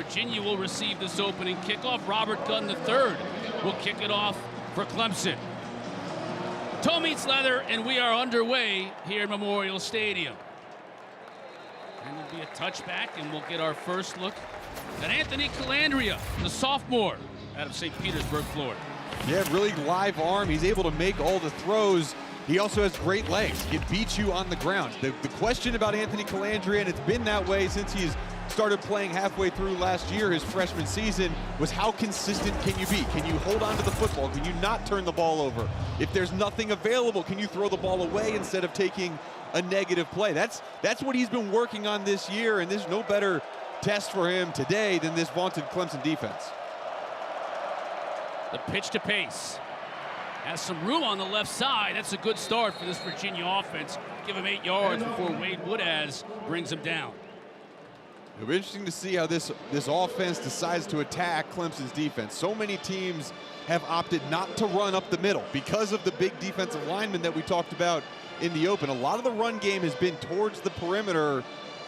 Virginia will receive this opening kickoff. Robert Gunn III will kick it off for Clemson. Toe meets leather, and we are underway here at Memorial Stadium. And it'll be a touchback, and we'll get our first look at Anthony Calandria, the sophomore out of St. Petersburg, Florida. Yeah, really live arm. He's able to make all the throws. He also has great legs. He can beat you on the ground. The question about Anthony Calandria, and it's been that way since he's started playing halfway through last year, his freshman season, was how consistent can you be? Can you hold on to the football? Can you not turn the ball over? If there's nothing available, can you throw the ball away instead of taking a negative play? That's what he's been working on this year, and there's no better test for him today than this vaunted Clemson defense. The pitch to Pace. Has some room on the left side. That's a good start for this Virginia offense. Give him 8 yards before Wade Woodaz brings him down. It'll be interesting to see how this offense decides to attack Clemson's defense. So many teams have opted not to run up the middle because of the big defensive linemen that we talked about in the open. A lot of the run game has been towards the perimeter.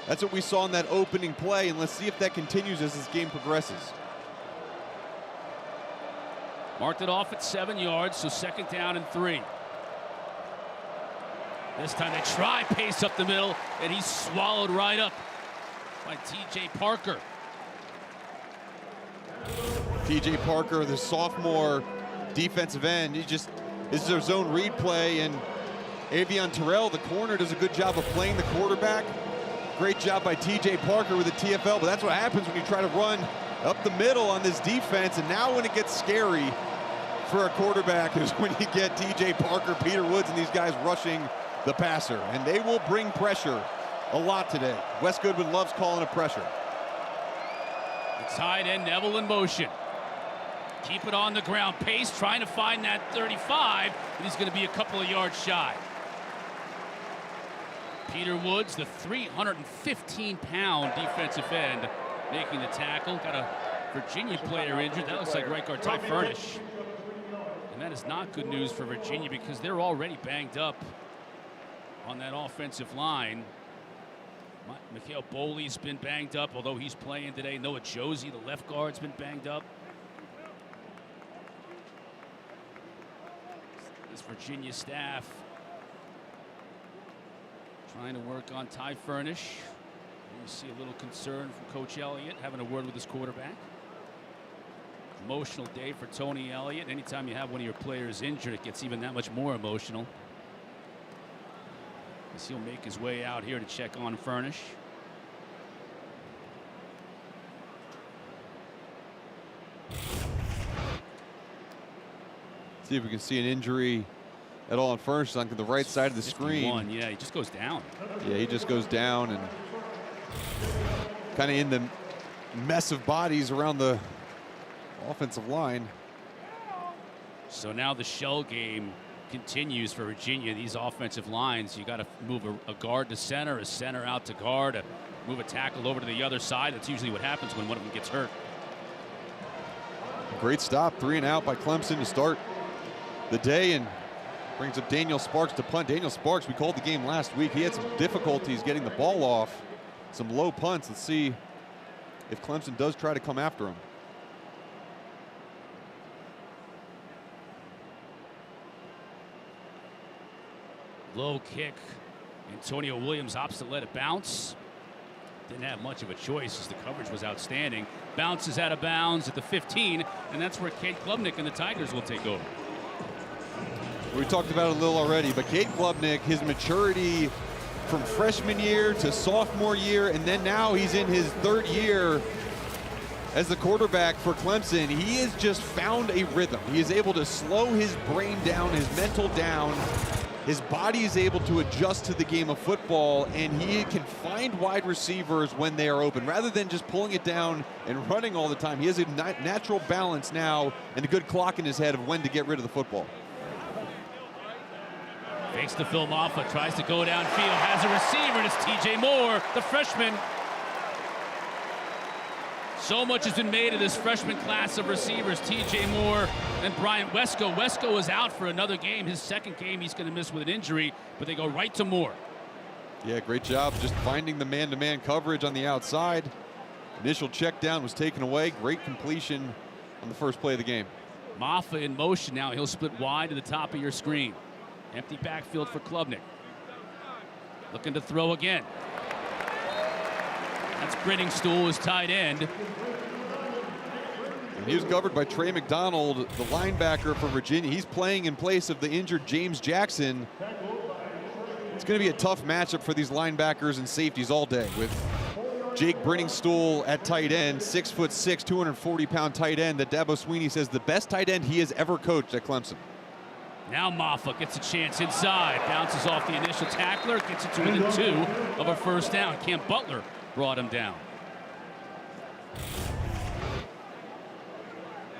That's what we saw in that opening play, and let's see if that continues as this game progresses. Marked it off at 7 yards, so 2nd down and 3. This time they try Pace up the middle, and he's swallowed right up by T.J. Parker. T.J. Parker, the sophomore defensive end, this is their zone read play, and Avion Terrell, the corner, does a good job of playing the quarterback. Great job by T.J. Parker with the TFL, but that's what happens when you try to run up the middle on this defense, and now when it gets scary for a quarterback is when you get T.J. Parker, Peter Woods, and these guys rushing the passer, and they will bring pressure a lot today. Wes Goodwin loves calling it pressure. The tight end Neville in motion. Keep it on the ground. Pace trying to find that 35, and he's going to be a couple of yards shy. Peter Woods, the 315-pound defensive end, making the tackle. Got a Virginia player injured. That looks like right guard Ty Furnish. And that is not good news for Virginia because they're already banged up on that offensive line. Mikhail Boley's been banged up, although he's playing today. Noah Josie, the left guard's been banged up. This Virginia staff trying to work on Ty Furnish. You see a little concern from Coach Elliott, having a word with his quarterback. Emotional day for Tony Elliott. Anytime you have one of your players injured, it gets even that much more emotional. As he'll make his way out here to check on Furnish. See if we can see an injury at all on Furnish on the right side of the screen. Yeah, he just goes down. Yeah, he just goes down and kind of in the mess of bodies around the offensive line. So now the shell game continues for Virginia. These offensive lines, you got to move a guard to center, a center out to guard, move a tackle over to the other side. That's usually what happens when one of them gets hurt. Great stop, 3 and out by Clemson to start the day, and brings up Daniel Sparks to punt. Daniel Sparks, we called the game last week. He had some difficulties getting the ball off, some low punts. Let's see if Clemson does try to come after him. Low kick. Antonio Williams opts to let it bounce. Didn't have much of a choice as the coverage was outstanding. Bounces out of bounds at the 15, and that's where Cade Klubnik and the Tigers will take over. We talked about it a little already, but Cade Klubnik, his maturity from freshman year to sophomore year, and then now he's in his 3rd year as the quarterback for Clemson. He has just found a rhythm. He is able to slow his brain down, his mental down. His body is able to adjust to the game of football, and he can find wide receivers when they are open. Rather than just pulling it down and running all the time, he has a natural balance now and a good clock in his head of when to get rid of the football. Fakes to Phil Maffa, tries to go downfield, has a receiver, and it's T.J. Moore, the freshman. So much has been made of this freshman class of receivers, T.J. Moore and Bryant Wesco. Wesco is out for another game. His 2nd game he's going to miss with an injury, but they go right to Moore. Yeah, great job just finding the man-to-man coverage on the outside. Initial check down was taken away. Great completion on the first play of the game. Maffa in motion now. He'll split wide to the top of your screen. Empty backfield for Klubnik. Looking to throw again. That's Brenningstool, his tight end. And he was covered by Trey McDonald, the linebacker for Virginia. He's playing in place of the injured James Jackson. It's going to be a tough matchup for these linebackers and safeties all day, with Jake Brenningstool at tight end, 6'6", 240-pound tight end that Dabo Swinney says the best tight end he has ever coached at Clemson. Now Maffa gets a chance inside, bounces off the initial tackler, gets it to within 2 of a first down. Cam Butler brought him down.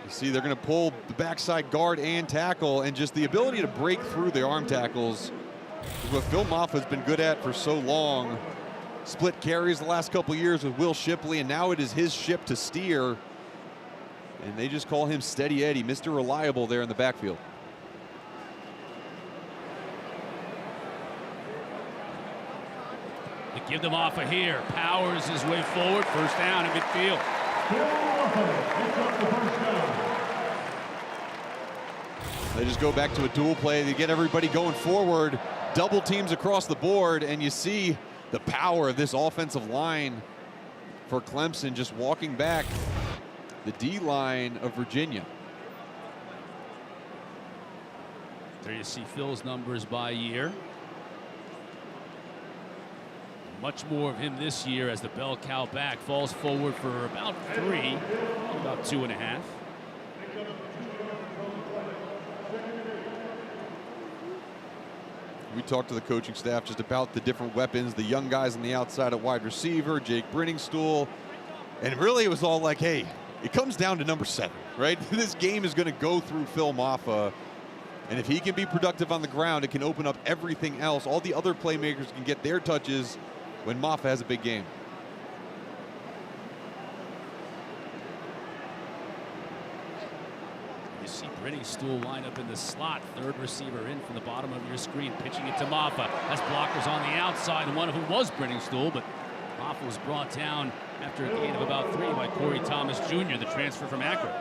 You see they're going to pull the backside guard and tackle, and just the ability to break through the arm tackles is what Phil Maffa has been good at for so long. Split carries the last couple years with Will Shipley, and now it is his ship to steer. And they just call him Steady Eddie, Mr. Reliable there in the backfield. They give them off of here. Powers his way forward. First down in midfield. They just go back to a dual play. They get everybody going forward. Double teams across the board, and you see the power of this offensive line for Clemson just walking back the D-line of Virginia. There you see Phil's numbers by year. Much more of him this year as the bell cow back falls forward for about 3, about 2.5. We talked to the coaching staff just about the different weapons, the young guys on the outside at wide receiver, Jake Brenningstool, and really it was all like, hey, it comes down to number 7, right? This game is going to go through Phil Maffa, and if he can be productive on the ground, it can open up everything else. All the other playmakers can get their touches when Maffa has a big game. You see Brenningstool line up in the slot, third receiver in from the bottom of your screen, pitching it to Maffa. That's blockers on the outside, and one of whom was Brenningstool, but Maffa was brought down after a gain of about 3 by Corey Thomas Jr., the transfer from Akron.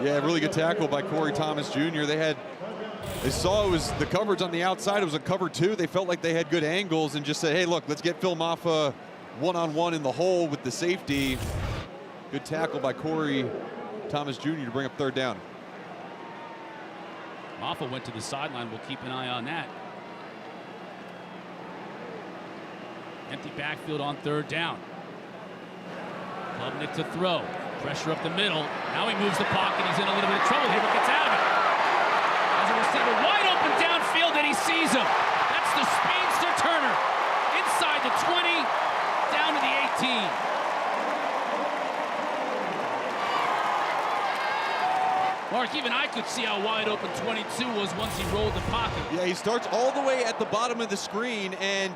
Yeah, really good tackle by Corey Thomas Jr. They saw it was the coverage on the outside. It was a cover 2. They felt like they had good angles and just said, hey, look, let's get Phil Maffa one-on-one in the hole with the safety. Good tackle by Corey Thomas Jr. to bring up third down. Maffa went to the sideline. We'll keep an eye on that. Empty backfield on third down. Klubnik to throw. Pressure up the middle. Now he moves the pocket. He's in a little bit of trouble here, but gets out of it. As a receiver wide open downfield, and he sees him. That's the speedster Turner. Inside the 20, down to the 18. Mark, even I could see how wide open 22 was once he rolled the pocket. Yeah, he starts all the way at the bottom of the screen, and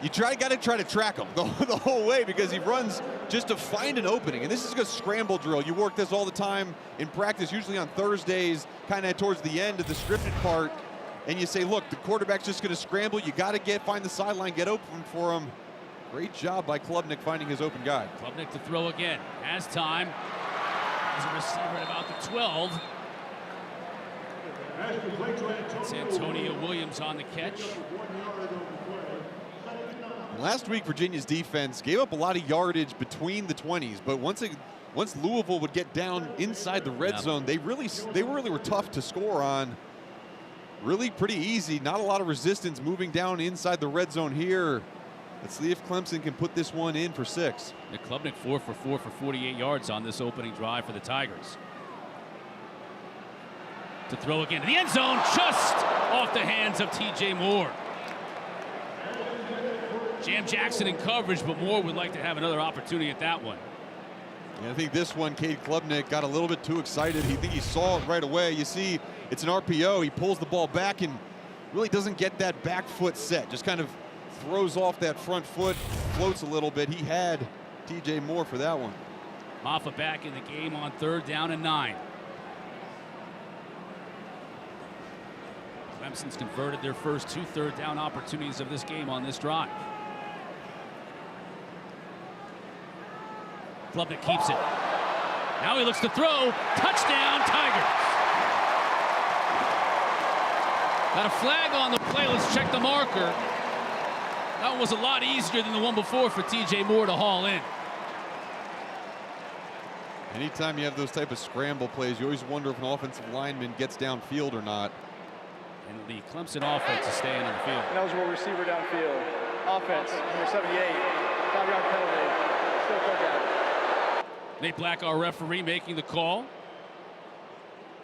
you got to try to track him the whole way because he runs just to find an opening. And this is a scramble drill. You work this all the time in practice, usually on Thursdays, kind of towards the end of the scripted part. And you say, look, the quarterback's just going to scramble. You got to find the sideline, get open for him. Great job by Klubnik finding his open guy. Klubnik to throw again. Has time. As a receiver at about the 12. It's Antonio Williams on the catch. Last week, Virginia's defense gave up a lot of yardage between the 20s, but once Louisville would get down inside the red zone, they really were tough to score on. Really pretty easy, not a lot of resistance moving down inside the red zone here. Let's see if Clemson can put this one in for 6. The Klubnik 4 for 4 for 48 yards on this opening drive for the Tigers. To throw again to the end zone, just off the hands of TJ Moore. Jam Jackson in coverage, but Moore would like to have another opportunity at that one. And I think this one, Cade Klubnik got a little bit too excited. He saw it right away. You see, it's an RPO. He pulls the ball back and really doesn't get that back foot set. Just kind of throws off that front foot, floats a little bit. He had TJ Moore for that one. Maffa back in the game on 3rd down and 9. Clemson's converted their first 2 third down opportunities of this game on this drive. Klubnik keeps it. Now he looks to throw. Touchdown, Tigers. Got a flag on the play. Let's check the marker. That one was a lot easier than the one before for TJ Moore to haul in. Anytime you have those type of scramble plays, you always wonder if an offensive lineman gets downfield or not. And the Clemson offense is staying on the field. Eligible receiver downfield. Offense, number 78. 5-yard penalty. Still touchdown. Nate Black, our referee, making the call.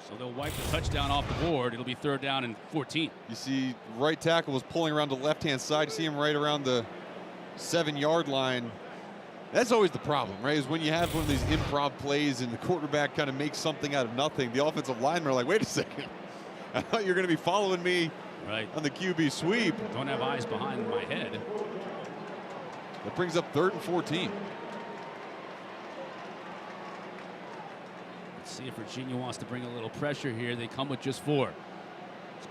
So they'll wipe the touchdown off the board. It'll be 3rd down and 14. You see right tackle was pulling around the left-hand side. You see him right around the 7-yard line. That's always the problem, right? Is when you have one of these improv plays and the quarterback kind of makes something out of nothing. The offensive linemen are like, wait a second. I thought you were going to be following me on the QB sweep. Don't have eyes behind my head. That brings up 3rd and 14. Let's see if Virginia wants to bring a little pressure here. They come with just 4.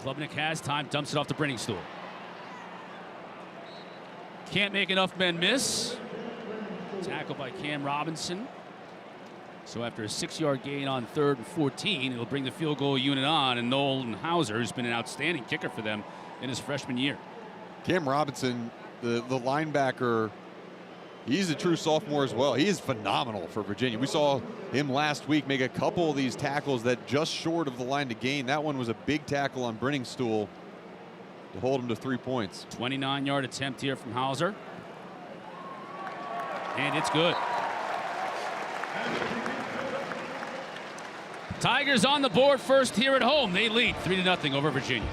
Klubnik has time, dumps it off to Brenningstool. Can't make enough men miss. Tackle by Cam Robinson. So after a 6-yard gain on 3rd and 14, it'll bring the field goal unit on, and Nolan Hauser, who's been an outstanding kicker for them in his freshman year. Cam Robinson, the linebacker, he's a true sophomore as well. He is phenomenal for Virginia. We saw him last week make a couple of these tackles that just short of the line to gain. That one was a big tackle on Brenningstool to hold him to 3 points. 29-yard attempt here from Hauser. And it's good. Tigers on the board first here at home. They lead 3-0 over Virginia.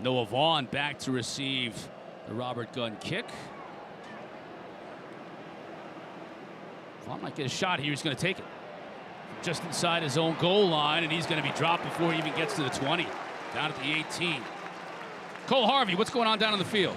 Noah Vaughn back to receive the Robert Gunn kick. Vaughn might get a shot here. He's going to take it. Just inside his own goal line, and he's going to be dropped before he even gets to the 20. Down at the 18. Cole Harvey, what's going on down on the field?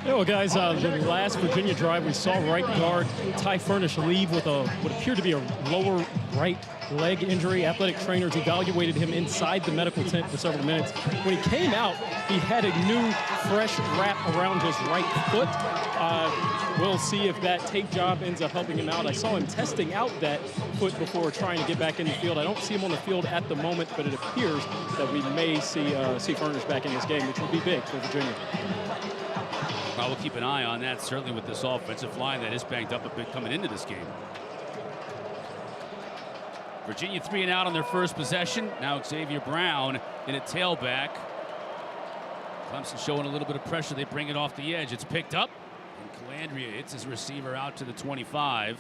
Yeah, well, guys, the last Virginia drive, we saw right guard Ty Furnish leave with what appeared to be a lower right leg injury. Athletic trainers evaluated him inside the medical tent for several minutes. When he came out, he had a new, fresh wrap around his right foot. We'll see if that tape job ends up helping him out. I saw him testing out that foot before trying to get back in the field. I don't see him on the field at the moment, but it appears that we may see Furnish back in this game, which will be big for Virginia. Well, we'll keep an eye on that, certainly with this offensive line that is banged up a bit coming into this game. Virginia 3 and out on their first possession. Now Xavier Brown in a tailback. Clemson showing a little bit of pressure. They bring it off the edge. It's picked up. And Calandria hits his receiver out to the 25.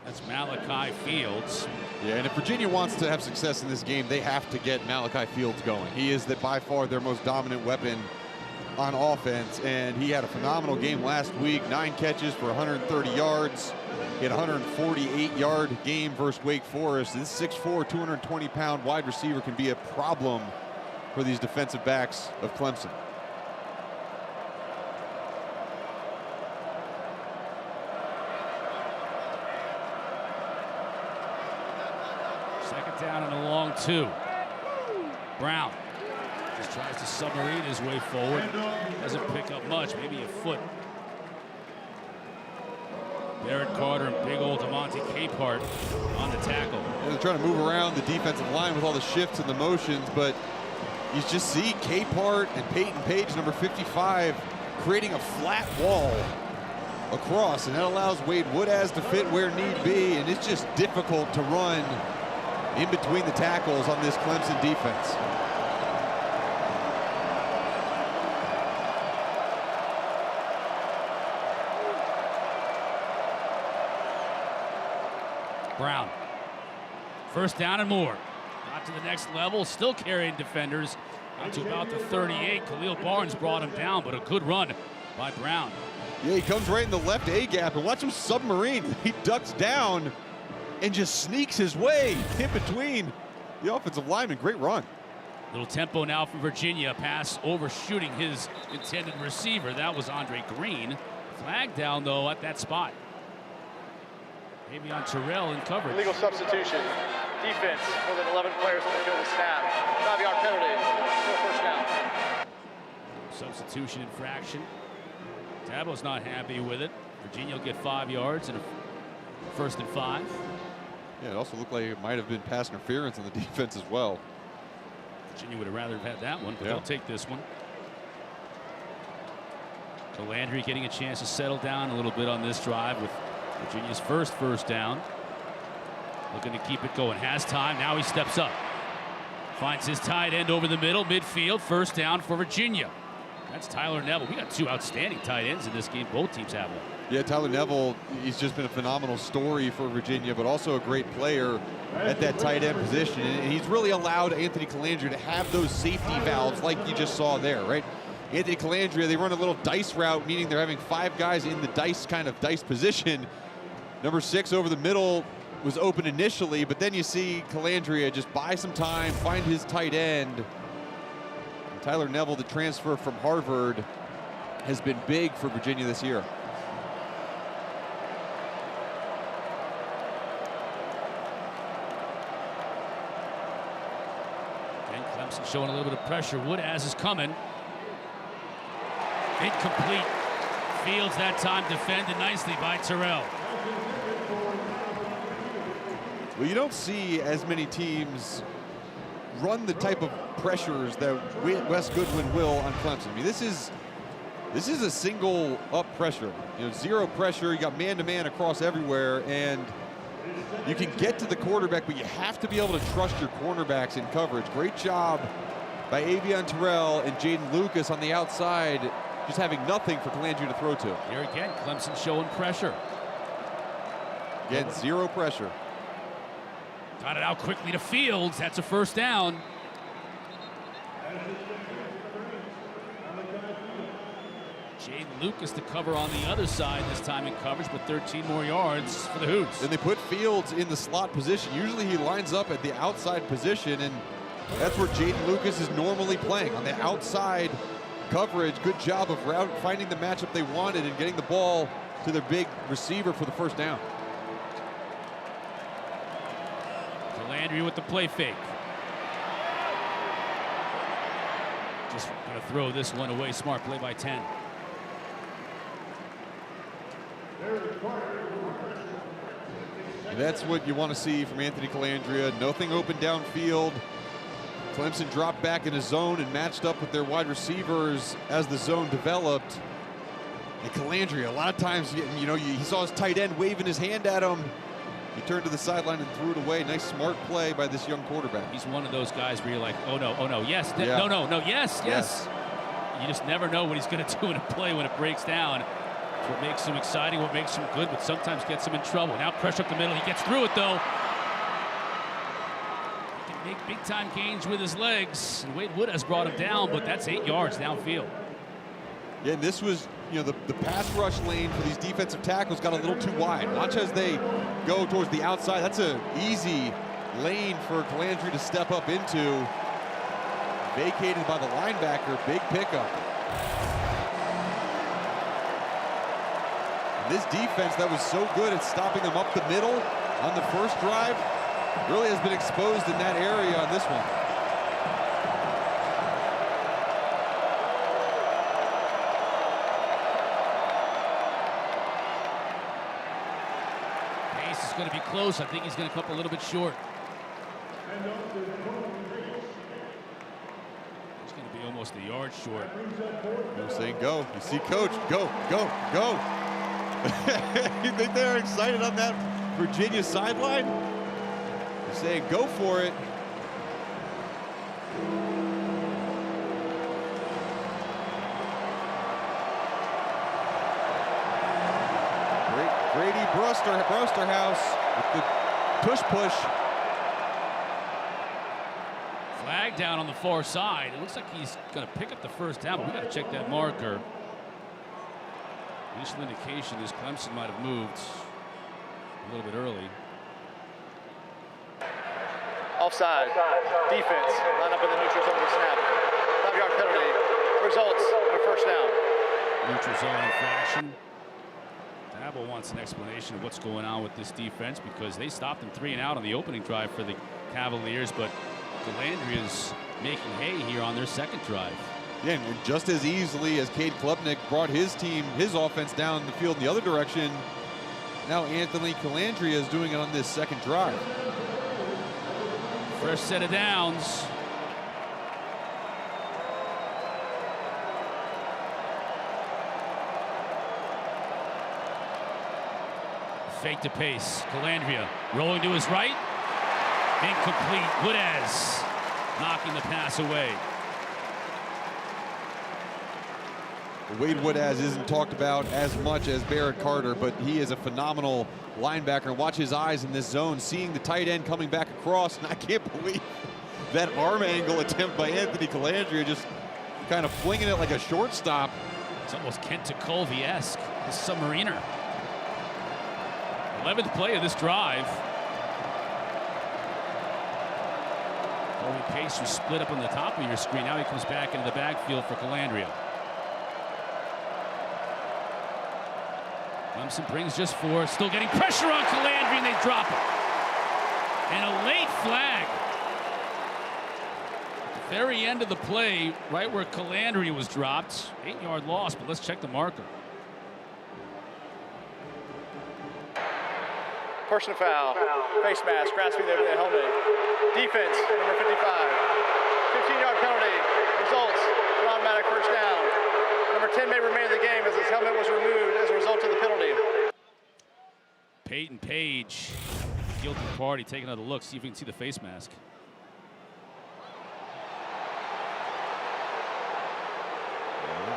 That's Malachi Fields. Yeah, and if Virginia wants to have success in this game, they have to get Malachi Fields going. He is by far their most dominant weapon on offense, and he had a phenomenal game last week. 9 catches for 130 yards. He had a 148-yard game versus Wake Forest. This 6'4", 220-pound wide receiver can be a problem for these defensive backs of Clemson. Second down and a long 2. Brown just tries to submarine his way forward. Doesn't pick up much, maybe a foot. Barrett Carter and big old DeMonte Capehart on the tackle. They're trying to move around the defensive line with all the shifts and the motions, but you just see Capehart and Peyton Page, number 55, creating a flat wall across, and that allows Wade Woodaz to fit where need be, and it's just difficult to run in between the tackles on this Clemson defense. Brown. First down and more. Got to the next level, still carrying defenders. Out to about the 38. Khalil Barnes brought him down, but a good run by Brown. Yeah, he comes right in the left A gap, and watch him submarine. He ducks down and just sneaks his way in between the offensive lineman. Great run. Little tempo now from Virginia. Pass overshooting his intended receiver. That was Andre Green. Flag down, though, at that spot. Maybe on Terrell in coverage. Illegal substitution. Defense, more than 11 players on the field with snap. 5-yard penalty, no first down. Substitution infraction. Dabo's not happy with it. Virginia will get 5 yards and a 1st and 5. Yeah, it also looked like it might have been pass interference on the defense as well. Virginia would have rather have had that one, but Yeah. they'll take this one. So Landry getting a chance to settle down a little bit on this drive with Virginia's first down. Looking to keep it going. Has time. Now he steps up. Finds his tight end over the middle, midfield. 1st down for Virginia. That's Tyler Neville. We got 2 outstanding tight ends in this game. Both teams have one. Yeah, Tyler Neville, he's just been a phenomenal story for Virginia, but also a great player at that tight end position. And he's really allowed Anthony Calandria to have those safety valves like you just saw there, right? Anthony Calandria, they run a little dice route, meaning they're having 5 guys in the dice position. Number 6 over the middle was open initially, but then you see Calandria just buy some time, find his tight end. And Tyler Neville, the transfer from Harvard, has been big for Virginia this year. And Clemson showing a little bit of pressure. Woodaz is coming. Incomplete. Fields that time defended nicely by Terrell. Well, you don't see as many teams run the type of pressures that Wes Goodwin will on Clemson. I mean, this is a single up pressure. You know, 0 pressure. You got man-to-man across everywhere, and you can get to the quarterback, but you have to be able to trust your cornerbacks in coverage. Great job by Avion Terrell and Jaden Lucas on the outside, just having nothing for Calandria to throw to. Here again, Clemson showing pressure. Again, 0 pressure. Got it out quickly to Fields. That's a 1st down. Jaden Lucas to cover on the other side this time in coverage, but 13 more yards for the Hoots. And they put Fields in the slot position. Usually he lines up at the outside position, and that's where Jaden Lucas is normally playing, on the outside coverage. Good job of finding the matchup they wanted and getting the ball to their big receiver for the 1st down. Landry with the play fake. Just gonna throw this one away. Smart play by 10. And that's what you want to see from Anthony Calandria. Nothing open downfield. Clemson dropped back in a zone and matched up with their wide receivers as the zone developed. And Calandria, a lot of times, you know, he saw his tight end waving his hand at him. He turned to the sideline and threw it away. Nice, smart play by this young quarterback. He's one of those guys where you're like, oh no, yes, Yeah. no, yes. You just never know what he's going to do in a play when it breaks down. It's what makes him exciting, what makes him good, but sometimes gets him in trouble. Now pressure up the middle. He gets through it, though. He can make big-time gains with his legs. And Wade Wood has brought him down, but that's 8 yards downfield. Yeah, and this was, you know, the pass rush lane for these defensive tackles got a little too wide. Watch as they go towards the outside. That's an easy lane for Calandria to step up into. Vacated by the linebacker. Big pickup. And this defense that was so good at stopping them up the middle on the first drive really has been exposed in that area on this one. Pace is going to be close. I think he's going to come up a little bit short. He's going to be almost a yard short. They're saying go. You see coach, go, go, go. You think they're excited on that Virginia sideline? They're saying go for it. Brady Brosterhouse with the push. Flag down on the far side. It looks like he's going to pick up the first down, but we got to check that marker. Initial indication is Clemson might have moved a little bit early. Offside. Defense. Line up in the neutral zone to snap. 5-yard penalty. Results in a first down. Neutral zone infraction. Dabo wants an explanation of what's going on with this defense because they stopped them 3 and out on the opening drive for the Cavaliers, but Calandria's making hay here on their second drive. Yeah, and just as easily as Cade Klubnik brought his team, his offense down the field in the other direction, now Anthony Calandria is doing it on this second drive. First set of downs. Fake to pace. Calandria rolling to his right. Incomplete. Woodaz knocking the pass away. Wade Woodaz isn't talked about as much as Barrett Carter, but he is a phenomenal linebacker. And watch his eyes in this zone, seeing the tight end coming back across. And I can't believe that arm angle attempt by Anthony Calandria, just kind of flinging it like a shortstop. It's almost Kent Colby-esque, the submariner. 11th play of this drive. Corey Pace was split up on the top of your screen. Now he comes back into the backfield for Calandria. Clemson brings just 4. Still getting pressure on Calandria, and they drop him. And a late flag. At the very end of the play, right where Calandria was dropped. 8-yard loss, but let's check the marker. Personal foul, face mask, grasping the helmet. Defense, number 55. 15-yard penalty, results, an automatic first down. Number 10 may remain in the game as his helmet was removed as a result of the penalty. Peyton Page, guilty party, taking another look, see if we can see the face mask.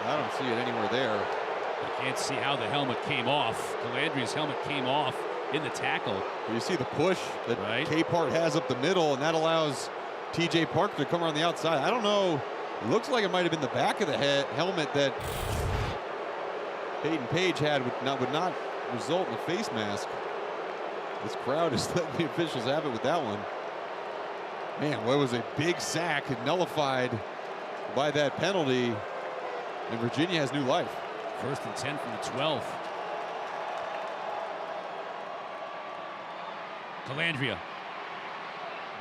I don't see it anywhere there. You can't see how the helmet came off. Calandria's helmet came off in the tackle. You see the push that Capehart has up the middle, and that allows TJ Parker to come around the outside. I don't know. It looks like it might have been the back of the helmet that Peyton Page had would not result in a face mask. This crowd is letting the officials have it with that one. Man, what was a big sack nullified by that penalty, and Virginia has new life. 1st and 10 from the 12. Calandria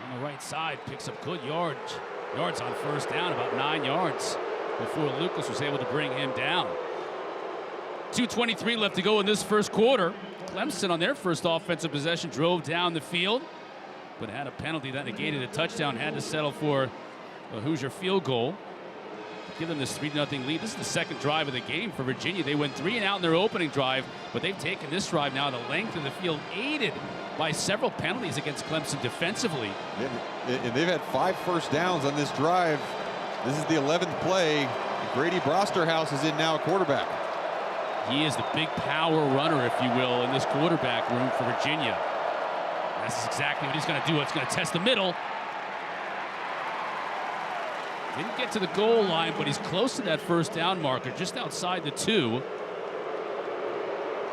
on the right side picks up good yards on first down, about 9 yards before Lucas was able to bring him down. 2:23 left to go in this first quarter. Clemson on their first offensive possession drove down the field, but had a penalty that negated a touchdown, had to settle for a Hoosier field goal. Give them this 3-0 lead. This is the second drive of the game for Virginia. They went 3 and out in their opening drive, but they've taken this drive now the length of the field, aided by several penalties against Clemson defensively. Yeah, and they've had 5 first downs on this drive. This is the 11th play. Grady Brosterhouse is in now, quarterback. He is the big power runner, if you will, in this quarterback room for Virginia. That's exactly what he's going to do. It's going to test the middle. Didn't get to the goal line, but he's close to that first down marker, just outside the 2.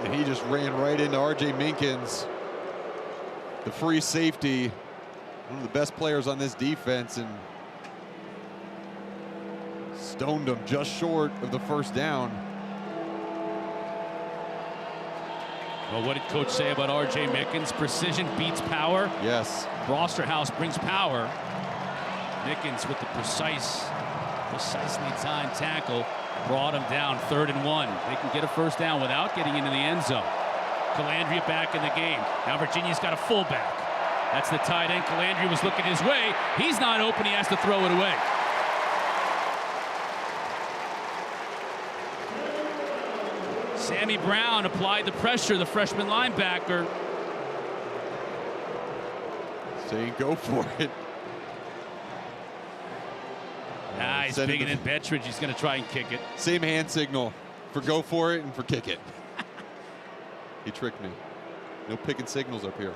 And he just ran right into R.J. Minkins, the free safety, one of the best players on this defense, and stoned him just short of the first down. Well, what did Coach say about R.J. Minkins? Precision beats power. Yes. Brosterhouse brings power. Minkins with the precisely timed tackle brought him down. 3rd and 1. They can get a first down without getting into the end zone. Calandria back in the game. Now Virginia's got a fullback. That's the tight end. Calandria was looking his way. He's not open. He has to throw it away. Sammy Brown applied the pressure, the freshman linebacker. Saying go for it. He's bigging in Bettridge. He's going to try and kick it. Same hand signal for go for it and for kick it. He tricked me. No picking signals up here.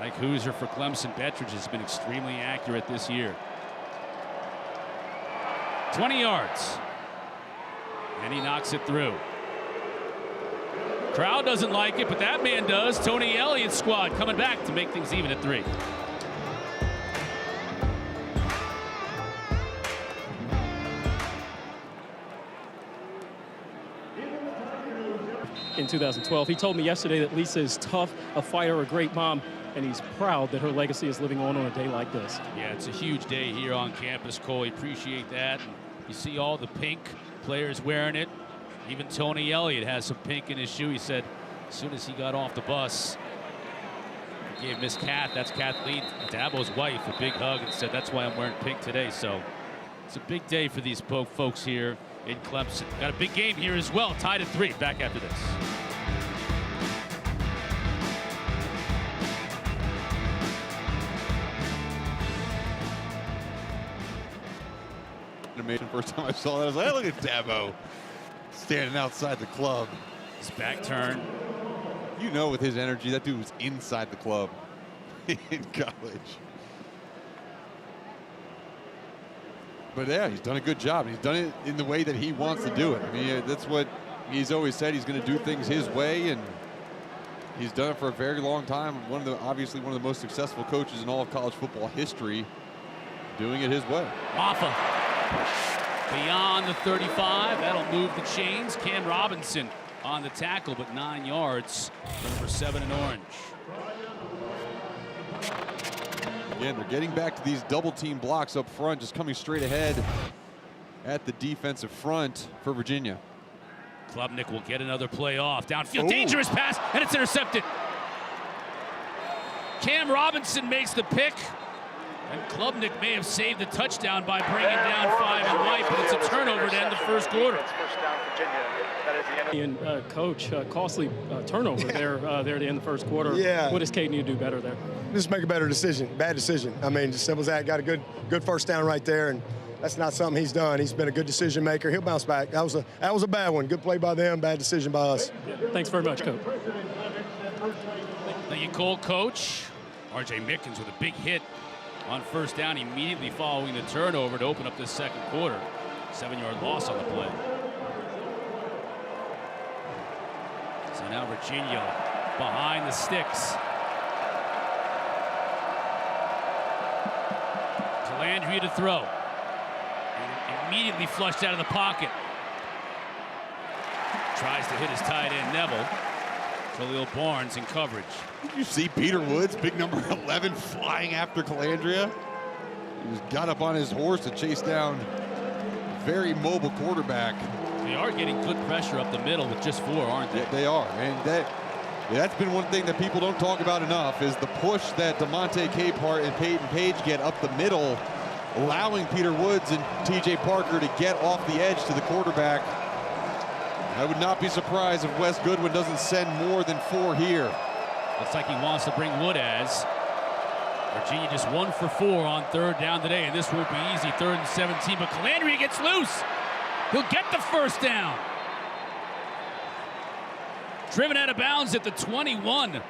Like Hoosier for Clemson, Bettridge has been extremely accurate this year. 20 yards. And he knocks it through. Crowd doesn't like it, but that man does. Tony Elliott's squad coming back to make things even at 3. in 2012. He told me yesterday that Lisa is tough, a fighter, a great mom, and he's proud that her legacy is living on a day like this. Yeah, it's a huge day here on campus, Cole. We appreciate that. And you see all the pink players wearing it. Even Tony Elliott has some pink in his shoe. He said as soon as he got off the bus, he gave Miss Kath, that's Kathleen Dabo's wife, a big hug and said, that's why I'm wearing pink today. So it's a big day for these folks here in Clemson. Got a big game here as well. Tied at 3. Back after this. Animation. First time I saw that, I was like, hey, look at Dabo standing outside the club. His back turn. You know, with his energy, that dude was inside the club in college. But yeah, he's done a good job. He's done it in the way that he wants to do it. I mean, that's what he's always said. He's going to do things his way, and he's done it for a very long time. Obviously one of the most successful coaches in all of college football history, doing it his way. Maffa beyond the 35. That'll move the chains. Cam Robinson on the tackle, but 9 yards. Number 7 in orange. Again, they're getting back to these double team blocks up front, just coming straight ahead at the defensive front for Virginia. Klubnik will get another play off. Downfield, Ooh. dangerous pass, and it's intercepted. Cam Robinson makes the pick, and Klubnik may have saved the touchdown by bringing down 5 and white, but it's a turnover to end the first quarter. First down, Virginia. That is the end. And coach, costly turnover there to end the first quarter. Yeah. What does Cade need to do better there? Just make a better decision. Bad decision. I mean, just simple as that. Got a good first down right there, and that's not something he's done. He's been a good decision maker. He'll bounce back. That was a bad one. Good play by them. Bad decision by us. Yeah. Thanks very much, Coach. Thank you, Cole. Coach R.J. Mickens with a big hit on first down immediately following the turnover to open up this second quarter. 7-yard loss on the play. So now Virginia behind the sticks. Landry to throw. And immediately flushed out of the pocket. Tries to hit his tight end, Neville. Khalil Barnes in coverage. Did you see Peter Woods, big number 11, flying after Calandria? He just got up on his horse to chase down a very mobile quarterback. They are getting good pressure up the middle with just 4, aren't they? They are, and that's been one thing that people don't talk about enough is the push that DeMonte Capehart and Peyton Page get up the middle, allowing Peter Woods and TJ Parker to get off the edge to the quarterback. I would not be surprised if Wes Goodwin doesn't send more than 4 here. Looks like he wants to bring Wood as. Virginia just 1 for 4 on 3rd down today, and this won't be easy. 3rd and 17, but Calandria gets loose. He'll get the first down. Driven out of bounds at the 21. And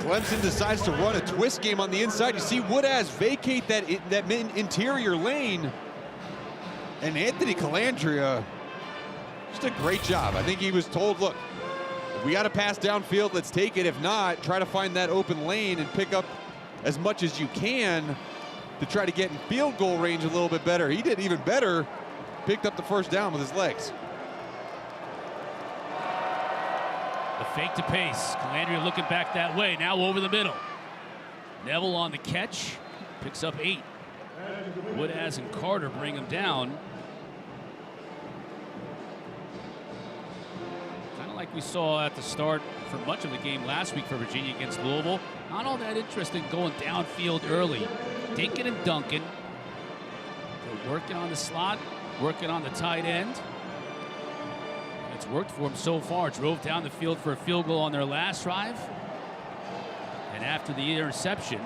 Clemson decides to run a twist game on the inside. You see Woodaz vacate that interior lane. And Anthony Calandria, just a great job. I think he was told, look, we got to pass downfield. Let's take it. If not, try to find that open lane and pick up as much as you can to try to get in field goal range a little bit better. He did even better. Picked up the first down with his legs. The fake to pace. Calandria looking back that way. Now over the middle. Neville on the catch. Picks up 8. Woodaz and Carter bring him down. Kind of like we saw at the start for much of the game last week for Virginia against Louisville. Not all that interesting going downfield early. Dinkin and Duncan. They're working on the slot, working on the tight end. It's worked for them so far. Drove down the field for a field goal on their last drive. And after the interception,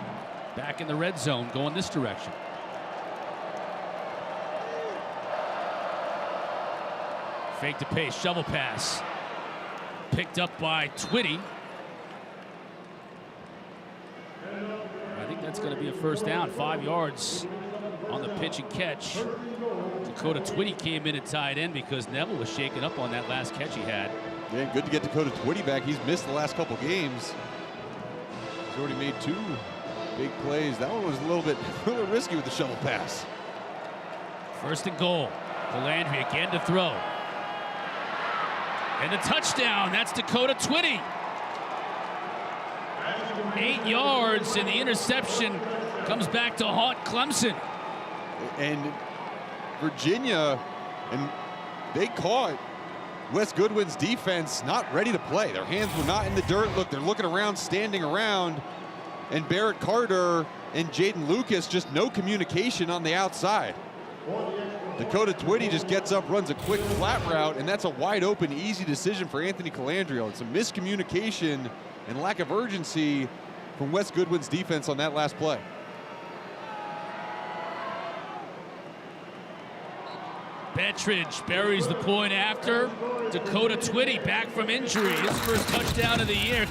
back in the red zone going this direction. Fake to pace, shovel pass. Picked up by Twitty. I think that's going to be a first down. 5 yards on the pitch and catch. Dakota Twitty came in at tight end because Neville was shaken up on that last catch he had. Yeah, good to get Dakota Twitty back. He's missed the last couple games. He's already made 2 big plays. That one was a little bit risky with the shovel pass. First and goal. Calandria again to throw. And the touchdown, that's Dakota Twitty. 8 yards, and the interception comes back to haunt Clemson. And Virginia, and they caught Wes Goodwin's defense not ready to play. Their hands were not in the dirt. Look, they're looking around, standing around, and Barrett Carter and Jaden Lucas, just no communication on the outside. Dakota Twitty just gets up, runs a quick flat route, and that's a wide open, easy decision for Anthony Calandrio. It's a miscommunication and lack of urgency from Wes Goodwin's defense on that last play. Bettridge buries the point after. Dakota Twitty back from injury. His first touchdown of the year.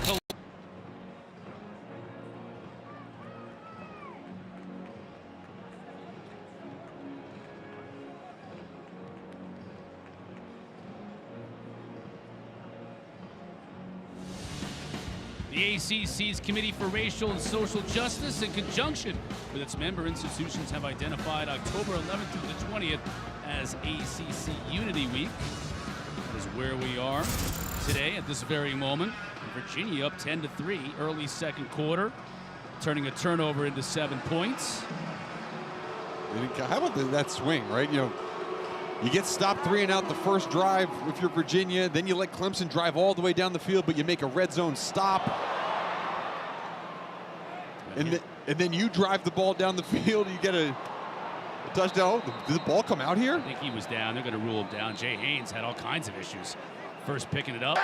The ACC's Committee for Racial and Social Justice, in conjunction with its member institutions, have identified October 11th through the 20th as ACC Unity Week. That is where we are today at this very moment. Virginia up 10-3, early second quarter, turning a turnover into 7 points. How about that swing, right? You know, you get stopped 3 and out the first drive if you're Virginia, then you let Clemson drive all the way down the field, but you make a red zone stop. And then you drive the ball down the field, you get a touchdown. Did the ball come out here? I think he was down. They're going to rule him down. Jay Haynes had all kinds of issues. First picking it up.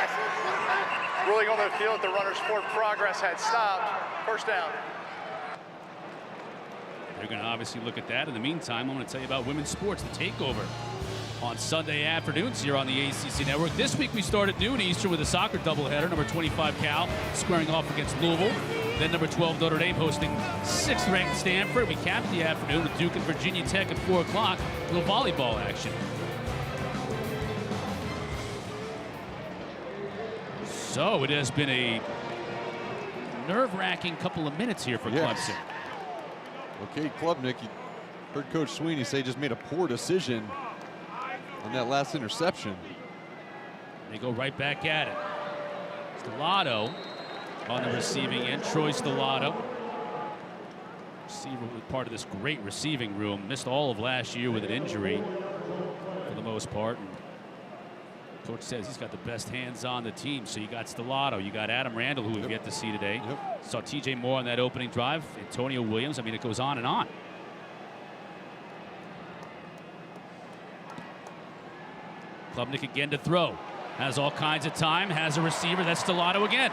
Ruling on the field, the runner's forward progress had stopped. First down. They're going to obviously look at that. In the meantime, I'm going to tell you about women's sports, the takeover on Sunday afternoons here on the ACC Network. This week we start at noon Eastern with a soccer doubleheader. Number 25 Cal squaring off against Louisville. Then number 12 Notre Dame hosting 6th ranked Stanford. We cap the afternoon with Duke and Virginia Tech at 4 o'clock. A little volleyball action. So it has been a nerve-wracking couple of minutes here for Clemson. Okay, Klubnik, you heard Coach Sweeney say just made a poor decision on that last interception. They go right back at it. Stellato on the receiving end. Troy Stellato, receiver, part of this great receiving room. Missed all of last year with an injury for the most part. And Coach says he's got the best hands on the team. So you got Stellato, you got Adam Randall, who we've yet to see today. Saw TJ Moore on that opening drive. Antonio Williams. I mean, it goes on and on. Klubnik again to throw. Has all kinds of time. Has a receiver. That's Stellato again.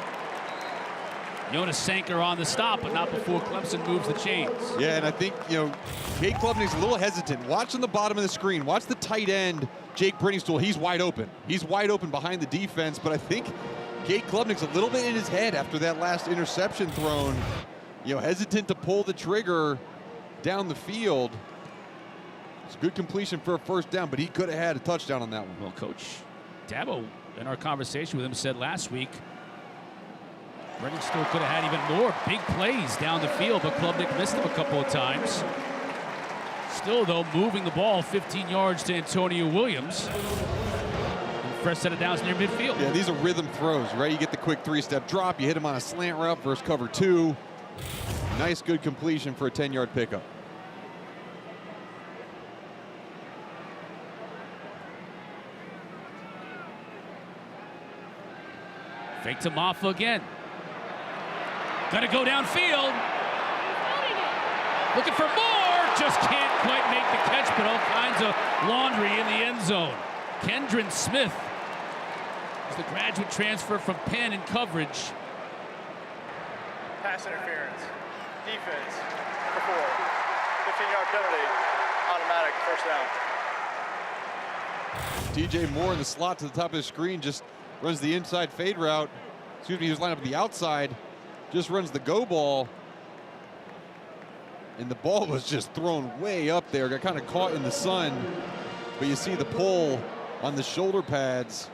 Jonas Sanker on the stop, but not before Clemson moves the chains. Yeah, and I think, you know, Cade Klubnik's a little hesitant. Watch on the bottom of the screen. Watch the tight end, Jake Briningstool. He's wide open. He's wide open behind the defense, but I think Cade Klubnik's a little bit in his head after that last interception thrown. You know, hesitant to pull the trigger down the field. It's a good completion for a first down, but he could have had a touchdown on that one. Well, Coach Dabo, in our conversation with him, said last week Briningstool could have had even more big plays down the field, but Klubnik missed them a couple of times. Still, though, moving the ball 15 yards to Antonio Williams. And fresh set of downs near midfield. Yeah, these are rhythm throws, right? You get the quick 3-step drop, you hit him on a slant route versus cover 2. Nice, good completion for a 10-yard pickup. Fake to Maffa again. Gonna go downfield. Looking for more. Just can't quite make the catch, but all kinds of laundry in the end zone. Kendron Smith is the graduate transfer from Penn in coverage. Pass interference. Defense for 4. 15-yard penalty. Automatic first down. TJ Moore in the slot to the top of the screen just runs the inside fade route. Excuse me, he was lined up at the outside. Just runs the go ball. And the ball was just thrown way up there. Got kind of caught in the sun. But you see the pull on the shoulder pads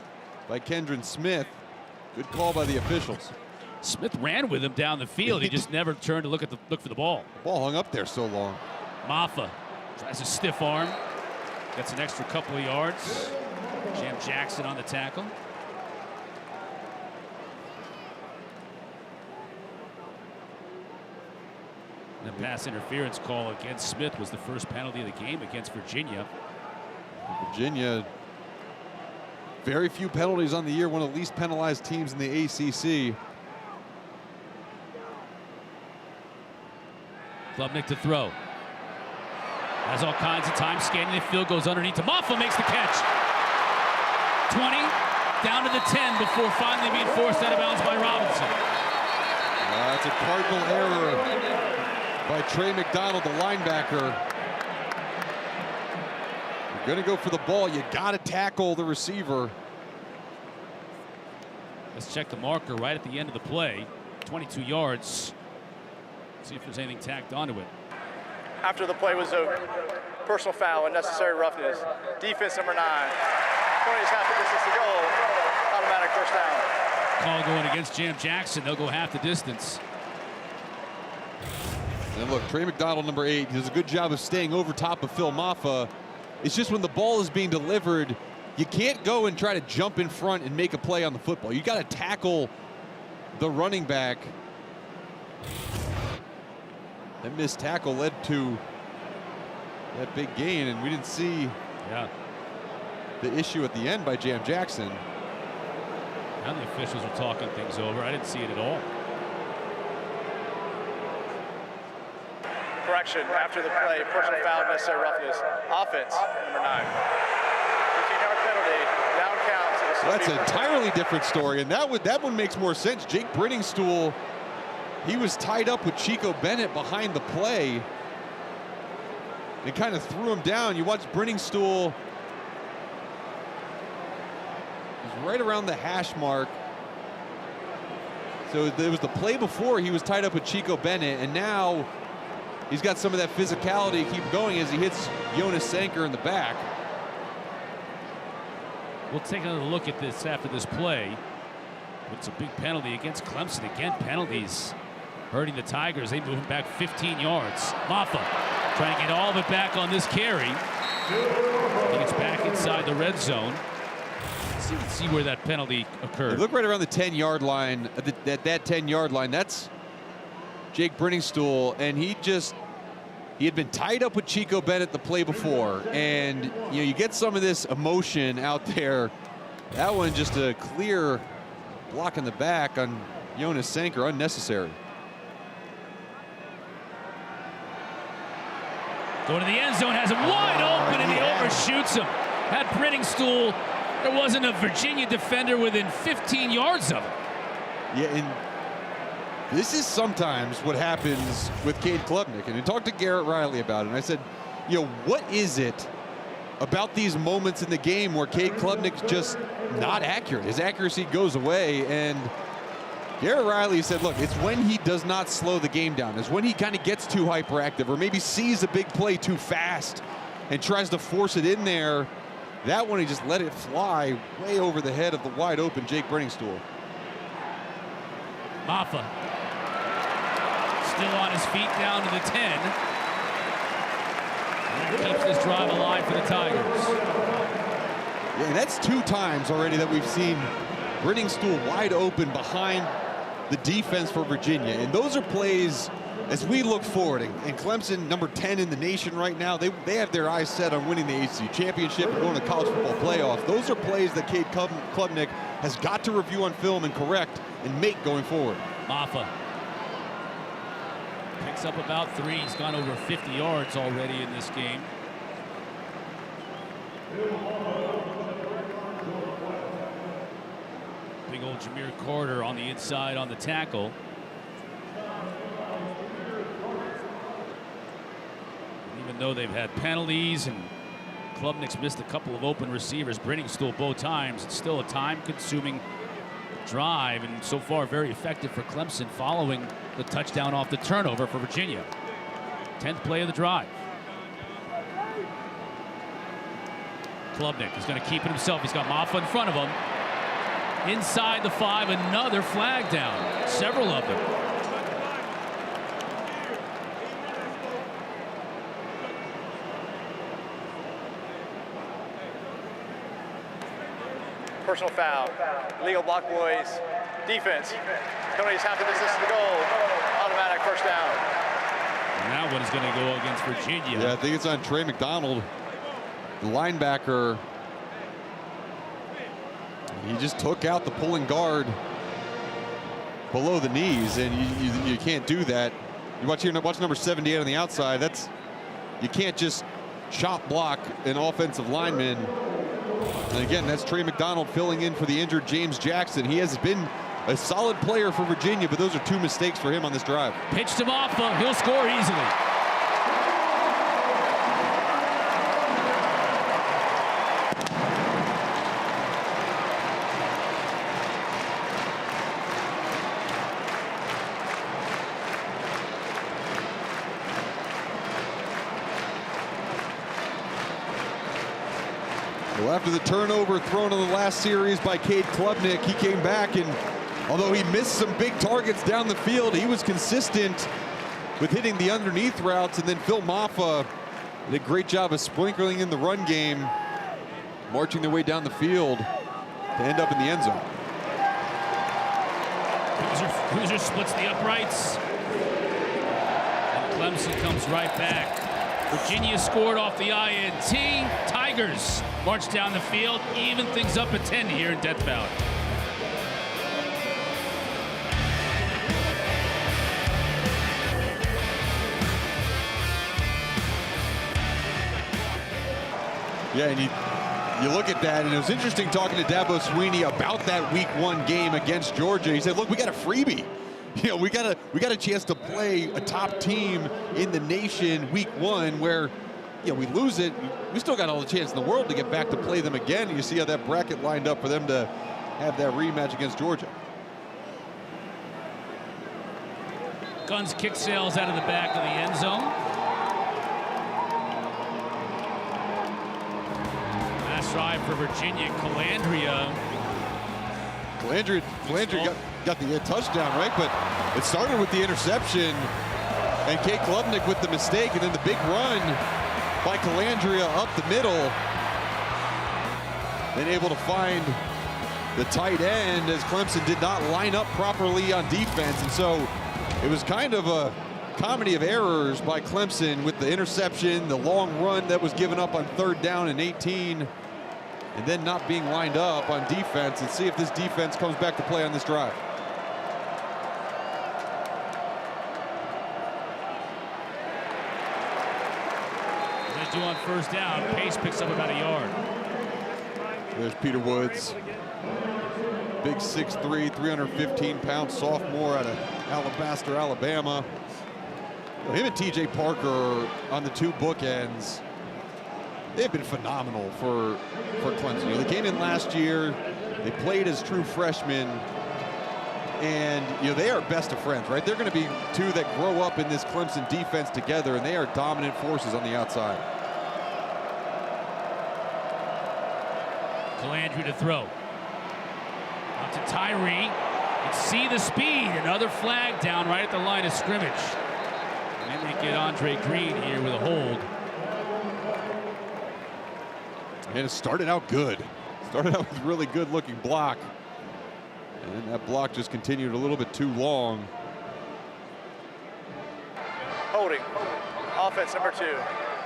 by Kendron Smith. Good call by the officials. Smith ran with him down the field. He just never turned to look for the ball. The ball hung up there so long. Maffa tries a stiff arm. Gets an extra couple of yards. Jam Jackson on the tackle. The pass interference call against Smith was the first penalty of the game against Virginia. Virginia, very few penalties on the year, one of the least penalized teams in the ACC. Klubnik to throw. Has all kinds of time, scanning the field, goes underneath to Maffa, makes the catch. 20, down to the 10 before finally being forced out of bounds by Robinson. That's a cardinal error by Trey McDonald, the linebacker. You're going to go for the ball. You got to tackle the receiver. Let's check the marker right at the end of the play. 22 yards. See if there's anything tacked onto it. After the play was a personal foul, unnecessary roughness. Defense number 9. 20 is half the distance to goal. Automatic first down. Call going against Jam Jackson. They'll go half the distance. And look, Trey McDonald, number 8, does a good job of staying over top of Phil Maffa. It's just when the ball is being delivered, you can't go and try to jump in front and make a play on the football. You got to tackle the running back. That missed tackle led to that big gain, and we didn't see the issue at the end by Jam Jackson. Now the officials are talking things over. I didn't see it at all. Correction after the play, personal foul, necessary roughness. Offense number 9. 15-yard penalty, down counts. That's an entirely different story, and that one makes more sense. Jake Brittingstool, he was tied up with Chico Bennett behind the play and kind of threw him down. You watch Brittingstool, he's right around the hash mark. So there was the play before he was tied up with Chico Bennett, and now he's got some of that physicality to keep going as he hits Jonas Sanker in the back. We'll take another look at this after this play. It's a big penalty against Clemson. Again, penalties hurting the Tigers. They move him back 15 yards. Maffa trying to get all of it back on this carry. He gets back inside the red zone. Let's see where that penalty occurred. Look right around the 10-yard line. At that 10-yard line, that's Jake Brittingstool, and he had been tied up with Chico Bennett the play before, and you get some of this emotion out there. That one just a clear block in the back on Jonas Sanker, unnecessary. Going to the end zone, has him wide open, and he overshoots him. Had Brittingstool, there wasn't a Virginia defender within 15 yards of him. Yeah, and this is sometimes what happens with Cade Klubnik. And I talked to Garrett Riley about it, and I said, what is it about these moments in the game where Cade Klubnik's just not accurate? His accuracy goes away, and Garrett Riley said, look, it's when he does not slow the game down. It's when he kind of gets too hyperactive or maybe sees a big play too fast and tries to force it in there. That one, he just let it fly way over the head of the wide open Jake Brittingstool. Maffa still on his feet down to the 10. And keeps this drive alive for the Tigers. Yeah, and that's 2 times already that we've seen Brittingstool wide open behind the defense for Virginia. And those are plays as we look forward. And Clemson, number 10 in the nation right now, they have their eyes set on winning the ACC championship and going to the college football playoff. Those are plays that Cade Klubnik has got to review on film and correct and make going forward. Maffa picks up about 3. He's gone over 50 yards already in this game. Big old Jameer Carter on the inside on the tackle. And even though they've had penalties and Klubnik's missed a couple of open receivers, Brittingstool both times, it's still a time-consuming drive, and so far very effective for Clemson following the touchdown off the turnover for Virginia. 10th play of the drive. Klubnik is going to keep it himself. He's got Maffa in front of him. Inside the 5, another flag down. Several of them. Personal foul. Legal block boys. Defense. Penalties half the distance to the goal. Automatic first down. And that one is going to go against Virginia. Yeah, I think it's on Trey McDonald, the linebacker. He just took out the pulling guard below the knees, and you can't do that. You watch number 78 on the outside. You can't just chop block an offensive lineman. And again, that's Trey McDonald filling in for the injured James Jackson. He has been a solid player for Virginia, but those are 2 mistakes for him on this drive. Pitched him off, he'll score easily. Well, after the turnover thrown in the last series by Cade Klubnik, he came back, and although he missed some big targets down the field, he was consistent with hitting the underneath routes. And then Phil Maffa did a great job of sprinkling in the run game, marching their way down the field to end up in the end zone. Hoosier splits the uprights. And Clemson comes right back. Virginia scored off the INT. Tigers march down the field, even things up at 10 here in Death Valley. Yeah, and you look at that, and it was interesting talking to Dabo Swinney about that Week 1 game against Georgia. He said, look, we got a freebie. You know, we got a chance to play a top team in the nation Week 1 where, you know, we lose it. We still got all the chance in the world to get back to play them again. And you see how that bracket lined up for them to have that rematch against Georgia. Guns kick sails out of the back of the end zone. Last drive for Virginia. Calandria got the touchdown, right? But it started with the interception and Cade Klubnik with the mistake, and then the big run by Calandria up the middle. Then able to find the tight end as Clemson did not line up properly on defense. And so it was kind of a comedy of errors by Clemson with the interception, the long run that was given up on 3rd down and 18, and then not being lined up on defense. And see if this defense comes back to play on this drive. Do on 1st down. Pace picks up about a yard. There's Peter Woods. Big 6'3", 315-pound sophomore out of Alabaster, Alabama. Well, him and TJ Parker on the 2 bookends, they've been phenomenal for Clemson. You know, they came in last year, they played as true freshmen, and you know, they are best of friends, right? They're going to be 2 that grow up in this Clemson defense together, and they are dominant forces on the outside. Calandria to throw. Out to Tyree. And see the speed. Another flag down right at the line of scrimmage. And they get Andre Green here with a hold. And it started out good. Started out with really good looking block. And then that block just continued a little bit too long. Holding. Offense number 2.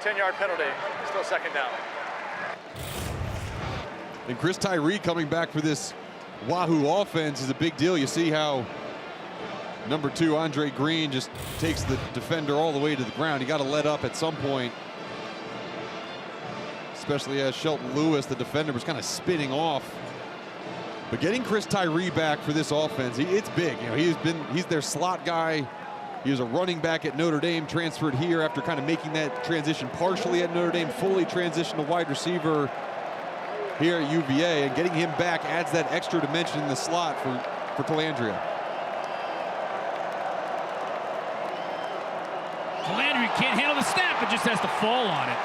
10-yard penalty. Still 2nd down. And Chris Tyree coming back for this Wahoo offense is a big deal. You see how number 2, Andre Green, just takes the defender all the way to the ground. You got to let up at some point, especially as Shelton Lewis, the defender, was kind of spinning off. But getting Chris Tyree back for this offense, it's big. You know, he's their slot guy. He was a running back at Notre Dame, transferred here after kind of making that transition partially at Notre Dame, fully transitioned to wide receiver here at UVA, and getting him back adds that extra dimension in the slot for Calandria. Calandria can't handle the snap, but just has to fall on it.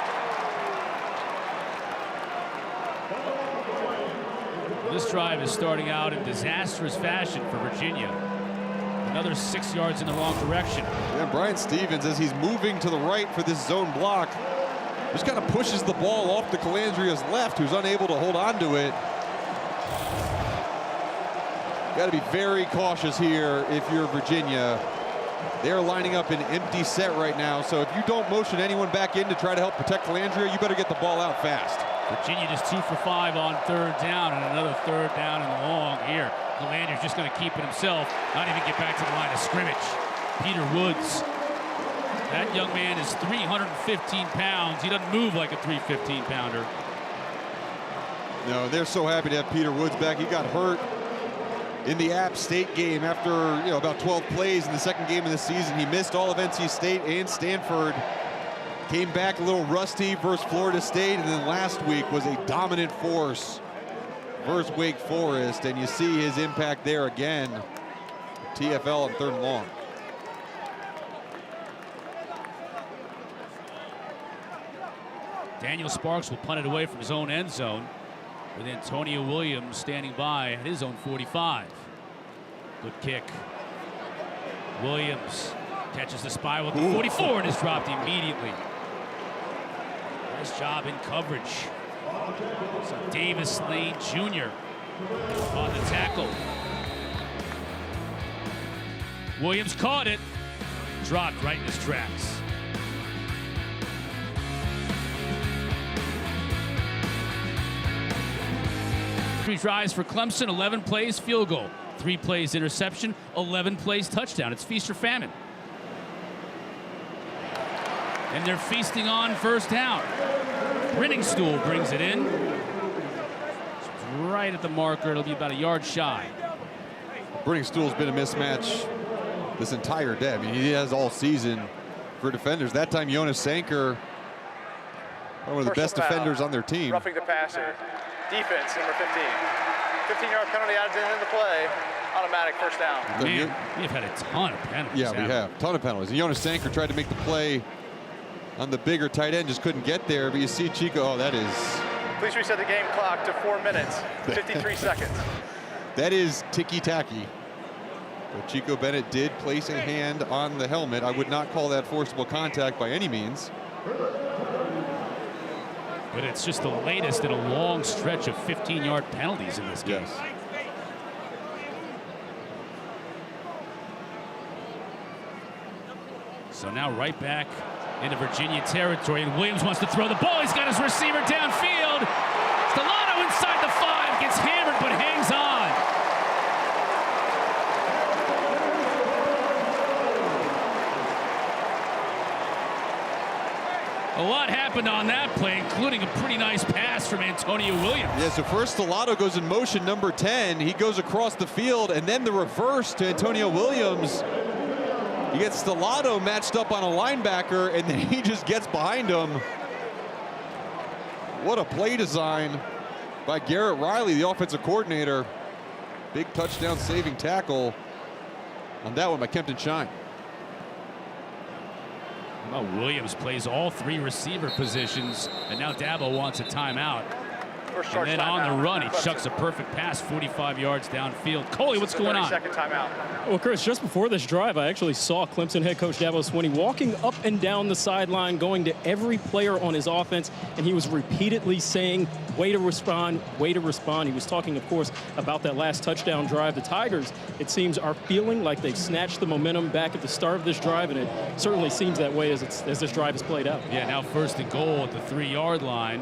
This drive is starting out in disastrous fashion for Virginia. Another 6 yards in the wrong direction. Yeah, Brian Stevens, as he's moving to the right for this zone block, just kind of pushes the ball off to Calandria's left, who's unable to hold on to it. Got to be very cautious here if you're Virginia. They're lining up an empty set right now, so if you don't motion anyone back in to try to help protect Calandria, you better get the ball out fast. Virginia just 2 for 5 on 3rd down, and another 3rd down and long here. Calandria's just going to keep it himself, not even get back to the line of scrimmage. Peter Woods. That young man is 315 pounds. He doesn't move like a 315-pounder. No, they're so happy to have Peter Woods back. He got hurt in the App State game after about 12 plays in the second game of the season. He missed all of NC State and Stanford. Came back a little rusty versus Florida State, and then last week was a dominant force versus Wake Forest, and you see his impact there again. TFL on 3rd and long. Daniel Sparks will punt it away from his own end zone, with Antonio Williams standing by at his own 45. Good kick. Williams catches the spiral at the 44 and is dropped immediately. Nice job in coverage. So Davis Lane Jr. on the tackle. Williams caught it, dropped right in his tracks. 3 drives for Clemson, 11 plays, field goal. 3 plays, interception, 11 plays, touchdown. It's feast or famine. And they're feasting on 1st down. Stool brings it in. It's right at the marker. It'll be about a yard shy. Stool's been a mismatch this entire day. I mean, he has all season for defenders. That time, Jonas Sanker, one of the best defenders on their team. Roughing the passer. Defense, number 15. 15-yard penalty added in the play. Automatic 1st down. Man, we've had a ton of penalties. Yeah, we have. A ton of penalties. And Jonas Sanker tried to make the play on the bigger tight end, just couldn't get there. But you see Chico, oh, that is... Please reset the game clock to 4 minutes, 53 seconds. That is ticky-tacky. But Chico Bennett did place a hand on the helmet. I would not call that forcible contact by any means. But it's just the latest in a long stretch of 15-yard penalties in this game. Yes. So now right back into Virginia territory, and Williams wants to throw the ball. He's got his receiver downfield. Stellato inside the 5, gets hammered but hangs on. A lot happened on that play, including a pretty nice pass from Antonio Williams. Yeah, so first Stellato goes in motion, number 10. He goes across the field, and then the reverse to Antonio Williams. He gets Stellato matched up on a linebacker, and then he just gets behind him. What a play design by Garrett Riley, the offensive coordinator. Big touchdown saving tackle on that one by Kempton Shine. Well, Williams plays all 3 receiver positions, and now Dabo wants a timeout. And then on the run, he chucks a perfect pass 45 yards downfield. Coley, what's going on? 30-second timeout. Well, Chris, just before this drive, I actually saw Clemson head coach Dabo Swinney walking up and down the sideline, going to every player on his offense, and he was repeatedly saying, way to respond, way to respond. He was talking, of course, about that last touchdown drive. The Tigers, it seems, are feeling like they've snatched the momentum back at the start of this drive, and it certainly seems that way as this drive is played out. Yeah, now 1st and goal at the 3-yard line.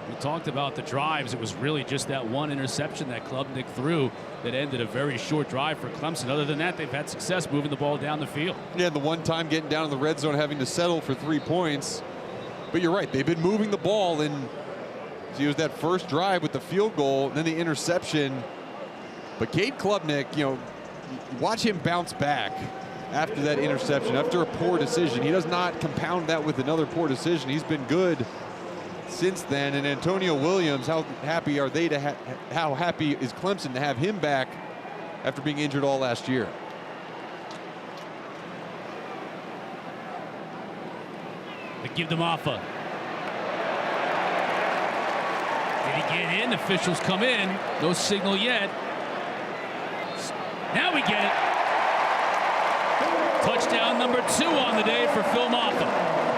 We talked about the drives. It was really just that one interception that Klubnik threw that ended a very short drive for Clemson. Other than that, they've had success moving the ball down the field. Yeah, the one time getting down in the red zone, having to settle for 3 points. But you're right, they've been moving the ball, and so it was that first drive with the field goal, then the interception. But Cade Klubnik, watch him bounce back after that interception, after a poor decision. He does not compound that with another poor decision. He's been good since then. And Antonio Williams, how happy are they to how happy is Clemson to have him back after being injured all last year? They give them off a. Did he get in? Officials come in. No signal yet. Now we get it. Touchdown number 2 on the day for Phil Moffa.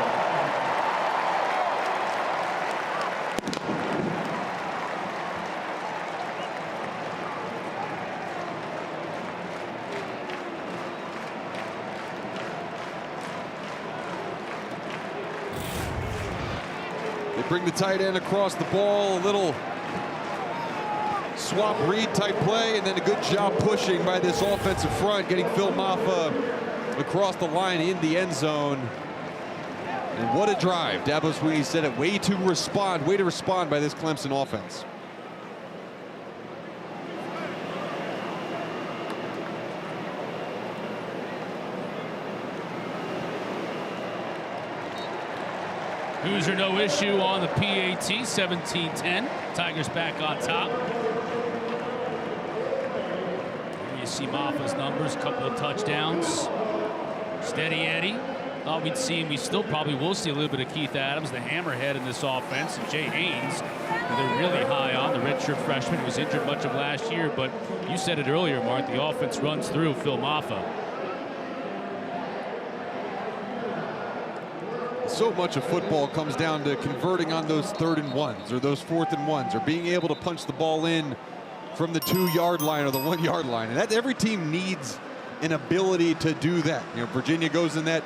They bring the tight end across the ball, a little swap read type play, and then a good job pushing by this offensive front, getting Phil Maffa across the line in the end zone. And what a drive. Dabo Swinney said it, way to respond by this Clemson offense. Hoosier no issue on the PAT, 17-10. Tigers back on top. Here you see Maffa's numbers, a couple of touchdowns. Steady Eddie. Thought we'd see him. We still probably will see a little bit of Keith Adams, the hammerhead in this offense, and Jay Haynes, who they're really high on, the redshirt freshman who was injured much of last year. But you said it earlier, Mark, the offense runs through Phil Maffa. So much of football comes down to converting on those 3rd and 1s or those 4th and 1s, or being able to punch the ball in from the 2-yard line or the 1-yard line. And that every team needs an ability to do that. You know, Virginia goes in that,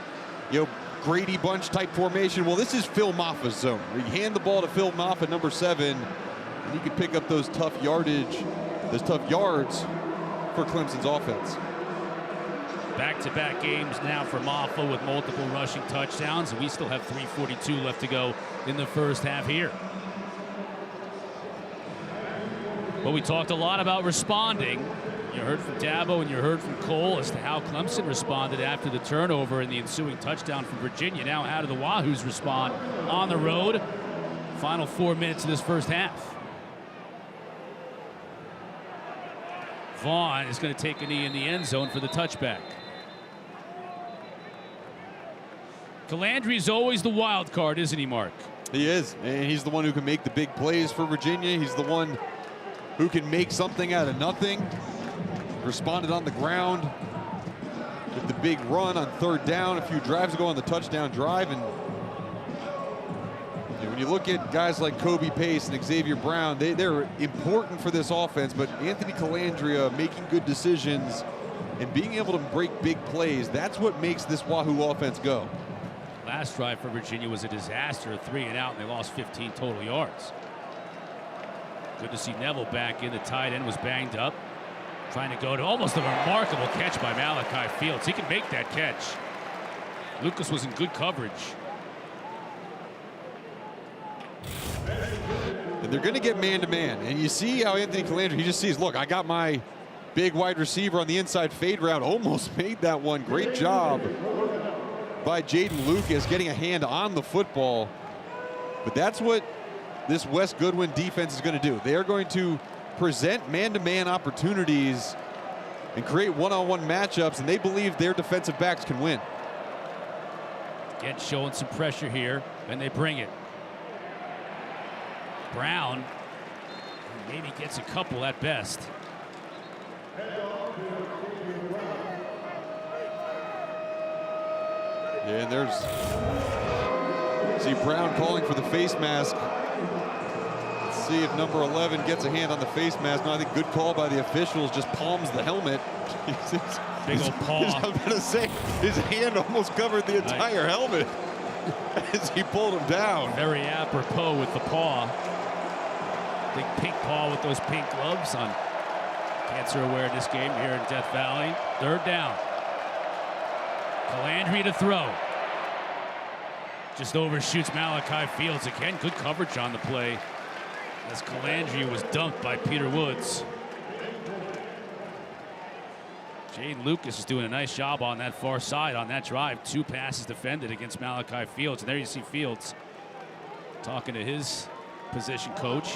you know, Grady Bunch type formation. Well, this is Phil Maffa's zone. You hand the ball to Phil Maffa, number 7, and he can pick up those tough yardage, those tough yards for Clemson's offense. Back-to-back games now for Maffa with multiple rushing touchdowns, and we still have 3:42 left to go in the first half here. But we talked a lot about responding. You heard from Dabo and you heard from Cole as to how Clemson responded after the turnover and the ensuing touchdown from Virginia. Now how do the Wahoos respond on the road? Final 4 minutes of this first half. Vaughn is going to take a knee in the end zone for the touchback. Calandri's always the wild card, isn't he, Mark? He is, and he's the one who can make the big plays for Virginia. He's the one who can make something out of nothing. Responded on the ground with the big run on 3rd down a few drives ago on the touchdown drive. And you know, when you look at guys like Kobe Pace and Xavier Brown, they're important for this offense, but Anthony Calandria making good decisions and being able to break big plays, that's what makes this Wahoo offense go. Last drive for Virginia was a disaster, 3 and out, and they lost 15 total yards. Good to see Neville back in. The tight end was banged up. Trying to go to almost a remarkable catch by Malachi Fields. He can make that catch. Lucas was in good coverage. And they're going to get man-to-man. And you see how Anthony Calandria, he just sees, look, I got my big wide receiver on the inside fade route. Almost made that one. Great job by Jaden Lucas getting a hand on the football. But that's what this Wes Goodwin defense is going to do. They are going to present man-to-man opportunities and create one-on-one matchups, and they believe their defensive backs can win. Again, showing some pressure here, and they bring it. Brown maybe gets a couple at best. Yeah, and there's, see Brown calling for the face mask. Let's see if number 11 gets a hand on the face mask. No, I think good call by the officials, just palms the helmet. Big old paw. I was going to say, his hand almost covered the entire helmet as he pulled him down. Very apropos with the paw. Big pink paw with those pink gloves on cancer awareness game here in Death Valley. 3rd down. Calandria to throw. Just overshoots Malachi Fields again. Good coverage on the play as Calandria was dunked by Peter Woods. Jaden Lucas is doing a nice job on that far side on that drive. 2 passes defended against Malachi Fields. And there you see Fields talking to his position coach.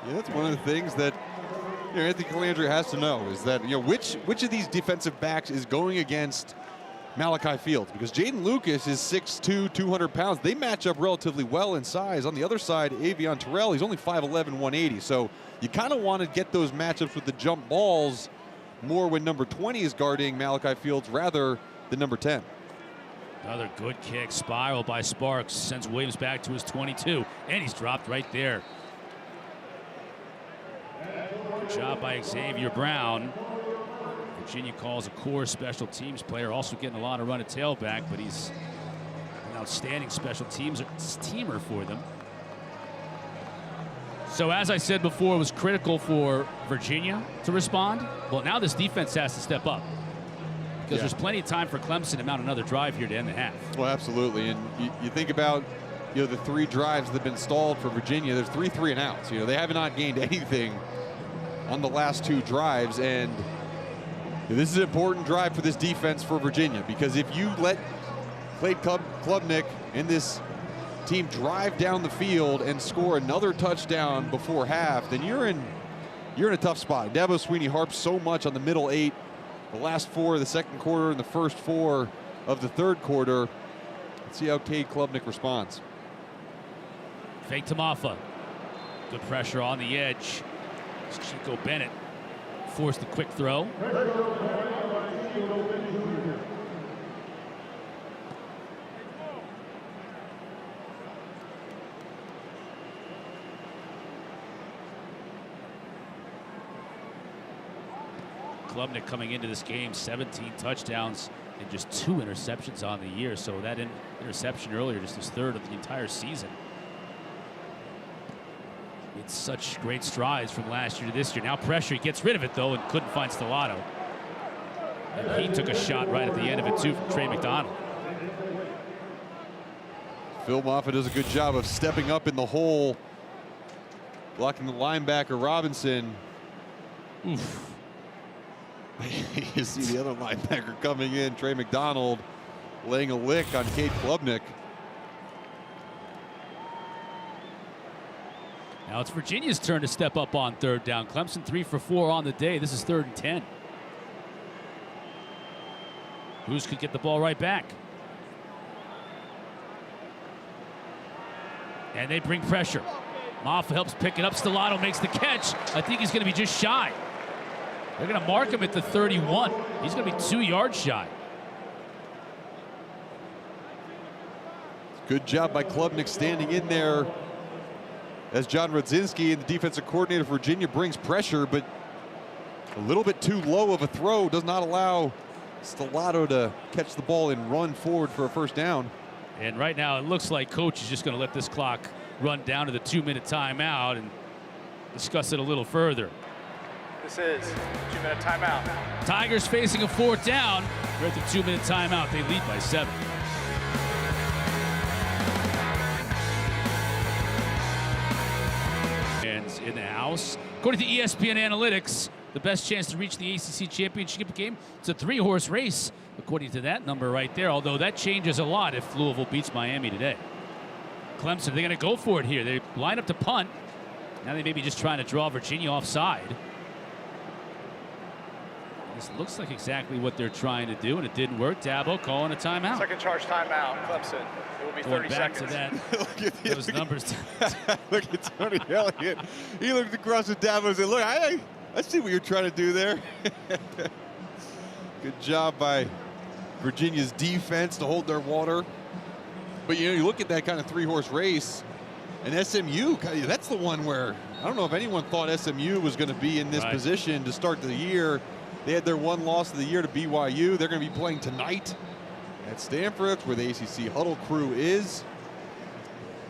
Yeah, that's one of the things that Anthony Calandria has to know is that which of these defensive backs is going against Malachi Fields, because Jaden Lucas is 6'2", 200 pounds. They match up relatively well in size. On the other side, Avion Terrell, he's only 5'11", 180. So you kind of want to get those matchups with the jump balls more when number 20 is guarding Malachi Fields rather than number 10. Another good kick, spiral by Sparks, sends Williams back to his 22, and he's dropped right there. Good job by Xavier Brown. Virginia calls a core special teams player, also getting a lot of run at tailback, but he's an outstanding special teams teamer for them. So as I said before, it was critical for Virginia to respond. Well, now this defense has to step up because there's plenty of time for Clemson to mount another drive here to end the half. Well, absolutely. And you think about, the 3 drives that have been stalled for Virginia. There's 3 and outs. They have not gained anything on the last 2 drives. And this is an important drive for this defense for Virginia, because if you let Cade Klubnik and this team drive down the field and score another touchdown before half, then you're in a tough spot. Dabo Swinney harps so much on the middle 8, the last 4 of the second quarter and the first 4 of the third quarter. Let's see how Cade Klubnik responds. Fake to Maffa. Good pressure on the edge. Chico Bennett forced the quick throw. Klubnik coming into this game, 17 touchdowns and just 2 interceptions on the year. So that interception earlier, just his 3rd of the entire season. It's such great strides from last year to this year. Now pressure, he gets rid of it though and couldn't find Stellato. And he took a shot right at the end of it too from Trey McDonald. Phil Moffitt does a good job of stepping up in the hole, blocking the linebacker Robinson. Oof. You see the other linebacker coming in, Trey McDonald, laying a lick on Cade Klubnik. Now it's Virginia's turn to step up on 3rd down. Clemson 3 for 4 on the day. This is 3rd and 10. Who's could get the ball right back? And they bring pressure. Moffa helps pick it up. Stellato makes the catch. I think he's going to be just shy. They're going to mark him at the 31. He's going to be 2 yards shy. Good job by Klubnik standing in there as John Rodzinski and the defensive coordinator for Virginia brings pressure, but a little bit too low of a throw does not allow Stellato to catch the ball and run forward for a first down. And right now it looks like coach is just going to let this clock run down to the 2-minute timeout and discuss it a little further. This is 2-minute timeout. Tigers facing a 4th down. They're at the 2-minute timeout. They lead by 7. And in the house, according to ESPN Analytics, the best chance to reach the ACC championship game, it's a 3-horse race, according to that number right there, although that changes a lot if Louisville beats Miami today. Clemson, they're going to go for it here. They line up to punt. Now they may be just trying to draw Virginia offside. This looks like exactly what they're trying to do, and it didn't work. Dabo calling a timeout. Second charge timeout, Clemson. It will be 30 back seconds. to that. Look at Those numbers. Look at Tony Elliott. He looked across at Dabo and said, look, I see what you're trying to do there. Good job by Virginia's defense to hold their water. But, you look at that kind of 3-horse race, and SMU, that's the one where I don't know if anyone thought SMU was going to be in this position to start the year. They had their 1 loss of the year to BYU. They're going to be playing tonight at Stanford, where the ACC huddle crew is.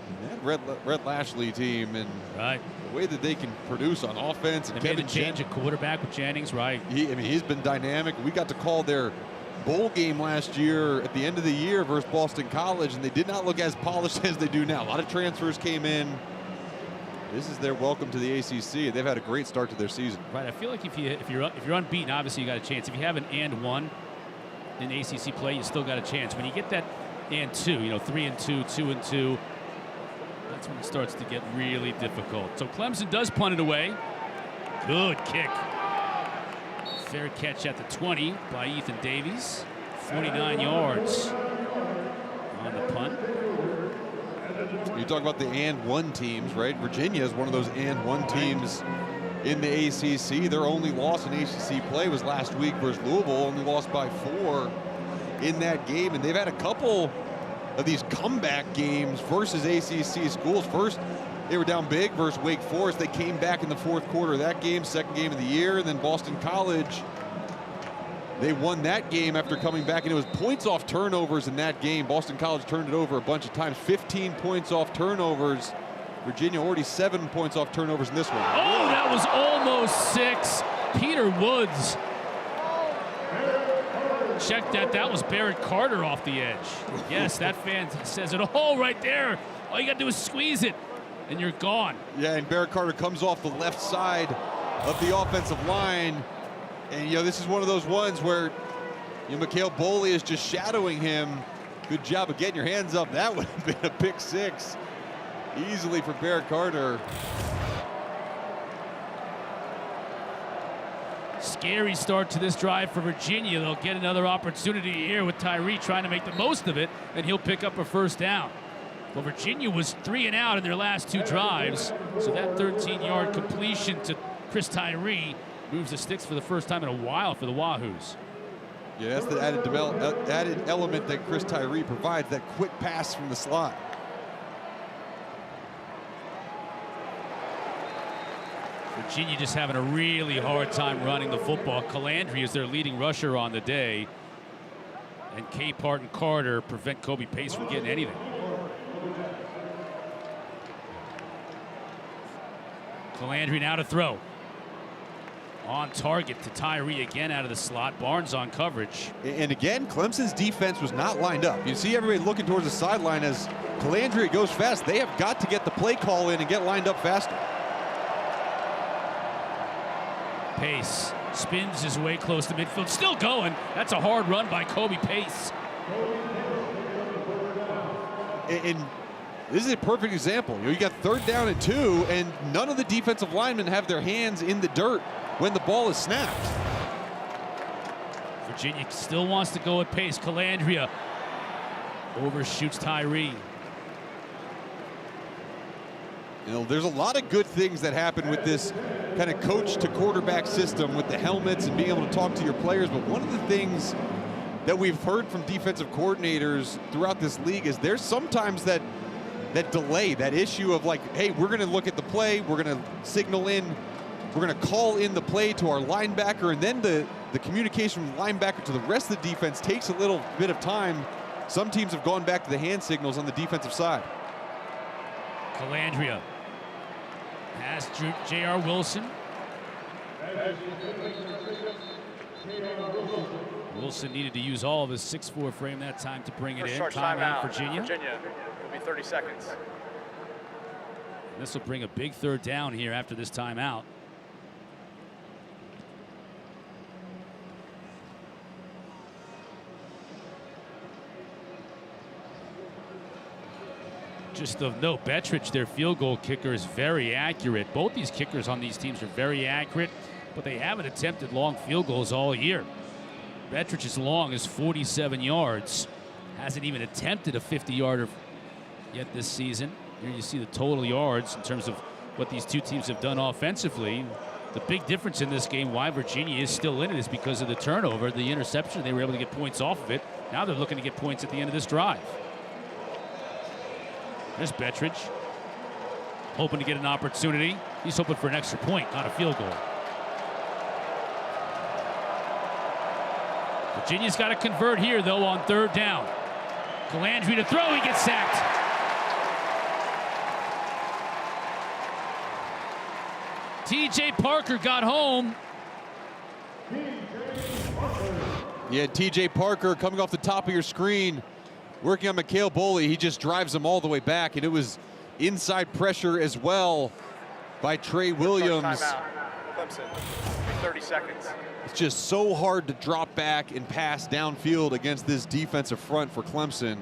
And that Rhett Lashley team and the way that they can produce on offense. And they made a change at quarterback with Jennings, he's been dynamic. We got to call their bowl game last year at the end of the year versus Boston College, and they did not look as polished as they do now. A lot of transfers came in. This is their welcome to the ACC. They've had a great start to their season. Right. I feel like if you're unbeaten, obviously you got a chance. If you have an and 1 in ACC play, you still got a chance. When you get that and 2, 3-2, 2-2, that's when it starts to get really difficult. So Clemson does punt it away. Good kick. Fair catch at the 20 by Ethan Davies. 49 yards on the punt. You talk about the and 1 teams, right? Virginia is one of those and 1 teams in the ACC. Their only loss in ACC play was last week versus Louisville, only lost by 4 in that game. And they've had a couple of these comeback games versus ACC schools. First, they were down big versus Wake Forest. They came back in the 4th quarter of that game, second game of the year. And then Boston College, they won that game after coming back, and it was points off turnovers in that game. Boston College turned it over a bunch of times, 15 points off turnovers Virginia already 7 points off turnovers in this one. Oh, that was almost 6. Peter Woods. Check that. That was Barrett Carter off the edge. Yes, that fan says it all right there. All you got to do is squeeze it, and you're gone. Yeah, and Barrett Carter comes off the left side of the offensive line. And, this is one of those ones where, Mikhail Boley is just shadowing him. Good job of getting your hands up. That would have been a pick 6 easily for Barrett Carter. Scary start to this drive for Virginia. They'll get another opportunity here with Tyree trying to make the most of it, and he'll pick up a first down. Well, Virginia was 3 and out in their last 2 drives, so that 13-yard completion to Chris Tyree moves the sticks for the first time in a while for the Wahoos. Yeah, that's the added element that Chris Tyree provides, that quick pass from the slot. Virginia just having a really hard time running the football. Calandry is their leading rusher on the day, and Capehart and Carter prevent Kobe Pace from getting anything. Calandry now to throw. On target to Tyree again out of the slot. Barnes on coverage. And again, Clemson's defense was not lined up. You see everybody looking towards the sideline as Calandry goes fast. They have got to get the play call in and get lined up faster. Pace spins his way close to midfield. Still going. That's a hard run by Kobe Pace. And this is a perfect example. You got 3rd down and 2, and none of the defensive linemen have their hands in the dirt when the ball is snapped. Virginia still wants to go at Pace. Calandria overshoots Tyree. There's a lot of good things that happen with this kind of coach to quarterback system with the helmets and being able to talk to your players. But one of the things that we've heard from defensive coordinators throughout this league is there's sometimes that delay, that issue of like, hey, we're going to look at the play, we're going to signal in, we're going to call in the play to our linebacker, and then the communication from the linebacker to the rest of the defense takes a little bit of time. Some teams have gone back to the hand signals on the defensive side. Calandria has J.R. Wilson. Wilson needed to use all of his 6'4" frame that time to bring it in. Timeout, Virginia. Virginia, it'll be 30 seconds. This will bring a big 3rd down here after this timeout. Just of note, Bettridge, their field goal kicker, is very accurate. Both these kickers on these teams are very accurate, but they haven't attempted long field goals all year. Bettridge's long is 47 yards. Hasn't even attempted a 50-yarder yet this season. Here you see the total yards in terms of what these two teams have done offensively. The big difference in this game, why Virginia is still in it, is because of the turnover, the interception. They were able to get points off of it. Now they're looking to get points at the end of this drive. There's Bettridge, hoping to get an opportunity. He's hoping for an extra point, not a field goal. Virginia's got to convert here, though, on 3rd down. Calandry to throw, he gets sacked. T.J. Parker got home. Yeah, T.J. Parker coming off the top of your screen, working on Mikhail Boley. He just drives him all the way back, and it was inside pressure as well by Trey Williams. Timeout. Clemson, 30 seconds. It's just so hard to drop back and pass downfield against this defensive front for Clemson.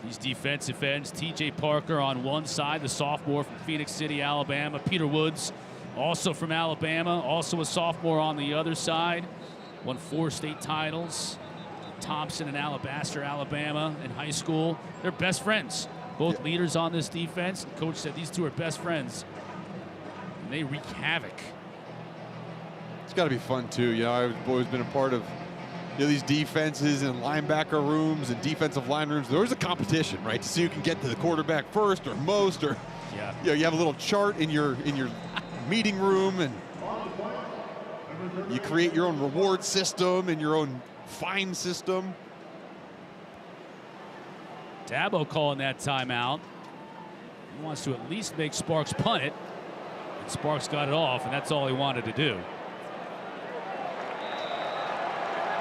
These defensive ends, T.J. Parker on one side, the sophomore from Phoenix City, Alabama. Peter Woods, also from Alabama, also a sophomore on the other side. Won 4 state titles. Thompson and Alabaster, Alabama in high school. They're best friends. Both leaders on this defense. The coach said these two are best friends. And they wreak havoc. It's got to be fun, too. You know, I've always been a part of these defenses and linebacker rooms and defensive line rooms. There's a competition, right, to see who can get to the quarterback first or most, or you have a little chart in your meeting room, and you create your own reward system and your own fine system. Dabo calling that timeout. He wants to at least make Sparks punt it. And Sparks got it off, and that's all he wanted to do.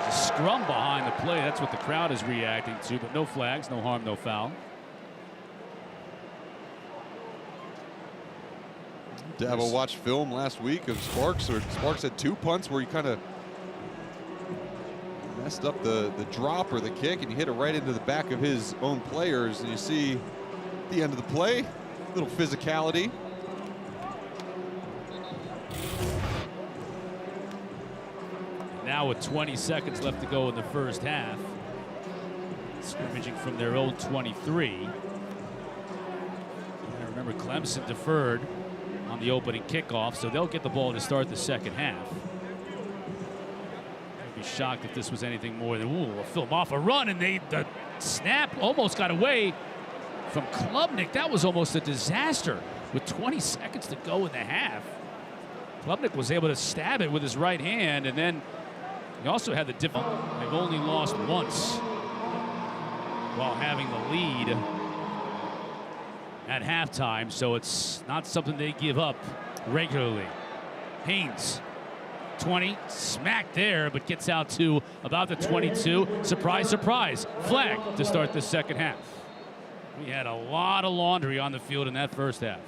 There's a scrum behind the play. That's what the crowd is reacting to, but no flags, no harm, no foul. Dabo watched film last week of Sparks. Sparks had 2 punts where he kind of messed up the drop or the kick, and he hit it right into the back of his own players. And you see at the end of the play, a little physicality. Now with 20 seconds left to go in the first half, scrimmaging from their own 23. And remember, Clemson deferred on the opening kickoff, so they'll get the ball to start the second half. I'd be shocked if this was anything more than a film off a run, and the snap almost got away from Klubnik. That was almost a disaster with 20 seconds to go in the half. Klubnik was able to stab it with his right hand, and then he also had the difference. They've only lost once while having the lead at halftime, so it's not something they give up regularly. Haynes, 20, smacked there, but gets out to about the 22. Surprise, surprise, flag to start the second half. We had a lot of laundry on the field in that first half.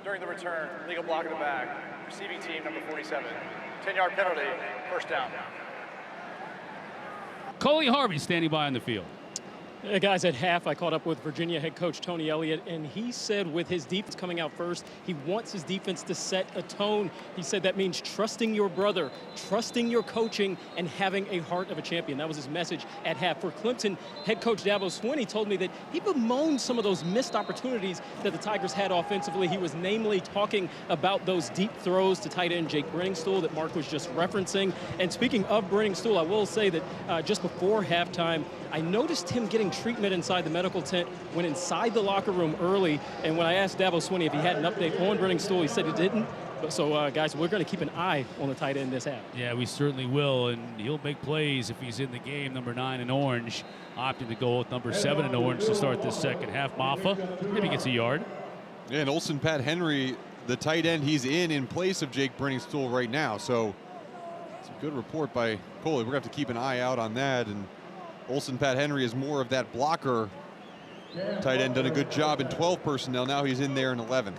During the return, legal block in the back. Receiving team number 47. 10-yard penalty, first down. Coley Harvey standing by on the field. Guys, at half, I caught up with Virginia head coach Tony Elliott, and he said with his defense coming out first, he wants his defense to set a tone. He said that means trusting your brother, trusting your coaching, and having a heart of a champion. That was his message at half. For Clemson, head coach Dabo Swinney told me that he bemoaned some of those missed opportunities that the Tigers had offensively. He was namely talking about those deep throws to tight end Jake Brenningstool that Mark was just referencing. And speaking of Brenningstool, I will say that just before halftime, I noticed him getting treatment inside the medical tent, went inside the locker room early, and when I asked Dabo Swinney if he had an update on Brenningstool, he said he didn't. So, guys, we're going to keep an eye on the tight end this half. Yeah, we certainly will, and he'll make plays if he's in the game. Number 9 in orange, opting to go with number 7 in orange to start this second half. Maffa maybe gets a yard. Yeah, and Olsen Pat Henry, the tight end, he's in place of Jake Brenningstool right now. So it's a good report by Coley. We're going to have to keep an eye out on that. And Olsen Pat Henry is more of that blocker. Tight end done a good job in 12 personnel. Now he's in there in 11.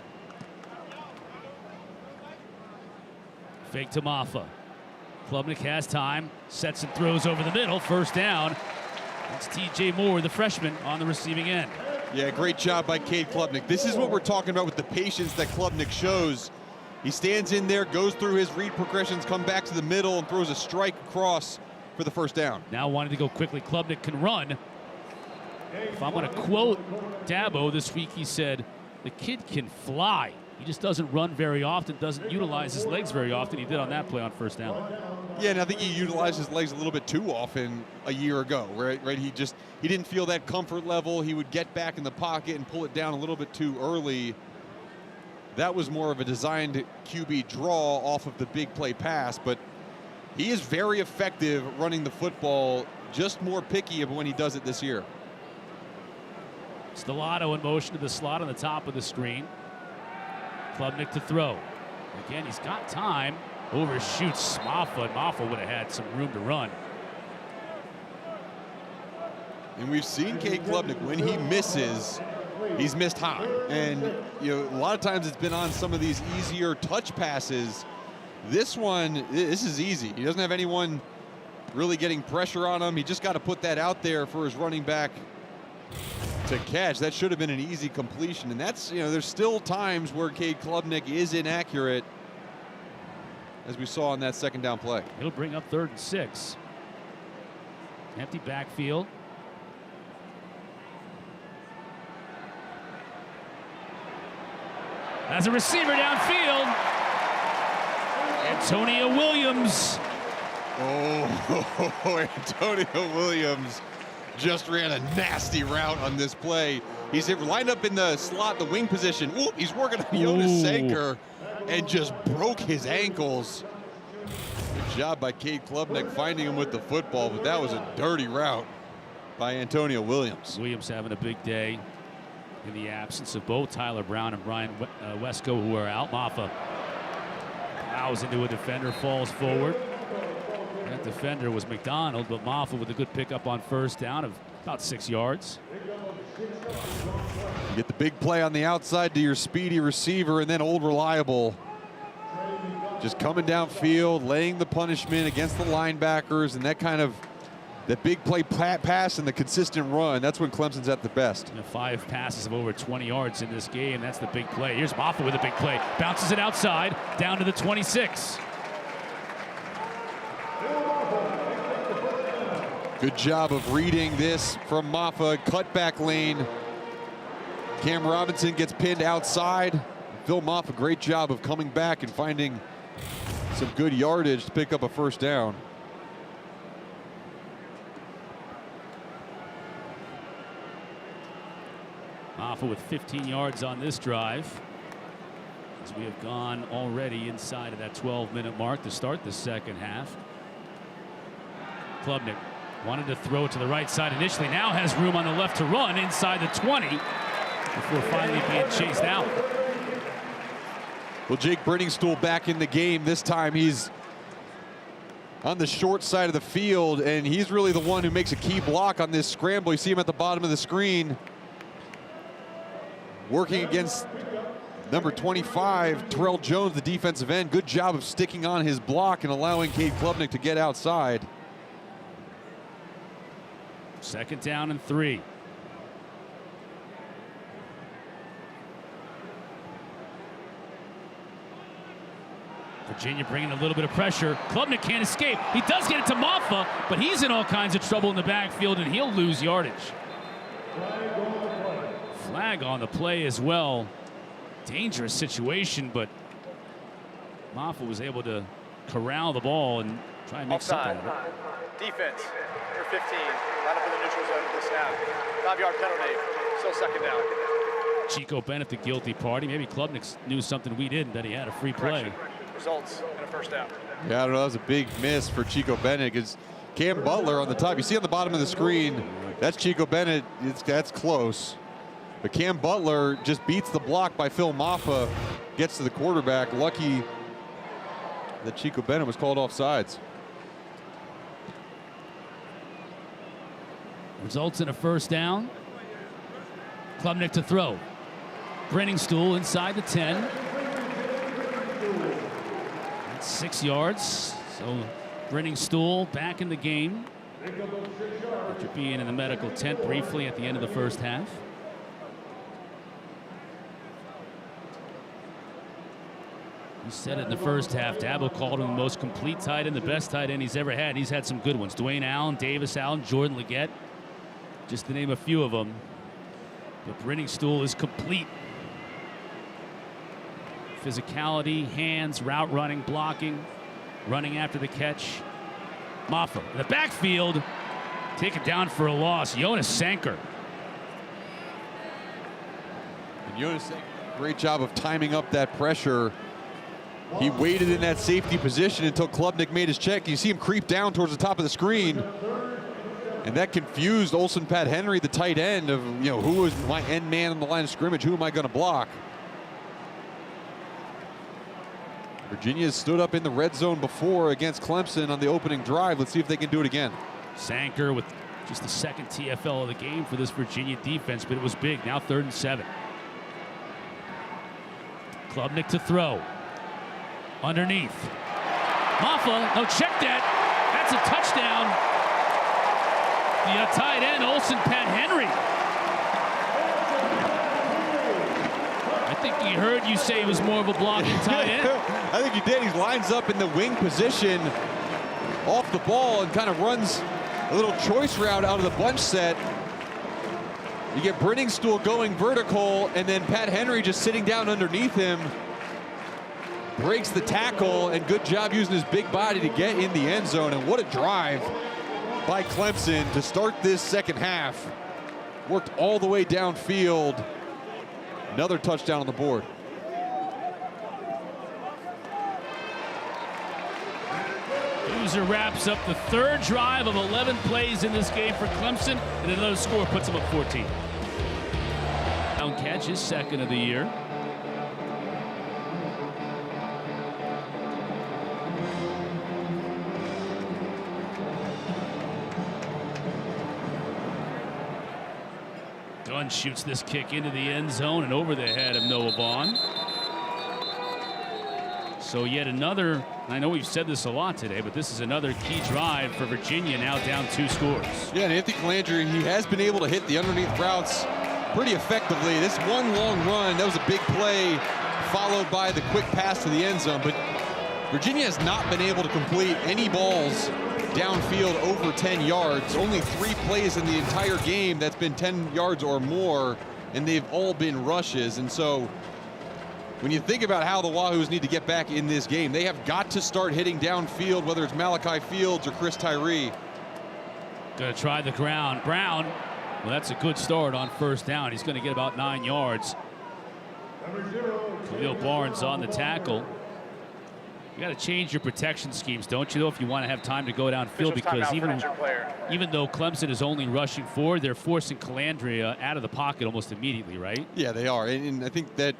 Fake to Maffa. Klubnik has time, sets and throws over the middle. First down. It's T.J. Moore, the freshman, on the receiving end. Yeah, great job by Cade Klubnik. This is what we're talking about with the patience that Klubnik shows. He stands in there, goes through his read progressions, come back to the middle, and throws a strike across for the first down. Now wanting to go quickly, Klubnik can run. If I'm going to quote Dabo this week, he said, the kid can fly. He just doesn't run very often, doesn't utilize his legs very often. He did on that play on first down. Yeah, and I think he utilized his legs a little bit too often a year ago, right? He didn't feel that comfort level. He would get back in the pocket and pull it down a little bit too early. That was more of a designed QB draw off of the big play pass, but he is very effective running the football, just more picky when he does it this year. Stellato in motion to the slot on the top of the screen. Klubnik to throw. Again, he's got time. Overshoots Maffa, and Maffa would have had some room to run. And we've seen Cade Klubnik, when he misses, he's missed high. And a lot of times it's been on some of these easier touch passes. This is easy. He doesn't have anyone really getting pressure on him. He just got to put that out there for his running back to catch. That should have been an easy completion. And that's, there's still times where Cade Klubnik is inaccurate, as we saw on that second down play. It'll bring up 3rd and 6. Empty backfield. As a receiver downfield, Antonio Williams. Oh, Antonio Williams just ran a nasty route on this play. He's lined up in the slot, the wing position. Ooh, he's working on Jonas Sanker and just broke his ankles. Good job by Cade Klubnik finding him with the football, but that was a dirty route by Antonio Williams. Williams having a big day in the absence of both Tyler Brown and Brian Wesco, who are out. Maffa plows into a defender, falls forward. That defender was McDonald, but Maffa with a good pickup on first down of about 6 yards. You get the big play on the outside to your speedy receiver, and then Old Reliable just coming downfield, laying the punishment against the linebackers, and that big play pass and the consistent run. That's when Clemson's at the best. 5 passes of over 20 yards in this game. That's the big play. Here's Maffa with a big play. Bounces it outside, down to the 26. Good job of reading this from Maffa. Cutback lane. Cam Robinson gets pinned outside. Phil Maffa, great job of coming back and finding some good yardage to pick up a first down. Maffa with 15 yards on this drive, as we have gone already inside of that 12-minute mark to start the second half. Klubnik wanted to throw it to the right side initially, now has room on the left to run inside the 20 before finally being chased out. Well, Jake Brenningstool back in the game. This time he's on the short side of the field, and he's really the one who makes a key block on this scramble. You see him at the bottom of the screen, working against number 25, Terrell Jones, the defensive end. Good job of sticking on his block and allowing Cade Klubnik to get outside. 2nd down and 3. Virginia bringing a little bit of pressure. Klubnik can't escape. He does get it to Maffa, but he's in all kinds of trouble in the backfield, and he'll lose yardage. Flag on the play as well. Dangerous situation, but Maffa was able to corral the ball and try and make something of it. Defense, number 15, line up in the neutral zone for the snap. 5-yard penalty, still 2nd down. Chico Bennett, the guilty party. Maybe Klubnik knew something we didn't, that he had a free play. Results in a first down. Yeah, I don't know, that was a big miss for Chico Bennett, because Cam Butler on the top. You see on the bottom of the screen, that's Chico Bennett. That's close. But Cam Butler just beats the block by Phil Maffa, gets to the quarterback. Lucky that Chico Bennett was called offsides. Results in a first down. Klubnik to throw. Brenningstool inside the 10. That's 6 yards. So Brenningstool back in the game after being in the medical tent briefly at the end of the first half. He said it in the first half. Dabo called him the most complete tight end, the best tight end he's ever had. He's had some good ones. Dwayne Allen, Davis Allen, Jordan Leggett, just to name a few of them. But Brenningstool is complete. Physicality, hands, route running, blocking, running after the catch. Maffa in the backfield, take it down for a loss. Jonas Sanker. And Jonas Sanker, great job of timing up that pressure. He waited in that safety position until Klubnik made his check. You see him creep down towards the top of the screen. And that confused Olsen Pat Henry, the tight end, of, who was my end man on the line of scrimmage? Who am I going to block? Virginia stood up in the red zone before against Clemson on the opening drive. Let's see if they can do it again. Sanker with just the 2nd TFL of the game for this Virginia defense, but it was big. Now 3rd and 7. Klubnik to throw. Underneath. Maffa, no, check that. That's a touchdown. The tight end, Olsen Pat Henry. I think he heard you say he was more of a blocking tight end. I think he did. He lines up in the wing position off the ball and kind of runs a little choice route out of the bunch set. You get Brenningstool going vertical, and then Pat Henry just sitting down underneath him. Breaks the tackle, and good job using his big body to get in the end zone. And what a drive by Clemson to start this second half. Worked all the way downfield. Another touchdown on the board. Boozer wraps up the third drive of 11 plays in this game for Clemson, and another score puts them up 14. Down catch, his second of the year. Dunn shoots this kick into the end zone and over the head of Noah Vaughn. So yet another, and I know we've said this a lot today, but this is another key drive for Virginia, now down 2 scores. Yeah, and Anthony Calandria, he has been able to hit the underneath routes pretty effectively. This one long run, that was a big play, followed by the quick pass to the end zone. But Virginia has not been able to complete any balls downfield over 10 yards. Only 3 plays in the entire game that's been 10 yards or more, and they've all been rushes. And so when you think about how the Wahoos need to get back in this game, they have got to start hitting downfield, whether it's Malachi Fields or Chris Tyree. Gonna try the ground. Brown, well, that's a good start on first down. He's gonna get about 9 yards. Khalil Barnes on the tackle. You got to change your protection schemes, don't you, though, if you want to have time to go downfield, because even though Clemson is only rushing forward, they're forcing Calandria out of the pocket almost immediately, right? Yeah, they are. And I think that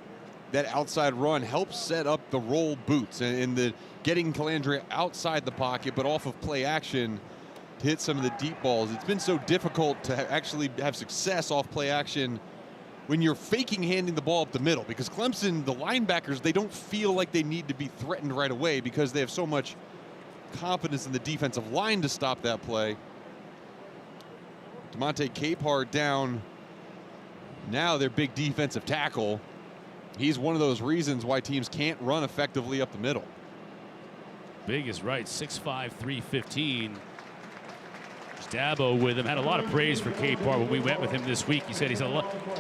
outside run helps set up the roll boots and the getting Calandria outside the pocket, but off of play action to hit some of the deep balls. It's been so difficult to actually have success off play action when you're faking handing the ball up the middle, because Clemson, the linebackers, they don't feel like they need to be threatened right away because they have so much confidence in the defensive line to stop that play. DeMonte Capehart down, now their big defensive tackle. He's one of those reasons why teams can't run effectively up the middle. Big is right, 6'5", 315. Dabo with him. Had a lot of praise for Capehart when we went with him this week. He said he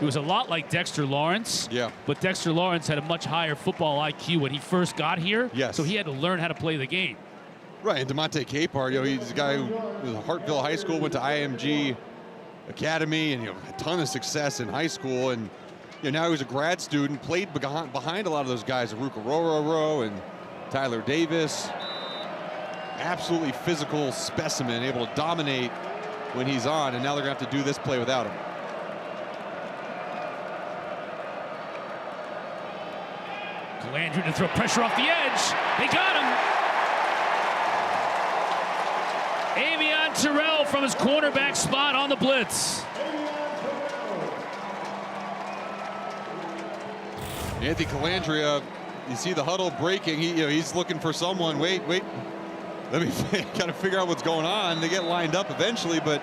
was a lot like Dexter Lawrence. Yeah. But Dexter Lawrence had a much higher football IQ when he first got here. Yes. So he had to learn how to play the game. Right, and DeMonte Capehart, he's a guy who was at Hartville High School, went to IMG Academy, and a ton of success in high school. And now he's a grad student, played behind a lot of those guys, Aruka Rororo and Tyler Davis. Absolutely physical specimen, able to dominate when he's on, and now they're going to have to do this play without him. Calandria to throw pressure off the edge. They got him. Avion Terrell from his cornerback spot on the blitz. Anthony Calandria, you see the huddle breaking. He's looking for someone. Wait. Let me got to figure out what's going on. They get lined up eventually, but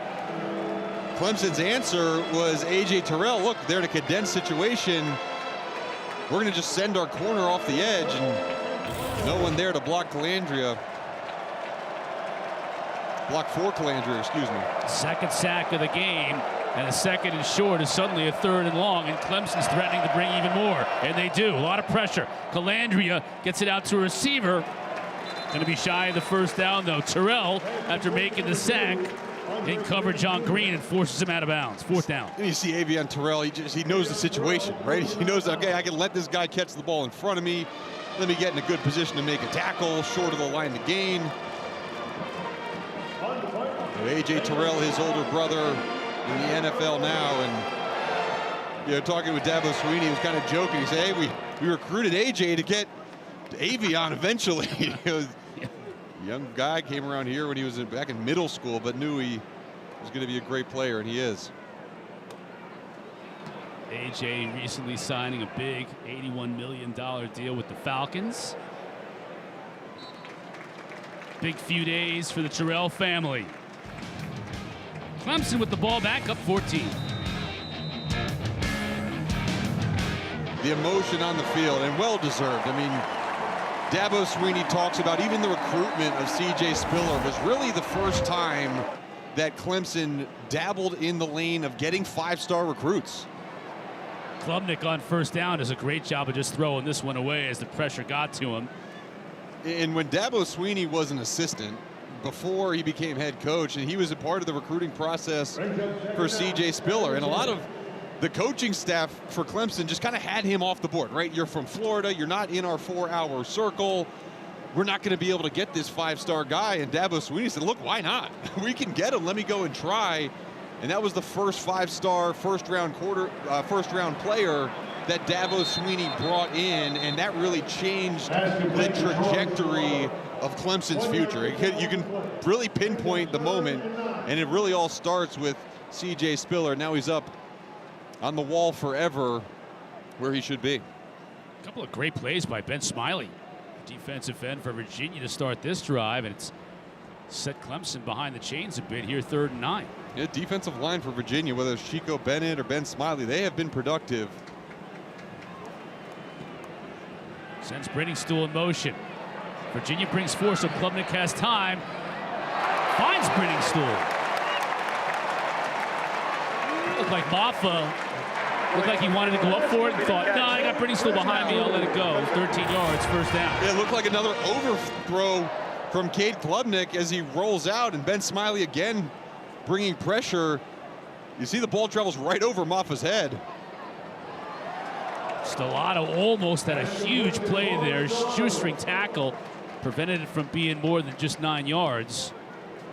Clemson's answer was A.J. Terrell. Look, they're in a condensed situation. We're going to just send our corner off the edge, and no one there to block Calandria. Block for Calandria, excuse me. Second sack of the game, and a second and short is suddenly a third and long, and Clemson's threatening to bring even more, and they do. A lot of pressure. Calandria gets it out to a receiver. Going to be shy of the first down, though. Terrell, after making the sack, in coverage on Green and forces him out of bounds. Fourth down. And you see Avion Terrell, he knows the situation, right? He knows, okay, I can let this guy catch the ball in front of me. Let me get in a good position to make a tackle, short of the line to gain. A.J. Terrell, his older brother in the NFL now, and talking with Dabo Swinney, he was kind of joking. He said, hey, we recruited A.J. to get Avion eventually. Young guy, came around here when he was back in middle school, but knew he was going to be a great player, and he is. A.J. recently signing a big $81 million deal with the Falcons. Big few days for the Terrell family. Clemson with the ball back, up 14. The emotion on the field, and well-deserved. I mean, Dabo Swinney talks about even the recruitment of C.J. Spiller was really the first time that Clemson dabbled in the lane of getting five-star recruits. Klubnik on first down does a great job of just throwing this one away as the pressure got to him. And when Dabo Swinney was an assistant, before he became head coach, and he was a part of the recruiting process for C.J. Spiller. And a lot of the coaching staff for Clemson just kind of had him off the board, right? You're from Florida. You're not in our 4-hour circle. We're not going to be able to get this 5-star guy. And Dabo Swinney said, look, why not? We can get him. Let me go and try. And that was the first 5-star first-round player that Dabo Swinney brought in, and that really changed the trajectory of Clemson's future. You can really pinpoint the moment, and it really all starts with C.J. Spiller. Now he's up on the wall forever where he should be. A couple of great plays by Ben Smiley, defensive end for Virginia, to start this drive, and it's set Clemson behind the chains a bit here, 3rd and 9. Yeah, defensive line for Virginia, whether it's Chico Bennett or Ben Smiley, they have been productive. Sends Brittingstool in motion. Virginia brings 4, so Klubnik has time. Finds Brittingstool. Looked like Maffa looked like he wanted to go up for it and thought, no, I got Brittingstool behind me, I'll let it go. 13 yards, first down. It looked like another overthrow from Cade Klubnik as he rolls out, and Ben Smiley again bringing pressure. You see the ball travels right over Maffa's head. Stellato almost had a huge play there. Shoestring tackle prevented it from being more than just 9 yards.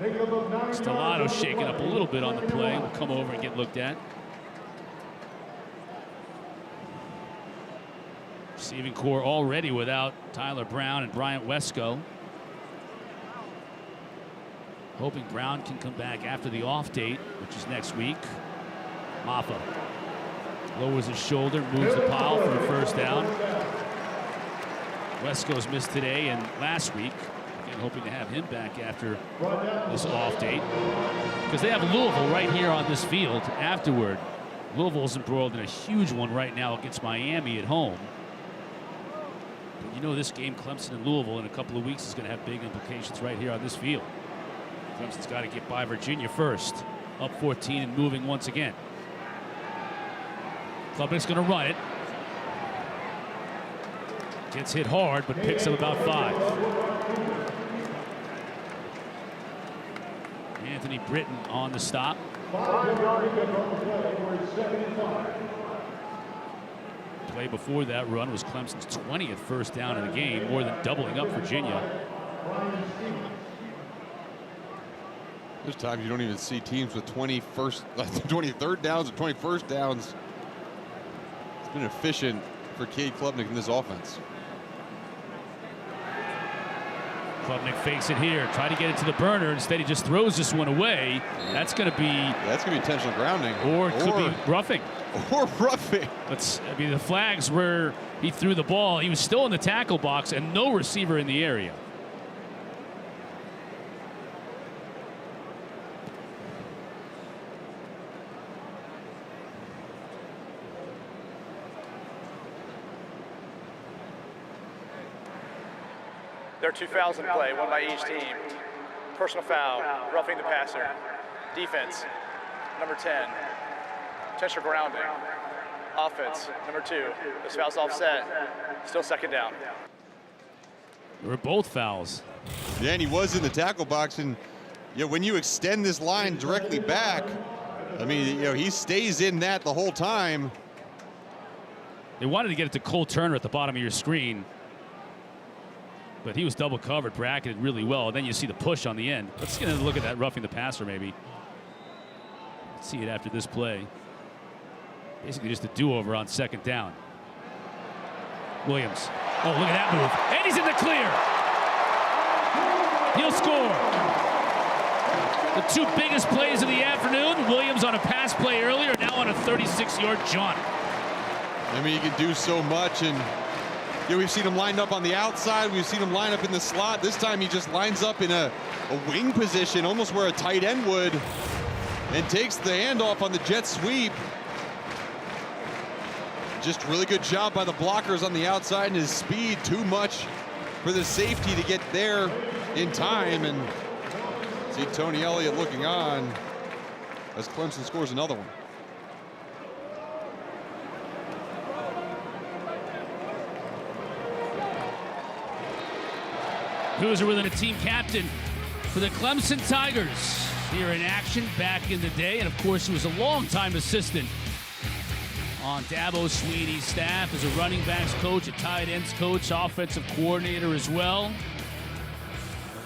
Stellato shaking up a little bit on the play. Will come over and get looked at. Receiving core already without Tyler Brown and Bryant Wesco. Hoping Brown can come back after the off date, which is next week. Maffa lowers his shoulder, moves the pile for the first down. Wesco's missed today and last week. Again, hoping to have him back after this off date. Because they have Louisville right here on this field afterward. Louisville's embroiled in a huge one right now against Miami at home. But you know this game, Clemson and Louisville, in a couple of weeks is going to have big implications right here on this field. Clemson's got to get by Virginia first. Up 14 and moving once again. Klubnik's going to run it. Gets hit hard, but picks up about 5. Anthony Britton on the stop. Play before that run was Clemson's 20th first down in the game, more than doubling up Virginia. There's times you don't even see teams with 23rd downs or 21st downs. It's been efficient for Cade Klubnik in this offense. Klubnik fakes it here, try to get it to the burner. Instead, he just throws this one away. That's going to be intentional grounding, or it could be roughing. Or roughing. The flags where he threw the ball. He was still in the tackle box and no receiver in the area. There are 2 fouls in play, one by each team. Personal foul, roughing the passer. Defense, number 10, intentional grounding. Offense, number 2, this foul's offset, still second down. They were both fouls. Yeah, and he was in the tackle box, and when you extend this line directly back, I mean, he stays in that the whole time. They wanted to get it to Cole Turner at the bottom of your screen, but he was double covered, bracketed really well. Then you see the push on the end. Let's get a look at that roughing the passer maybe. Let's see it after this play. Basically just a do-over on second down. Williams. Oh, look at that move. And he's in the clear. He'll score. The 2 biggest plays of the afternoon. Williams on a pass play earlier, now on a 36-yard jaunt. I mean, you can do so much, and we've seen him lined up on the outside. We've seen him line up in the slot. This time he just lines up in a wing position, almost where a tight end would, and takes the handoff on the jet sweep. Just really good job by the blockers on the outside, and his speed too much for the safety to get there in time. And see Tony Elliott looking on as Clemson scores another one. Hoosier with a team captain for the Clemson Tigers. Here in action back in the day, and of course he was a longtime assistant on Dabo Swinney's staff as a running backs coach, a tight ends coach, offensive coordinator as well.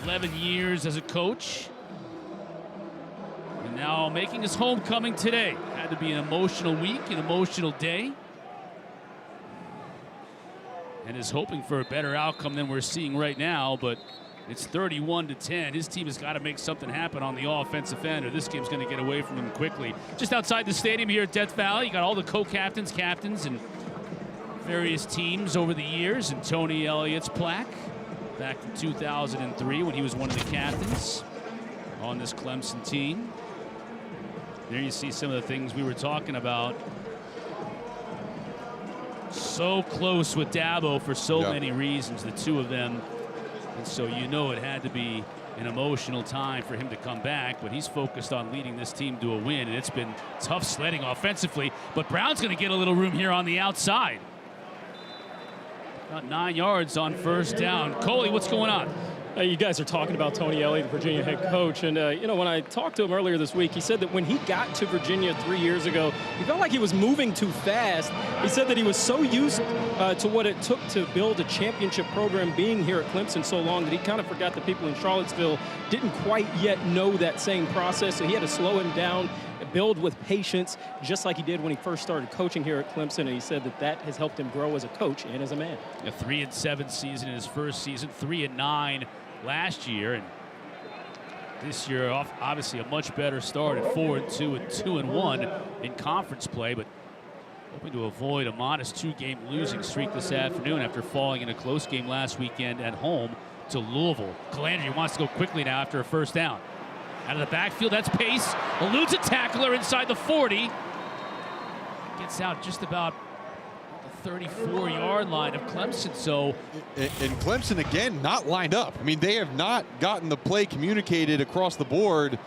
11 years as a coach. And now making his homecoming today. Had to be an emotional week, an emotional day. And is hoping for a better outcome than we're seeing right now, but it's 31-10. His team has got to make something happen on the offensive end, or this game's going to get away from him quickly. Just outside the stadium here at Death Valley, you got all the co-captains, captains, and various teams over the years, and Tony Elliott's plaque back in 2003 when he was one of the captains on this Clemson team. There you see some of the things we were talking about. So close with Dabo for so many reasons, the two of them. And so you know it had to be an emotional time for him to come back, but he's focused on leading this team to a win, and it's been tough sledding offensively. But Brown's going to get a little room here on the outside. About 9 yards on first down. Coley, what's going on? You guys are talking about Tony Elliott, the Virginia head coach, and you know, when I talked to him earlier this week, he said that when he got to Virginia 3 years ago, he felt like he was moving too fast. He said that he was so used to what it took to build a championship program being here at Clemson so long that he kind of forgot that people in Charlottesville didn't quite yet know that same process, so he had to slow him down, build with patience, just like he did when he first started coaching here at Clemson, and he said that that has helped him grow as a coach and as a man. A 3-7 season in his first season, 3-9 last year, and this year obviously a much better start at 4-2 and 2-1 in conference play, but hoping to avoid a modest 2-game losing streak this afternoon after falling in a close game last weekend at home to Louisville. Calandria wants to go quickly now after a first down. Out of the backfield, that's pace, eludes a tackler inside the 40, gets out just about 34-yard line of Clemson. So, and Clemson again not lined up. I mean, they have not gotten the play communicated across the board,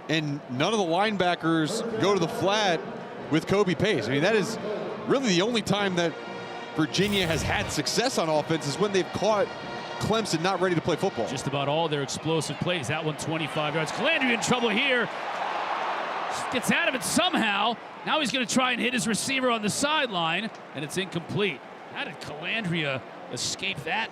and none of the linebackers go to the flat with Kobe Pace. I mean, that is really the only time that Virginia has had success on offense is when they've caught Clemson not ready to play football. Just about all their explosive plays. That one 25 yards. Calandria in trouble here. Gets out of it somehow. Now he's going to try and hit his receiver on the sideline, and it's incomplete. How did Calandria escape that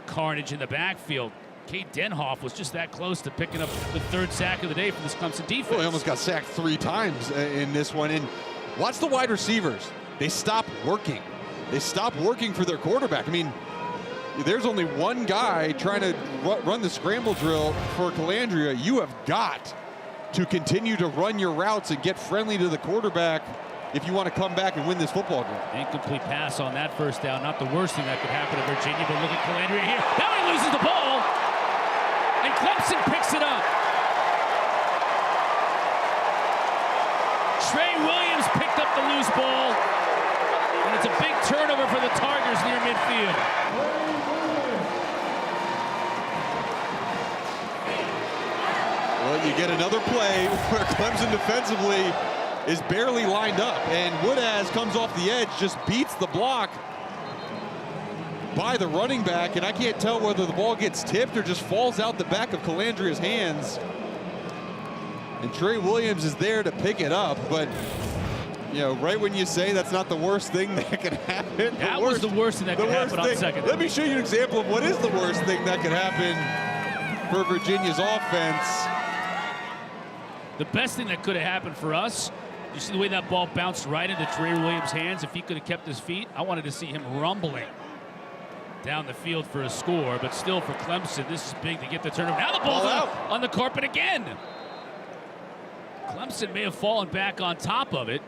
carnage in the backfield? Cade Denhoff was just that close to picking up the third sack of the day for this Clemson defense. Well, he almost got sacked 3 times in this one. And watch the wide receivers. They stop working. They stop working for their quarterback. I mean, there's only one guy trying to run the scramble drill for Calandria. You have got to continue to run your routes and get friendly to the quarterback if you want to come back and win this football game. Incomplete pass on that first down. Not the worst thing that could happen to Virginia, but look at Calandria here. Now he loses the ball, and Clemson picks it up. Trey Williams picked up the loose ball, and it's a big turnover for the Tigers near midfield. Well, you get another play where Clemson defensively is barely lined up, and Woodaz comes off the edge, just beats the block by the running back, and I can't tell whether the ball gets tipped or just falls out the back of Calandria's hands. And Trey Williams is there to pick it up, but you know, right when you say that's not the worst thing that could happen. That was the worst thing that could happen on second. Let me show you an example of what is the worst thing that could happen for Virginia's offense. The best thing that could have happened for us, you see the way that ball bounced right into Trey Williams' hands. If he could have kept his feet, I wanted to see him rumbling down the field for a score, but still for Clemson, this is big to get the turnover. Now the ball's on the carpet again. Clemson may have fallen back on top of it.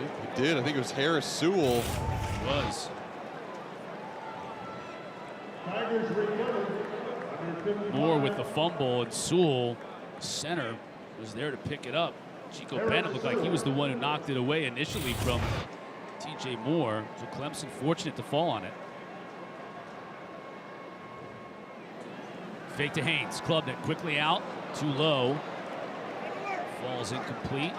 It did. I think it was Harris Sewell. It was. Moore with the fumble, and Sewell, center, was there to pick it up. Chico Bennett looked like he was the one who knocked it away initially from TJ Moore. So Clemson fortunate to fall on it. Fake to Haynes. Klubnik quickly out. Too low. Falls incomplete.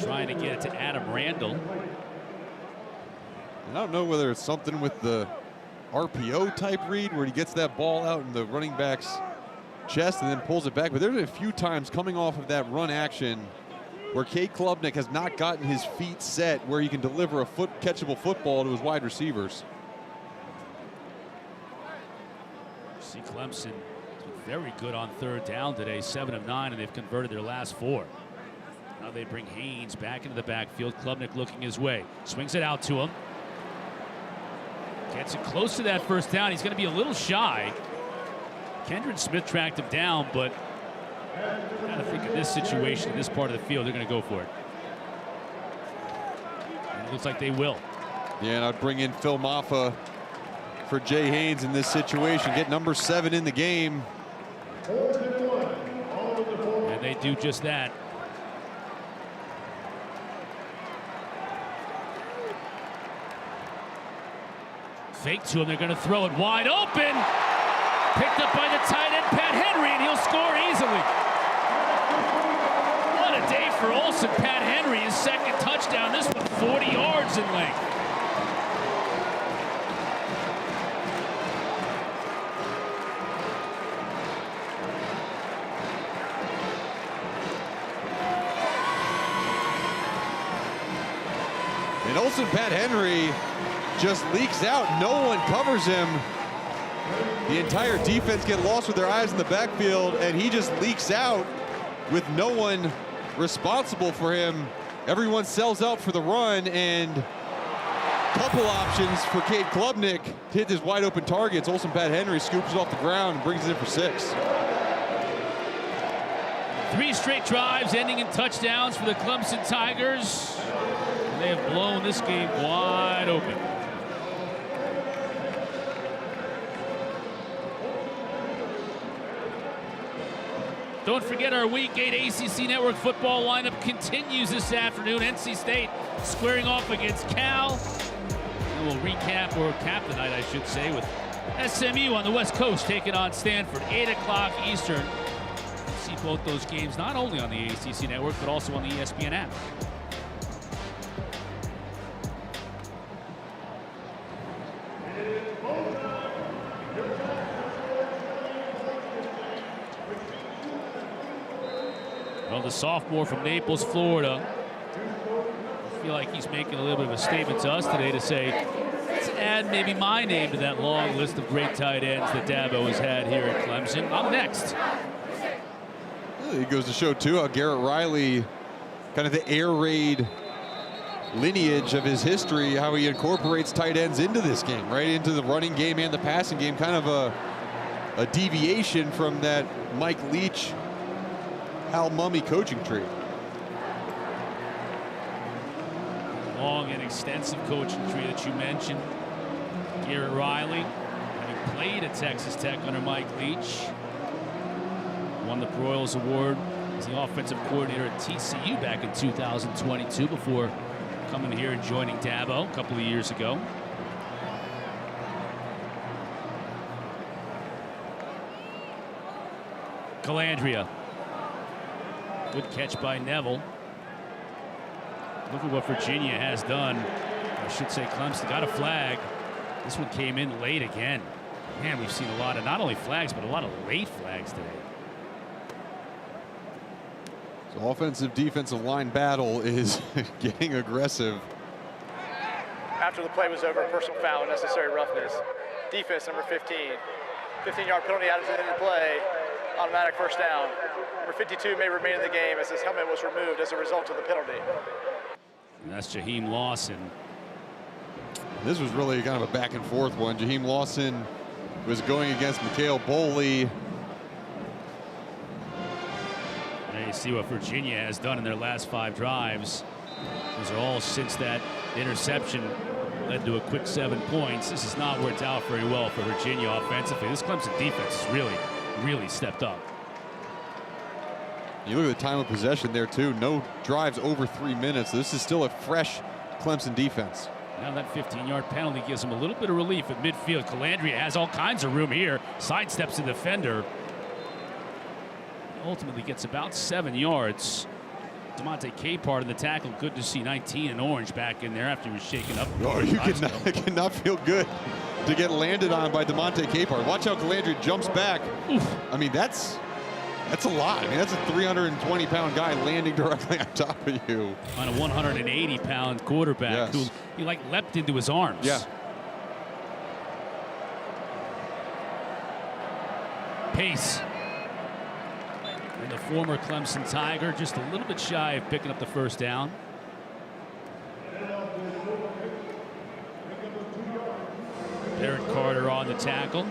Trying to get it to Adam Randall. I don't know whether it's something with the RPO type read where he gets that ball out in the running back's chest and then pulls it back. But there's a few times coming off of that run action where Cade Klubnik has not gotten his feet set where he can deliver a catchable football to his wide receivers. See Clemson very good on third down today, 7 of 9, and they've converted their last 4. Now they bring Haynes back into the backfield. Klubnik looking his way, swings it out to him. Gets it close to that first down. He's going to be a little shy. Kendrick Smith tracked him down, but I gotta think in this situation, in this part of the field, they're going to go for it. And it looks like they will. Yeah, and I'd bring in Phil Maffa for Jay Haynes in this situation. Get number 7 in the game. And they do just that. Fake to him, they're going to throw it wide open. Picked up by the tight end, Pat Henry, and he'll score easily. What a day for Olsen. Pat Henry, his second touchdown, this one 40 yards in length. And Olsen Pat Henry just leaks out. No one covers him. The entire defense get lost with their eyes in the backfield, and he just leaks out with no one responsible for him. Everyone sells out for the run, and couple options for Cade Klubnik to hit his wide open targets. Olsen Pat Henry scoops it off the ground and brings it in for 6. 3 straight drives ending in touchdowns for the Clemson Tigers. They have blown this game wide open. Don't forget our Week 8 ACC Network football lineup continues this afternoon. NC State squaring off against Cal. And we'll recap, or cap the night, I should say, with SMU on the West Coast taking on Stanford, 8 o'clock Eastern. See both those games not only on the ACC Network, but also on the ESPN app. Well, the sophomore from Naples, Florida, I feel like he's making a little bit of a statement to us today to say, let's add maybe my name to that long list of great tight ends that Dabo has had here at Clemson. I'm next. It goes to show, too, how Garrett Riley, kind of the air raid lineage of his history, how he incorporates tight ends into this game, right into the running game and the passing game, kind of a deviation from that Mike Leach, Hal Mummy coaching tree. Long and extensive coaching tree that you mentioned. Garrett Riley, having played at Texas Tech under Mike Leach, won the Broyles Award as the offensive coordinator at TCU back in 2022 before coming here and joining Dabo a couple of years ago. Calandria. Good catch by Neville. Look at what Virginia has done. I should say Clemson got a flag. This one came in late again. Man, we've seen a lot of not only flags, but a lot of late flags today. So offensive defensive line battle is getting aggressive. After the play was over, personal foul, unnecessary roughness. Defense number 15. 15-yard penalty added to the end of the play. Automatic first down. Number 52 may remain in the game as his helmet was removed as a result of the penalty. And that's Jaheim Lawson. This was really kind of a back and forth one. Jaheim Lawson was going against Mikhail Boley. Now you see what Virginia has done in their last 5 drives. Those are all since that interception led to a quick 7 points. This has not worked out very well for Virginia offensively. This Clemson defense has really stepped up. You look at the time of possession there too. No drives over 3 minutes. This is still a fresh Clemson defense. Now that 15-yard penalty gives him a little bit of relief at midfield. Calandria has all kinds of room here. Sidesteps the defender. Ultimately gets about 7 yards. DeMonte K part of the tackle. Good to see 19 in orange back in there after he was shaken up. Oh, you cannot feel good to get landed on by DeMonte Capehart. Watch how Calandria jumps back. Oof. I mean, that's a lot. I mean, that's a 320-pound guy landing directly on top of you. On a 180-pound quarterback who he like leapt into his arms. Yeah. Pace. And the former Clemson Tiger just a little bit shy of picking up the first down. Barrett Carter on the tackle.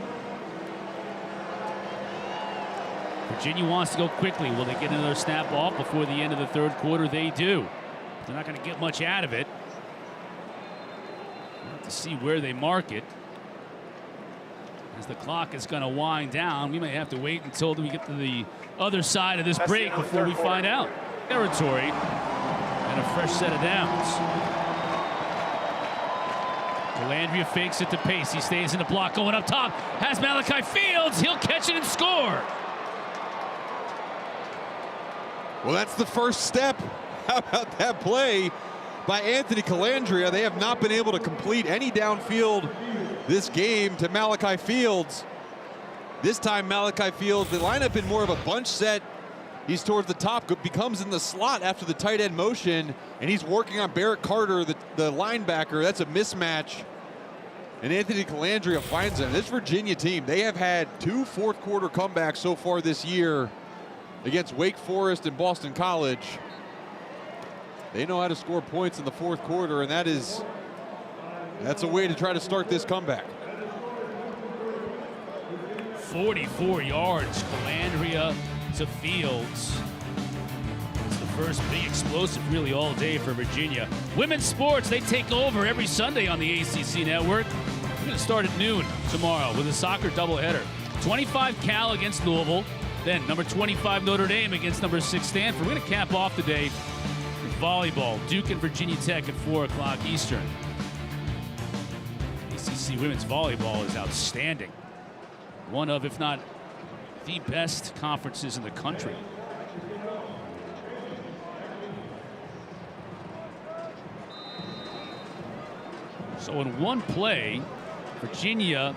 Virginia wants to go quickly. Will they get another snap off before the end of the third quarter? They do. They're not going to get much out of it. We'll have to see where they mark it. As the clock is going to wind down, we may have to wait until we get to the other side of this break before we find out. Territory and a fresh set of downs. Calandria fakes it to Pace. He stays in the block, going up top. Has Malachi Fields. He'll catch it and score. Well, that's the first step. How about that play by Anthony Calandria? They have not been able to complete any downfield this game to Malachi Fields. This time Malachi Fields, the lineup in more of a bunch set. He's towards the top, becomes in the slot after the tight end motion, and he's working on Barrett Carter, the linebacker. That's a mismatch. And Anthony Calandria finds him. This Virginia team, they have had 2 fourth-quarter comebacks so far this year against Wake Forest and Boston College. They know how to score points in the fourth quarter, and that's a way to try to start this comeback. 44 yards, Calandria to Fields. It's the first big explosive really all day for Virginia. Women's sports, they take over every Sunday on the ACC network. We're going to start at noon tomorrow with a soccer doubleheader. 25 Cal against Louisville, then number 25 Notre Dame against number 6 Stanford. We're going to cap off the day with volleyball, Duke and Virginia Tech at 4 o'clock Eastern. ACC women's volleyball is outstanding. One of, if not the best conferences in the country. So in one play, Virginia,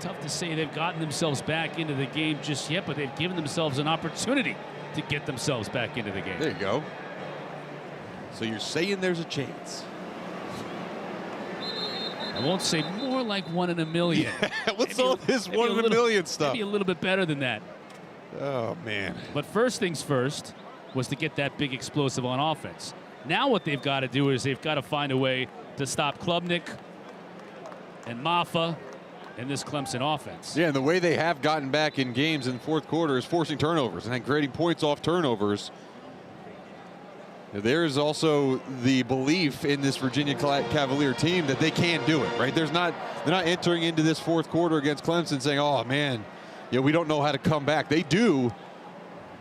tough to say they've gotten themselves back into the game just yet, but they've given themselves an opportunity to get themselves back into the game. There you go. So you're saying there's a chance. I won't say more like 1 in a million. Yeah, what's all this 1 in a million stuff? Maybe a little bit better than that. Oh, man. But first things first was to get that big explosive on offense. Now what they've got to do is they've got to find a way to stop Klubnik and Maffa and this Clemson offense. Yeah, and the way they have gotten back in games in the fourth quarter is forcing turnovers and creating points off turnovers. There's also the belief in this Virginia Cavalier team that they can do it, right? They're not entering into this fourth quarter against Clemson saying, oh, man, yeah, we don't know how to come back. They do.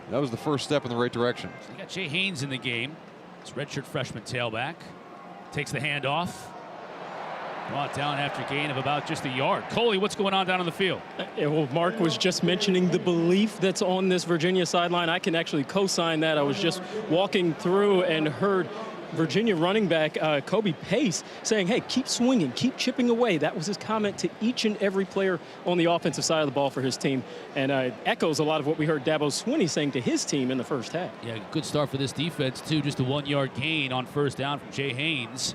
That was the first step in the right direction. So you got Jay Haynes in the game. This redshirt freshman tailback. Takes the handoff. Brought down after gain of about just a yard. Coley, what's going on down on the field? Well, Mark was just mentioning the belief that's on this Virginia sideline. I can actually co-sign that. I was just walking through and heard Virginia running back Kobe Pace saying, hey, keep swinging, keep chipping away. That was his comment to each and every player on the offensive side of the ball for his team. And echoes a lot of what we heard Dabo Swinney saying to his team in the first half. Yeah, good start for this defense, too. Just a 1-yard gain on first down from Jay Haynes.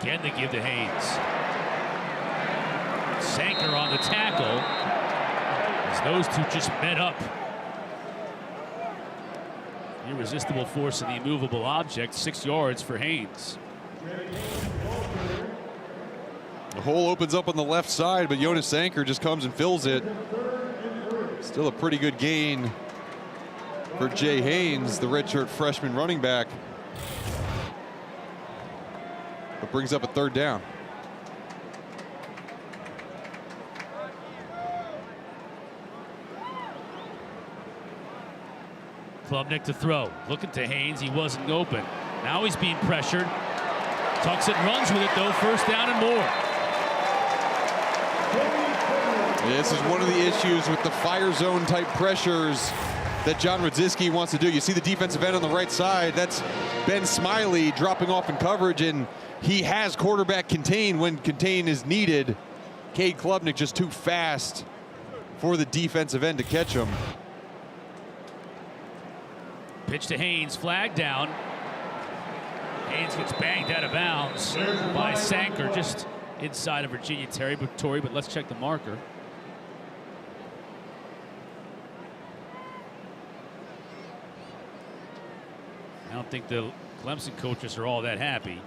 Again, they give to Haynes. Sanker on the tackle as those two just met up. Irresistible force of the immovable object, 6 yards for Haynes. The hole opens up on the left side, but Jonas Sanker just comes and fills it. Still a pretty good gain for Jay Haynes, the redshirt freshman running back. But brings up a third down. Klubnik to throw. Looking to Haynes. He wasn't open. Now he's being pressured. Tucks it and runs with it, though. First down and more. This is one of the issues with the fire zone type pressures that John Radzicki wants to do. You see the defensive end on the right side. That's Ben Smiley dropping off in coverage, and he has quarterback contain when contain is needed. Cade Klubnik just too fast for the defensive end to catch him. Pitch to Haynes, flag down. Haynes gets banged out of bounds by Sanker, just inside of Virginia territory, but let's check the marker. I don't think the Clemson coaches are all that happy.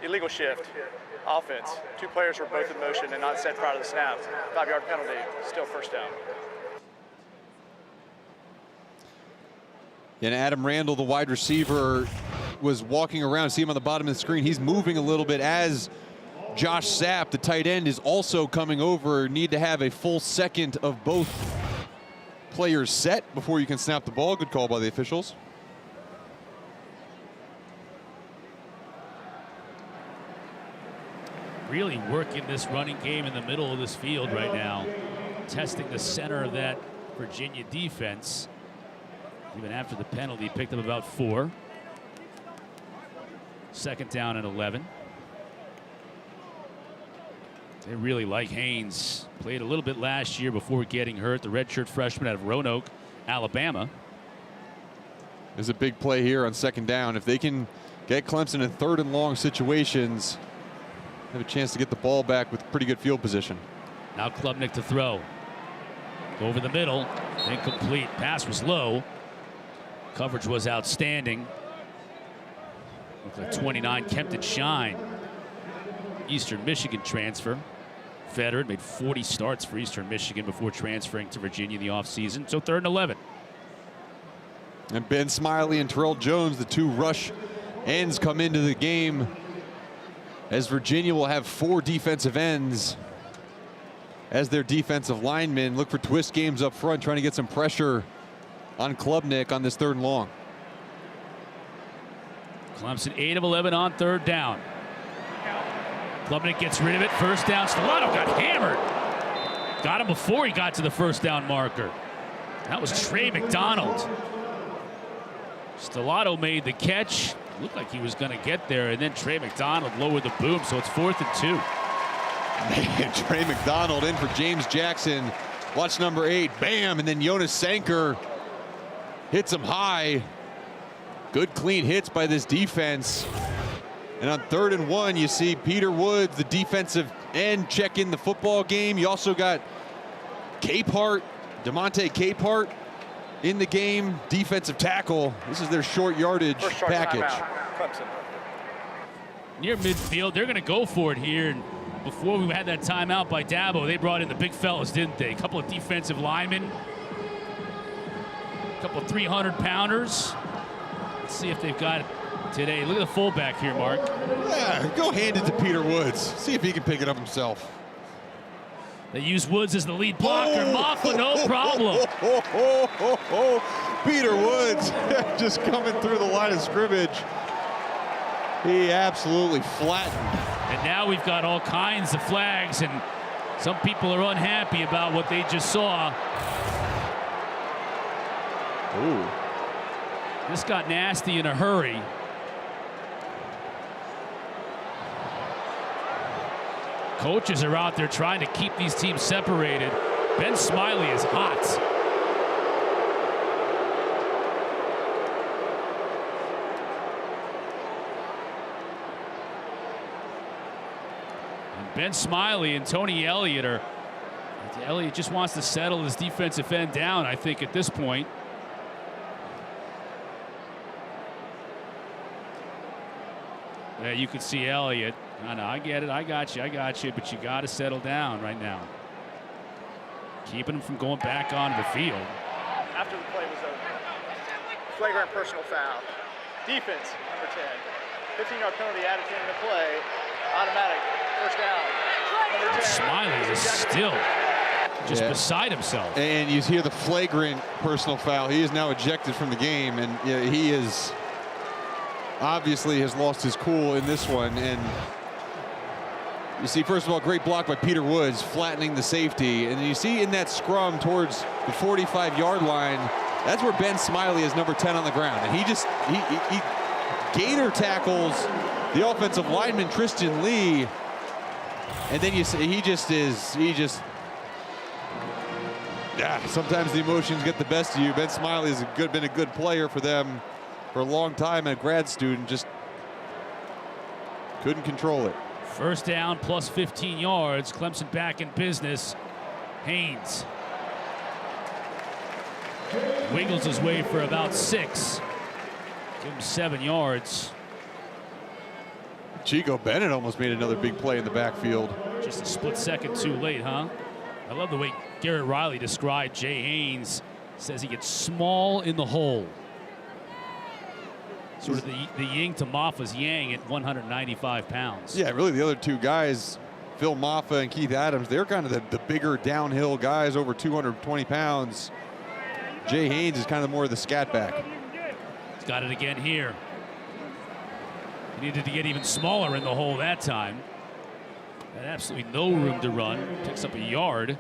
Illegal shift. Offense. 2 players were both in motion and not set prior to the snap. 5-yard penalty. Still first down. And Adam Randall, the wide receiver, was walking around. See him on the bottom of the screen. He's moving a little bit as Josh Sapp, the tight end, is also coming over. Need to have a full second of both players set before you can snap the ball. Good call by the officials. Really working this running game in the middle of this field right now. Testing the center of that Virginia defense. Even after the penalty, picked up about 4. Second down and 11. They really like Haynes. Played a little bit last year before getting hurt. The redshirt freshman out of Roanoke, Alabama. There's a big play here on second down. If they can get Clemson in 3rd and long situations, have a chance to get the ball back with pretty good field position. Now Klubnik to throw. Over the middle. Incomplete. Pass was low. Coverage was outstanding. Looked like 29, Kempton Shine. Eastern Michigan transfer. Veteran, made 40 starts for Eastern Michigan before transferring to Virginia in the offseason. So 3rd and 11. And Ben Smiley and Terrell Jones, the 2 rush ends, come into the game, as Virginia will have 4 defensive ends as their defensive linemen. Look for twist games up front, trying to get some pressure on Klubnik on this 3rd and long. Clemson 8 of 11 on 3rd down. Klubnik gets rid of it. First down. Stellato got hammered. Got him before he got to the first down marker. That was Trey McDonald. Stellato made the catch. Looked like he was going to get there, and then Trey McDonald lowered the boom, so it's 4th and 2. Man, Trey McDonald in for James Jackson. Watch number 8. Bam! And then Jonas Sanker hits him high. Good clean hits by this defense. And on 3rd and 1, you see Peter Woods, the defensive end, check in the football game. You also got Capehart, DeMonte Capehart in the game, defensive tackle. This is their short yardage package. Near midfield, they're going to go for it here. And before we had that timeout by Dabo, they brought in the big fellas, didn't they? A couple of defensive linemen, a couple of 300-pounders. Let's see if they've got it today. Look at the fullback here, Mark. Yeah, go hand it to Peter Woods. See if he can pick it up himself. They use Woods as the lead blocker. Maffa, no problem. Peter Woods just coming through the line of scrimmage. He absolutely flattened. And now we've got all kinds of flags, and some people are unhappy about what they just saw. Ooh. This got nasty in a hurry. Coaches are out there trying to keep these teams separated. Ben Smiley is hot. And Ben Smiley and Tony Elliott are... Elliott just wants to settle his defensive end down, I think, at this point. Yeah, you can see Elliott. I know, I get it, I got you, but you got to settle down right now. Keeping him from going back onto the field. After the play was over. Flagrant personal foul. Defense, number 10. 15-yard penalty added to the play. Automatic, first down. Number 10. Smiley is still just beside himself. And you hear the flagrant personal foul. He is now ejected from the game, and he is obviously has lost his cool in this one. And you see, first of all, great block by Peter Woods, flattening the safety. And you see in that scrum towards the 45-yard line, that's where Ben Smiley is number 10 on the ground. And he gator tackles the offensive lineman, Tristan Lee. And then you see sometimes the emotions get the best of you. Ben Smiley has been a good player for them for a long time, and a grad student, just couldn't control it. First down plus 15 yards. Clemson back in business. Haynes wiggles his way for about 6. Give him 7 yards. Chico Bennett almost made another big play in the backfield. Just a split second too late, huh? I love the way Garrett Riley described Jay Haynes. Says he gets small in the hole. Sort of the yin to Maffa's yang at 195 pounds. Yeah, really the other two guys, Phil Maffa and Keith Adams, they're kind of the bigger downhill guys, over 220 pounds. Jay Haynes is kind of more of the scat back. He's got it again here. He needed to get even smaller in the hole that time. Had absolutely no room to run. Picks up a yard.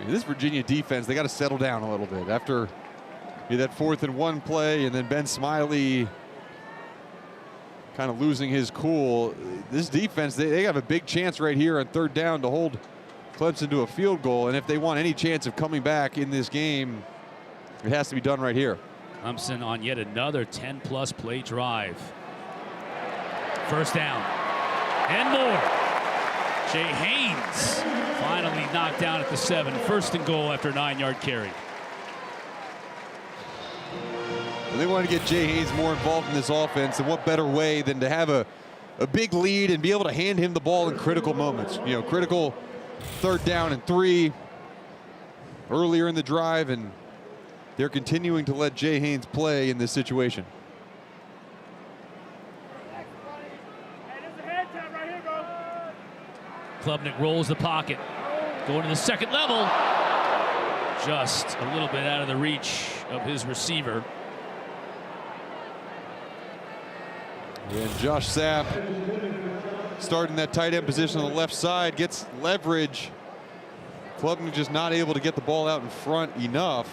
This Virginia defense, they got to settle down a little bit after that 4th and 1 play, and then Ben Smiley kind of losing his cool. This defense, they have a big chance right here on 3rd down to hold Clemson to a field goal, and if they want any chance of coming back in this game, it has to be done right here. Clemson on yet another 10-plus play drive. First down and more. Jay Haynes finally knocked down at the 7. 1st and goal after a 9-yard carry. They want to get Jay Haynes more involved in this offense, and what better way than to have a big lead and be able to hand him the ball in critical moments. You know, critical 3rd down and 3 earlier in the drive, and they're continuing to let Jay Haynes play in this situation. Klubnik rolls the pocket, going to the 2nd level. Just a little bit out of the reach of his receiver. And Josh Sapp starting that tight end position on the left side, gets leverage. Klubnik just not able to get the ball out in front enough.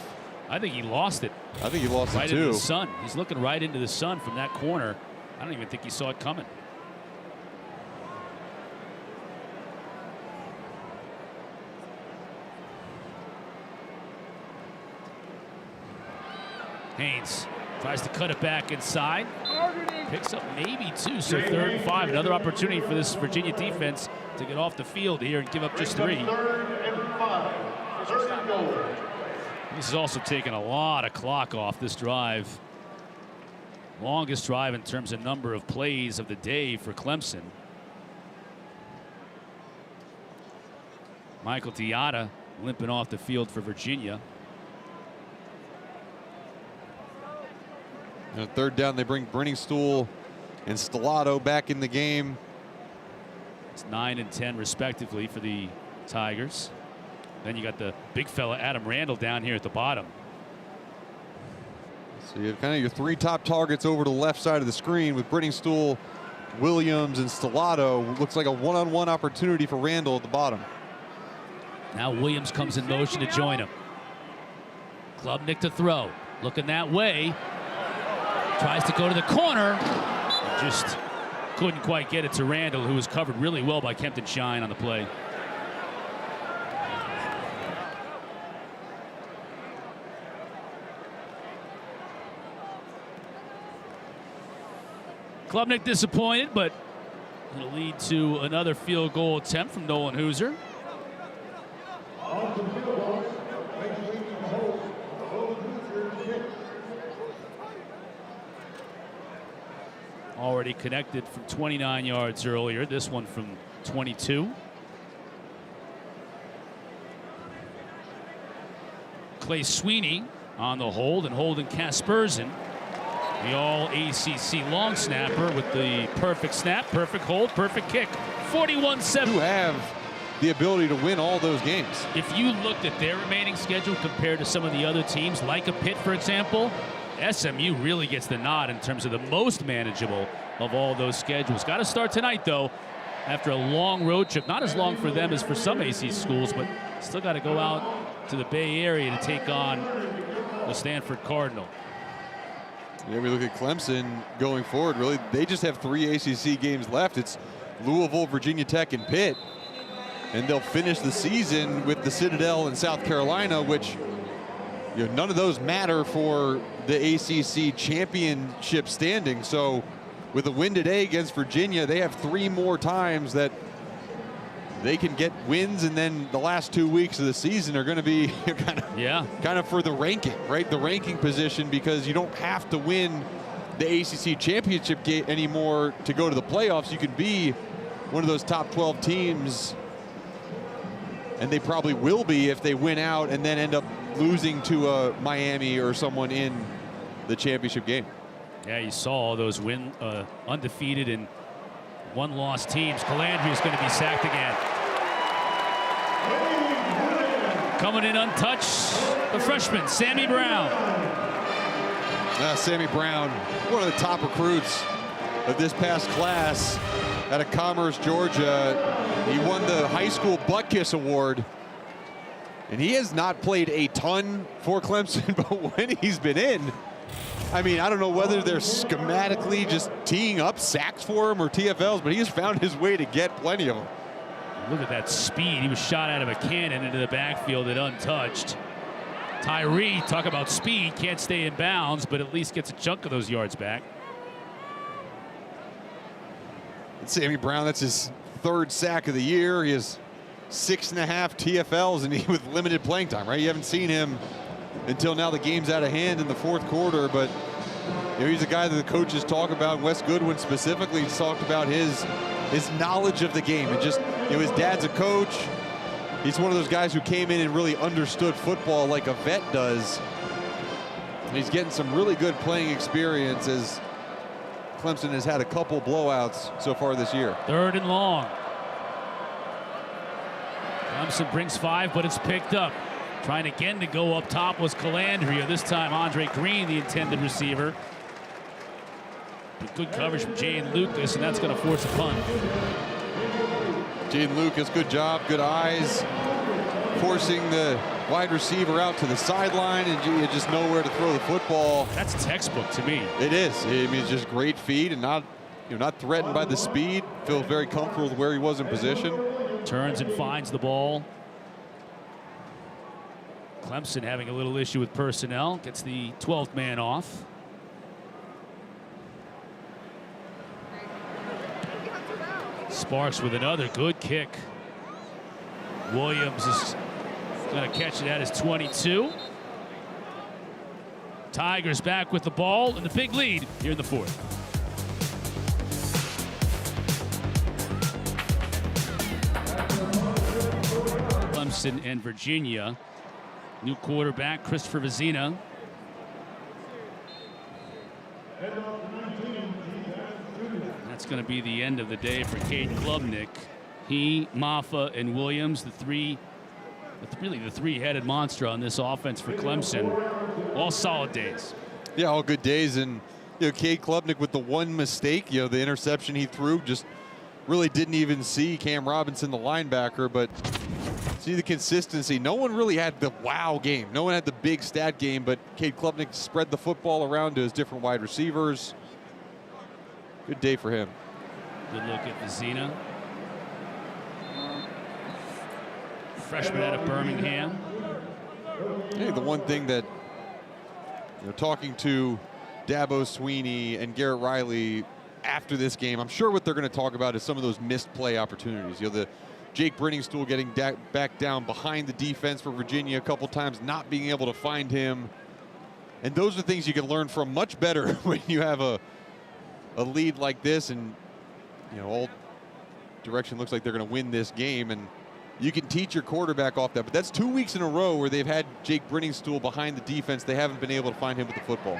I think he lost it. I think he lost right it too. Into the sun. He's looking right into the sun from that corner. I don't even think he saw it coming. Haynes tries to cut it back inside. Picks up maybe 2, so 3rd and 5. Another opportunity for this Virginia defense to get off the field here and give up just 3. This is also taking a lot of clock off this drive. Longest drive in terms of number of plays of the day for Clemson. Michael Tiata limping off the field for Virginia. And 3rd down, they bring Brenningstool and Stellato back in the game. It's 9 and 10 respectively for the Tigers. Then you got the big fella Adam Randall down here at the bottom. So you have kind of your 3 top targets over to the left side of the screen with Brenningstool, Williams, and Stellato. Looks like a one-on-one opportunity for Randall at the bottom. Now Williams comes in motion to join him. Klubnik to throw. Looking that way. Tries to go to the corner. Just couldn't quite get it to Randall, who was covered really well by Kempton Shine on the play. Klubnik disappointed, but it'll lead to another field goal attempt from Nolan Hooser. Already connected from 29 yards earlier. This one from 22. Clay Sweeney on the hold, and holding Kaspersen. The all-ACC long snapper with the perfect snap, perfect hold, perfect kick. 41-7. Who have the ability to win all those games. If you looked at their remaining schedule compared to some of the other teams, like a Pitt, for example, SMU really gets the nod in terms of the most manageable of all those schedules. Got to start tonight, though, after a long road trip. Not as long for them as for some ACC schools, but still got to go out to the Bay Area to take on the Stanford Cardinal. Yeah, we look at Clemson going forward. Really, they just have 3 ACC games left. It's Louisville, Virginia Tech, and Pitt. And they'll finish the season with the Citadel and South Carolina, which none of those matter for the ACC championship standing. So with a win today against Virginia, they have 3 more times that they can get wins, and then the last 2 weeks of the season are going to be kind of for the ranking, right? The ranking position, because you don't have to win the ACC championship game anymore to go to the playoffs. You can be one of those top 12 teams, and they probably will be if they win out and then end up losing to a Miami or someone in the championship game. Yeah, you saw all those undefeated and one-loss teams. Calandria is going to be sacked again. Coming in untouched, the freshman, Sammy Brown. Sammy Brown, one of the top recruits of this past class out of Commerce, Georgia. He won the high school butt kiss award. And he has not played a ton for Clemson, but when he's been in, I mean, I don't know whether they're schematically just teeing up sacks for him or TFLs, but he has found his way to get plenty of them. Look at that speed. He was shot out of a cannon into the backfield and untouched. Tyree, talk about speed, can't stay in bounds, but at least gets a chunk of those yards back. And Sammy Brown, that's his 3rd sack of the year. He has 6.5 TFLs and he with limited playing time, right? You haven't seen him until now. The game's out of hand in the 4th quarter, but he's a guy that the coaches talk about. Wes Goodwin specifically talked about his knowledge of the game, and just his dad's a coach. He's one of those guys who came in and really understood football like a vet does. And he's getting some really good playing experience as Clemson has had a couple blowouts so far this year. 3rd and long. Clemson brings 5, but it's picked up. Trying again to go up top was Calandria. This time Andre Green, the intended receiver. But good coverage from Jane Lucas, and that's going to force a punt. Jane Lucas, good job, good eyes, forcing the wide receiver out to the sideline, and you just know where to throw the football. That's textbook to me. It is. I mean, it's just great feed and not threatened by the speed. Feels very comfortable with where he was in position. Turns and finds the ball. Clemson having a little issue with personnel. Gets the 12th man off. Sparks with another good kick. Williams is going to catch it at his 22. Tigers back with the ball and the big lead here in the 4th. Clemson and Virginia. New quarterback, Christopher Vizina. That's going to be the end of the day for Cade Klubnik. He, Maffa, and Williams, the three-headed monster on this offense for Clemson. All solid days. Yeah, all good days. And Cade Klubnik with the one mistake, the interception he threw, just really didn't even see Cam Robinson, the linebacker, but see the consistency. No one really had the wow game. No one had the big stat game, but Cade Klubnik spread the football around to his different wide receivers. Good day for him. Good look at Vizina. Freshman out of Birmingham. Hey, the one thing that, talking to Dabo Sweeney and Garrett Riley after this game, I'm sure what they're going to talk about is some of those missed play opportunities. The Jake Brenningstool getting back down behind the defense for Virginia a couple times, not being able to find him. And those are things you can learn from much better when you have a lead like this, and all direction looks like they're going to win this game, and you can teach your quarterback off that. But that's 2 weeks in a row where they've had Jake Brenningstool behind the defense. They haven't been able to find him with the football.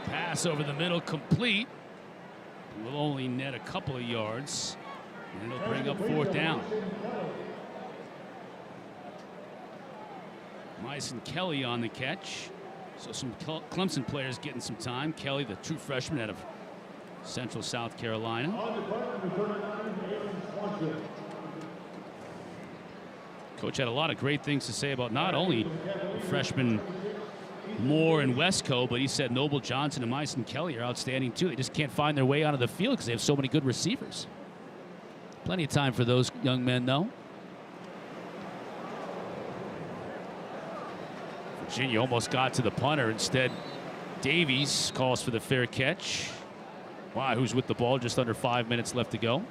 Pass over the middle, complete. Will only net a couple of yards, and it'll bring up 4th down. Myson Kelly on the catch. So some Clemson players getting some time. Kelly, the true freshman out of Central South Carolina. Coach had a lot of great things to say about not only freshman Moore and Westco, but he said Noble Johnson and Myson Kelly are outstanding too. They just can't find their way onto the field because they have so many good receivers. Plenty of time for those young men, though. Virginia almost got to the punter. Instead, Davies calls for the fair catch. Wow, who's with the ball? Just under 5 minutes left to go.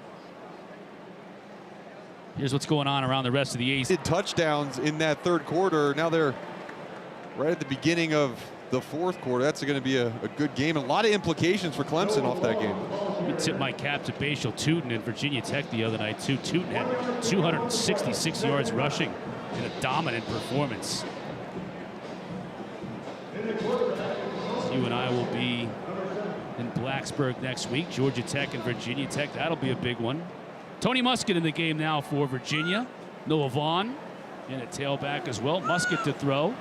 Here's what's going on around the rest of the ACC. Touchdowns in that 3rd quarter. Now they're right at the beginning of the 4th quarter. That's going to be a good game. And a lot of implications for Clemson off that game. Let me tip my cap to Bashal Tootin and Virginia Tech the other night, too. Tootin had 266 yards rushing in a dominant performance. You and I will be in Blacksburg next week. Georgia Tech and Virginia Tech. That'll be a big one. Tony Muskett in the game now for Virginia. Noah Vaughn in a tailback as well. Muskett to throw.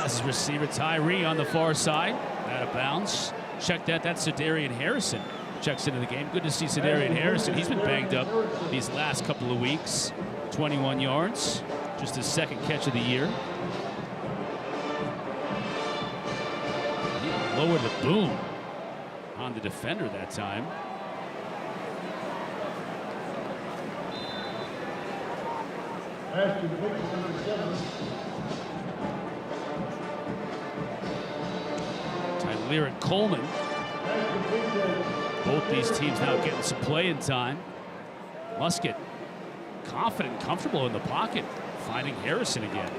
As receiver Tyree on the far side. Out of bounds. Check that. That's Cedarian Harrison. Checks into the game. Good to see Cedarian Harrison. He's been banged up these last couple of weeks. 21 yards. Just his 2nd catch of the year. He lowered the boom on the defender that time. Tyler and Coleman. Both these teams now getting some playing time. Muskett confident and comfortable in the pocket, finding Harrison again.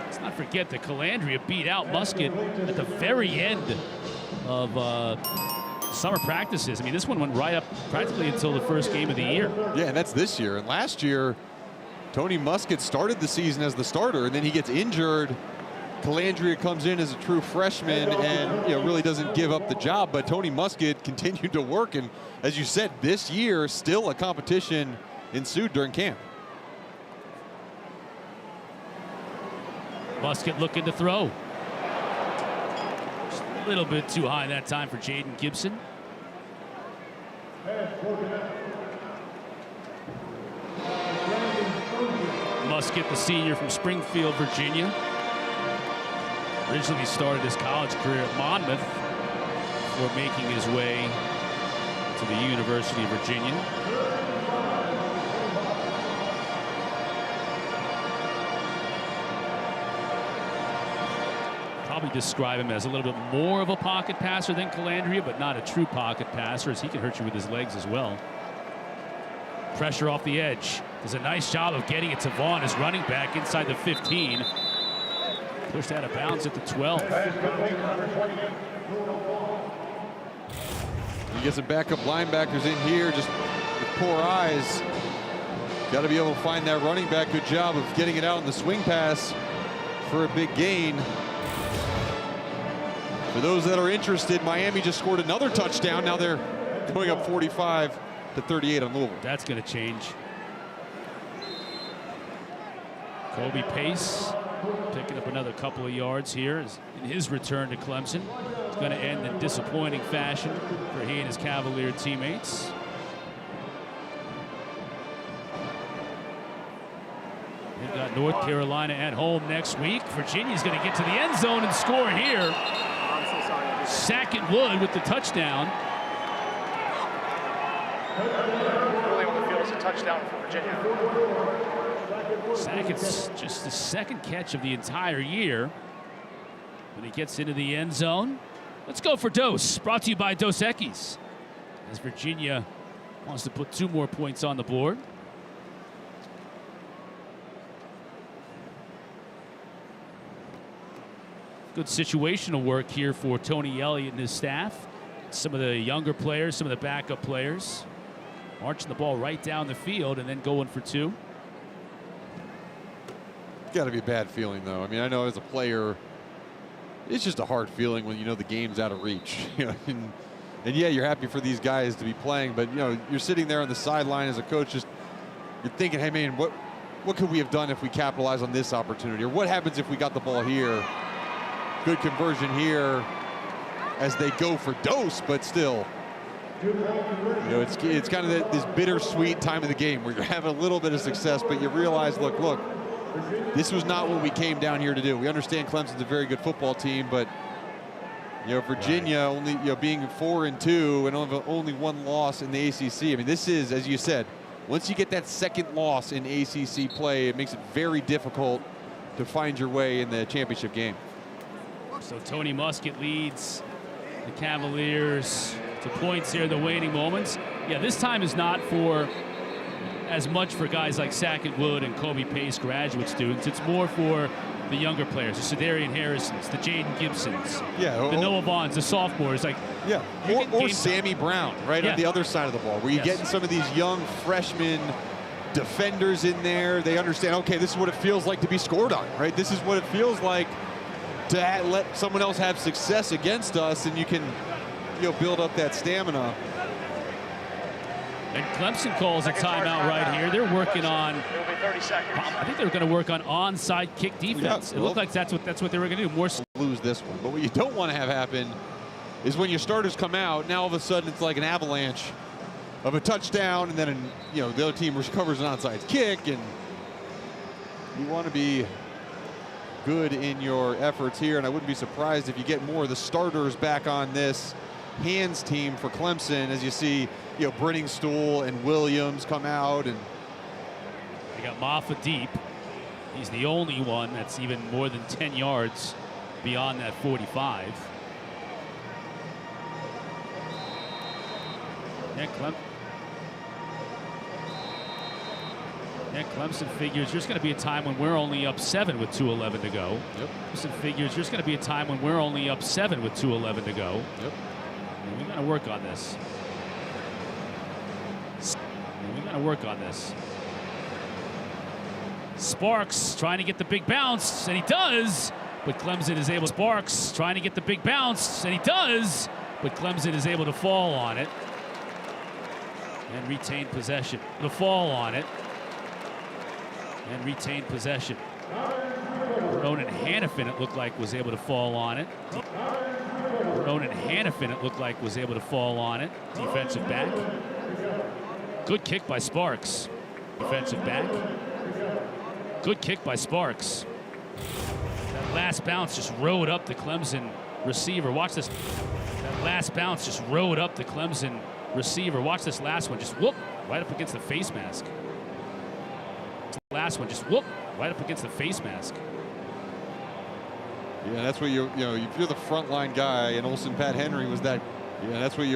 Let's not forget that Calandria beat out Muskett at the very end of summer practices. I mean, this one went right up practically until the first game of the year. Yeah, and that's this year. And last year, Tony Muskett started the season as the starter, and then he gets injured. Calandria comes in as a true freshman and really doesn't give up the job, but Tony Muskett continued to work, and as you said, this year still a competition ensued during camp. Muskett looking to throw. Just a little bit too high that time for Jaden Gibson. Muskett, the senior from Springfield, Virginia. Originally started his college career at Monmouth before making his way to the University of Virginia. Probably describe him as a little bit more of a pocket passer than Calandria, but not a true pocket passer, as he can hurt you with his legs as well. Pressure off the edge. Does a nice job of getting it to Vaughn, his running back, inside the 15. Pushed out of bounds at the 12. You get some backup linebackers in here, just with poor eyes. Got to be able to find that running back. Good job of getting it out in the swing pass for a big gain. For those that are interested, Miami just scored another touchdown. Now they're going up 45-38 on Louisville. That's going to change. Kobe Pace picking up another couple of yards here in his return to Clemson. It's going to end in disappointing fashion for he and his Cavalier teammates. They've got North Carolina at home next week. Virginia's going to get to the end zone and score here. Sackett Wood with the touchdown. Really on the field is a touchdown for Virginia. Sackett's just the 2nd catch of the entire year. When he gets into the end zone. Let's go for Dos. Brought to you by Dos Equis. As Virginia wants to put 2 more points on the board. Good situational work here for Tony Elliott and his staff. Some of the younger players, some of the backup players. Marching the ball right down the field and then going for 2. Got to be a bad feeling, though. I mean, I know as a player, It's just a hard feeling when you know the game's out of reach. And yeah, you're happy for these guys to be playing, but you're sitting there on the sideline as a coach, just you're thinking, hey man, what could we have done if we capitalize on this opportunity, or what happens if we got the ball here? Good conversion here as they go for dose, but still, it's kind of this bittersweet time of the game where you're having a little bit of success, but you realize, look, this was not what we came down here to do. We understand Clemson's a very good football team, but Virginia only being 4-2 and only one loss in the ACC. I mean, this is, as you said, once you get that second loss in ACC play, it makes it very difficult to find your way in the championship game. So Tony Muskett leads the Cavaliers to points here in the waning moments. Yeah, this time is not for as much for guys like Sackett Wood and Kobe Pace graduate students. It's more for the younger players, the Sedarian Harrisons, the Jaden Gibsons, the Noah Vaughns, the sophomores. Or Sammy Brown, right, on the other side of the ball, where you're getting some of these young freshmen defenders in there. They understand, okay, this is what it feels like to be scored on, right? This is what it feels like to let someone else have success against us, and you can build up that stamina. And Clemson calls a timeout right here. They're working on, I think they're going to work on onside kick defense. It looked like that's what they were going to do. More lose this one. But what you don't want to have happen is when your starters come out, now all of a sudden it's like an avalanche of a touchdown, and then the other team recovers an onside kick, and you want to be good in your efforts here. And I wouldn't be surprised if you get more of the starters back on this hands team for Clemson, as you see Brenningstool and Williams come out. And they got Maffa deep. He's the only one that's even more than 10 yards beyond that 45. Clemson figures there's going to be a time when we're only up 7 with 2:11 to go. Clemson figures there's going to be a time when we're only up 7 with 2:11 to go. We got to work on this. Sparks trying to get the big bounce, and he does, but Clemson is able. Sparks trying to get the big bounce, and he does, but Clemson is able to fall on it and retain possession. Ronan Hannafin, it looked like, was able to fall on it. Defensive back. Good kick by Sparks. Defensive back. Good kick by Sparks. That last bounce just rode up the Clemson receiver. Watch this. Watch this last one. Just whoop right up against the face mask. Yeah, that's what if you're the frontline guy, and Olsen Pat Henry was that. Yeah, that's what if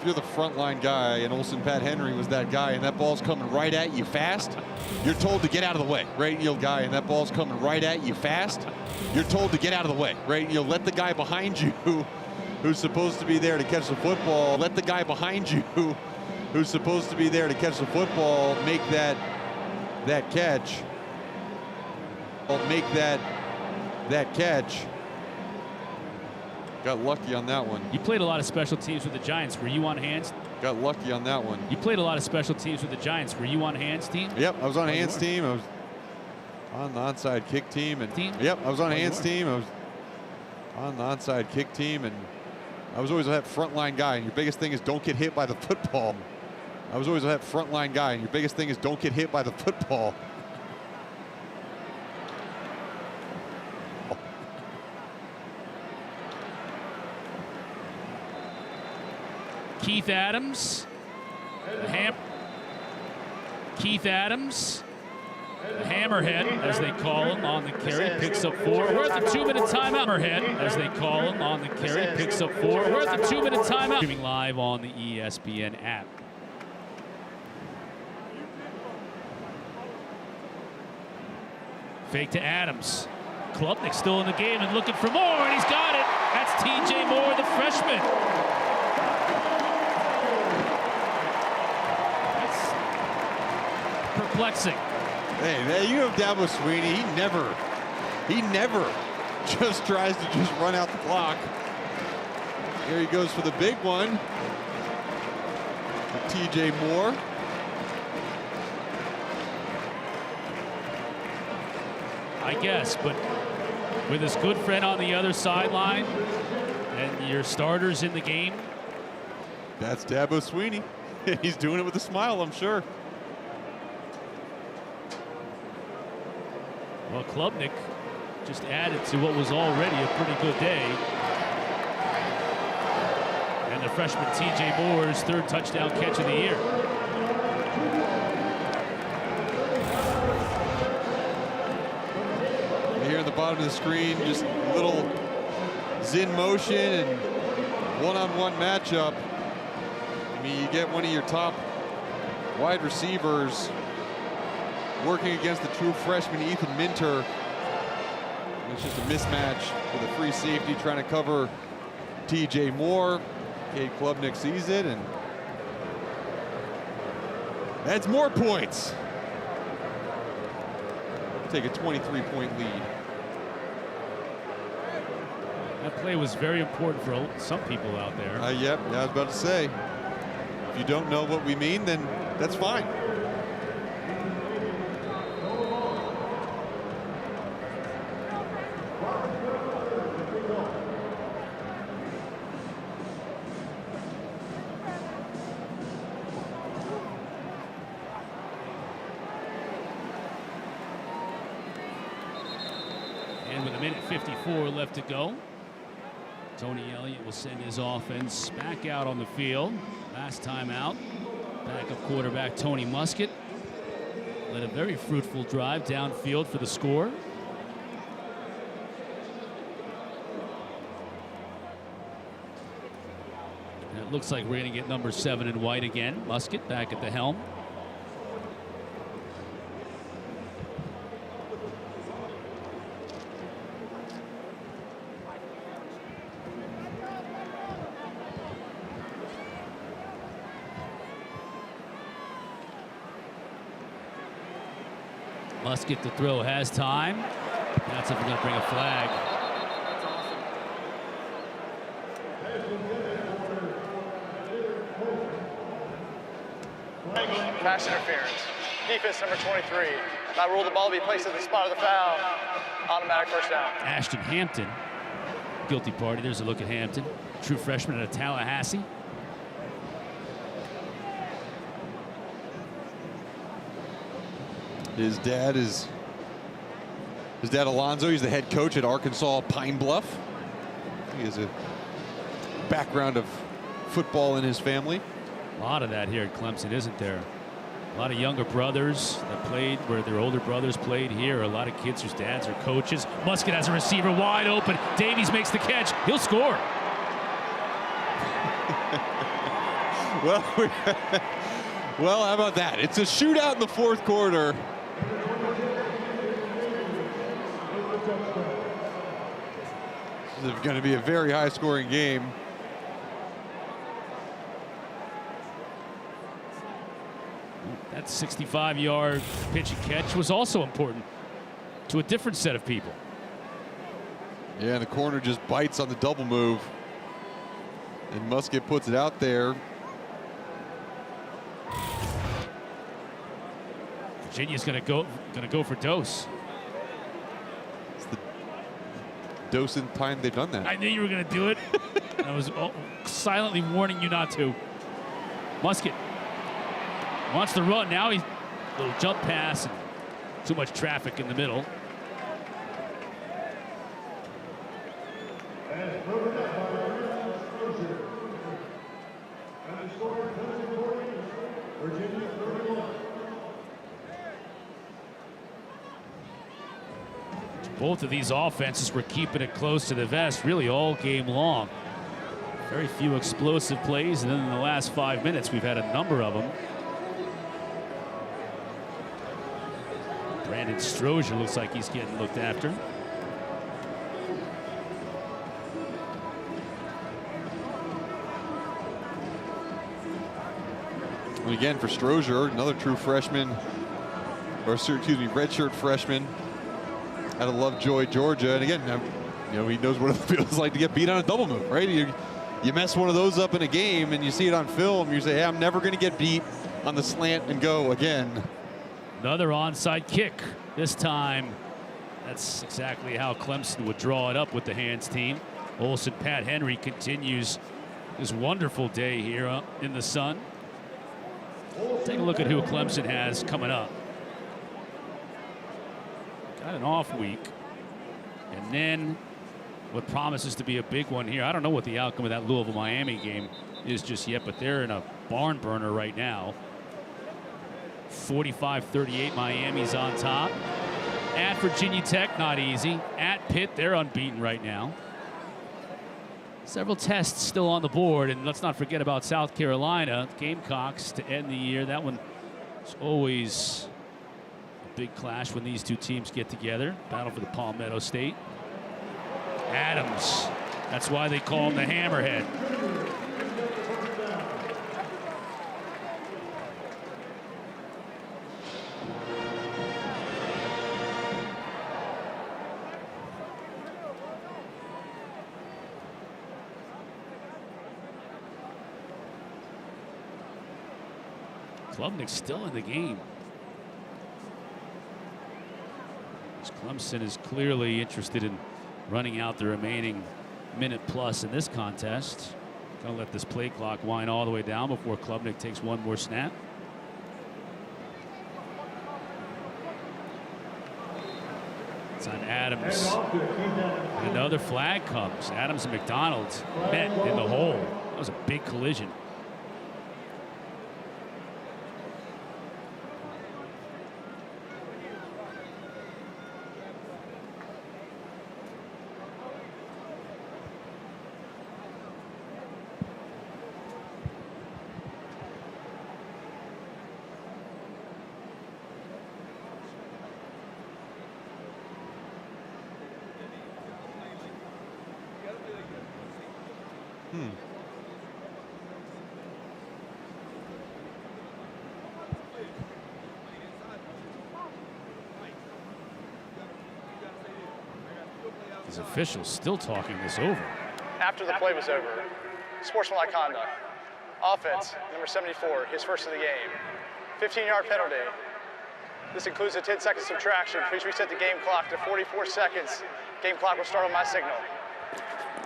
you're the frontline guy, and Olsen Pat Henry was that guy, and that ball's coming right at you fast, you're told to get out of the way, right? Guy, and that ball's coming right at you fast, you're told to get out of the way, right? Let the guy behind you who's supposed to be there to catch the football, make that catch. Got lucky on that one. You played a lot of special teams with the Giants. Were you on hands? Got lucky on that one. You played a lot of special teams with the Giants. Were you on hands team? Yep, I was on hands team. I was on the onside kick team. Yep, I was on hands team. I was on the onside kick team, and I was always that frontline guy. And your biggest thing is don't get hit by the football. Keith Adams, the hammerhead, as they call him, on the carry, picks up 4. We're at the 2-minute timeout. We're at the 2-minute timeout. Streaming live on the ESPN app. Fake to Adams. Klubnik still in the game and looking for more, and he's got it. That's T.J. Moore, the freshman. Perplexing. Hey, you have Dabo Swinney. He never just tries to just run out the clock. Here he goes for the big one. TJ Moore. I guess, but with his good friend on the other sideline and your starters in the game. That's Dabo Sweeney. He's doing it with a smile, I'm sure. Well, Klubnik just added to what was already a pretty good day. And the freshman TJ Moore's third touchdown catch of the year. Here at the bottom of the screen, just a little Zin motion and one-on-one matchup. I mean, you get one of your top wide receivers working against the true freshman Ethan Minter. It's just a mismatch with a free safety trying to cover TJ Moore. Cade Klubnik sees it and adds more points. Take a 23-point lead. That play was very important for some people out there. Yep, I was about to say. If you don't know what we mean, then that's fine. And with a minute 54 left to go, Tony Elliott will send his offense back out on the field. Last time out, backup quarterback Tony Muskett led a very fruitful drive downfield for the score. And it looks like we're going to get number 7 in white again. Muskett back at the helm. Muskett to throw, has time. That's if we're going to bring a flag. Pass interference. Defense number 23. That rule the ball be placed at the spot of the foul. Automatic first down. Ashton Hampton, guilty party. There's a look at Hampton. True freshman out of Tallahassee. His dad Alonzo, he's the head coach at Arkansas Pine Bluff. He has a background of football in his family. A lot of that here at Clemson, isn't there? A lot of younger brothers that played where their older brothers played here. A lot of kids whose dads are coaches. Muskett has a receiver wide open. Davies makes the catch. He'll score. Well, how about that? It's a shootout in the fourth quarter. This is going to be a very high-scoring game. That 65-yard pitch and catch was also important to a different set of people. Yeah, and the corner just bites on the double move. And Muskett puts it out there. Virginia's going to go for Dose. It's the dosing time they've done that. I knew you were going to do it. I was silently warning you not to. Muskett wants to run. Now he's a little jump pass. And too much traffic in the middle. Both of these offenses were keeping it close to the vest really all game long. Very few explosive plays, and then in the last 5 minutes we've had a number of them. Brandon Strozier looks like he's getting looked after. And again, for Strozier, another true freshman, or excuse me, redshirt freshman out of Lovejoy, Georgia. And again, You know, he knows what it feels like to get beat on a double move, right? You mess one of those up in a game and you see it on film, you say, hey, I'm never going to get beat on the slant and go again. Another onside kick. This time, that's exactly how Clemson would draw it up with the hands team. Olsen, Pat Henry continues his wonderful day here in the sun. Take a look at who Clemson has coming up. Got an off week. And then what promises to be a big one here. I don't know what the outcome of that Louisville-Miami game is just yet, but they're in a barn burner right now. 45-38, Miami's on top. At Virginia Tech, not easy. At Pitt, they're unbeaten right now. Several tests still on the board, and let's not forget about South Carolina. Gamecocks to end the year. That one is always a big clash when these two teams get together. Battle for the Palmetto State. Adams, that's why they call him the Hammerhead. Klubnik's still in the game. Clemson is clearly interested in running out the remaining minute plus in this contest. Gonna let this play clock wind all the way down before Klubnik takes one more snap. It's on Adams. And another flag comes. Adams and McDonald met in the hole. That was a big collision. These officials still talking this over. After the play was over, sportsmanlike conduct. Offense, number 74, his first of the game. 15-yard penalty. This includes a 10-second subtraction. Please reset the game clock to 44 seconds. Game clock will start on my signal.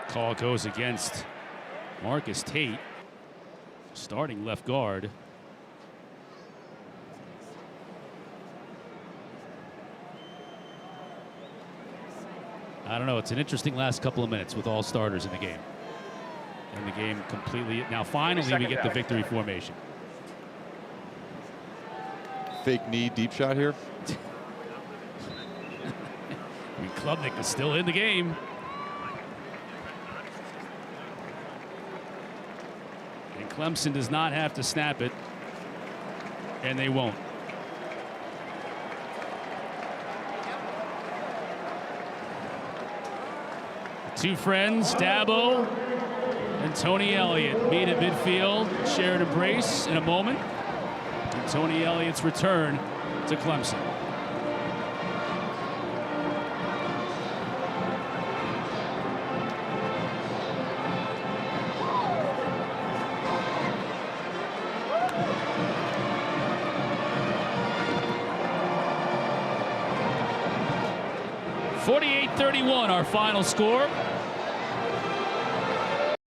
Call goes against Marcus Tate, starting left guard. I don't know. It's an interesting last couple of minutes with all starters in the game. And the game completely. Now, finally, we get the victory formation. Fake knee, deep shot here. I mean, Klubnik is still in the game. And Clemson does not have to snap it. And they won't. Two friends, Dabo and Tony Elliott, meet at midfield, share an embrace in a moment. And Tony Elliott's return to Clemson. (48-31) our final score.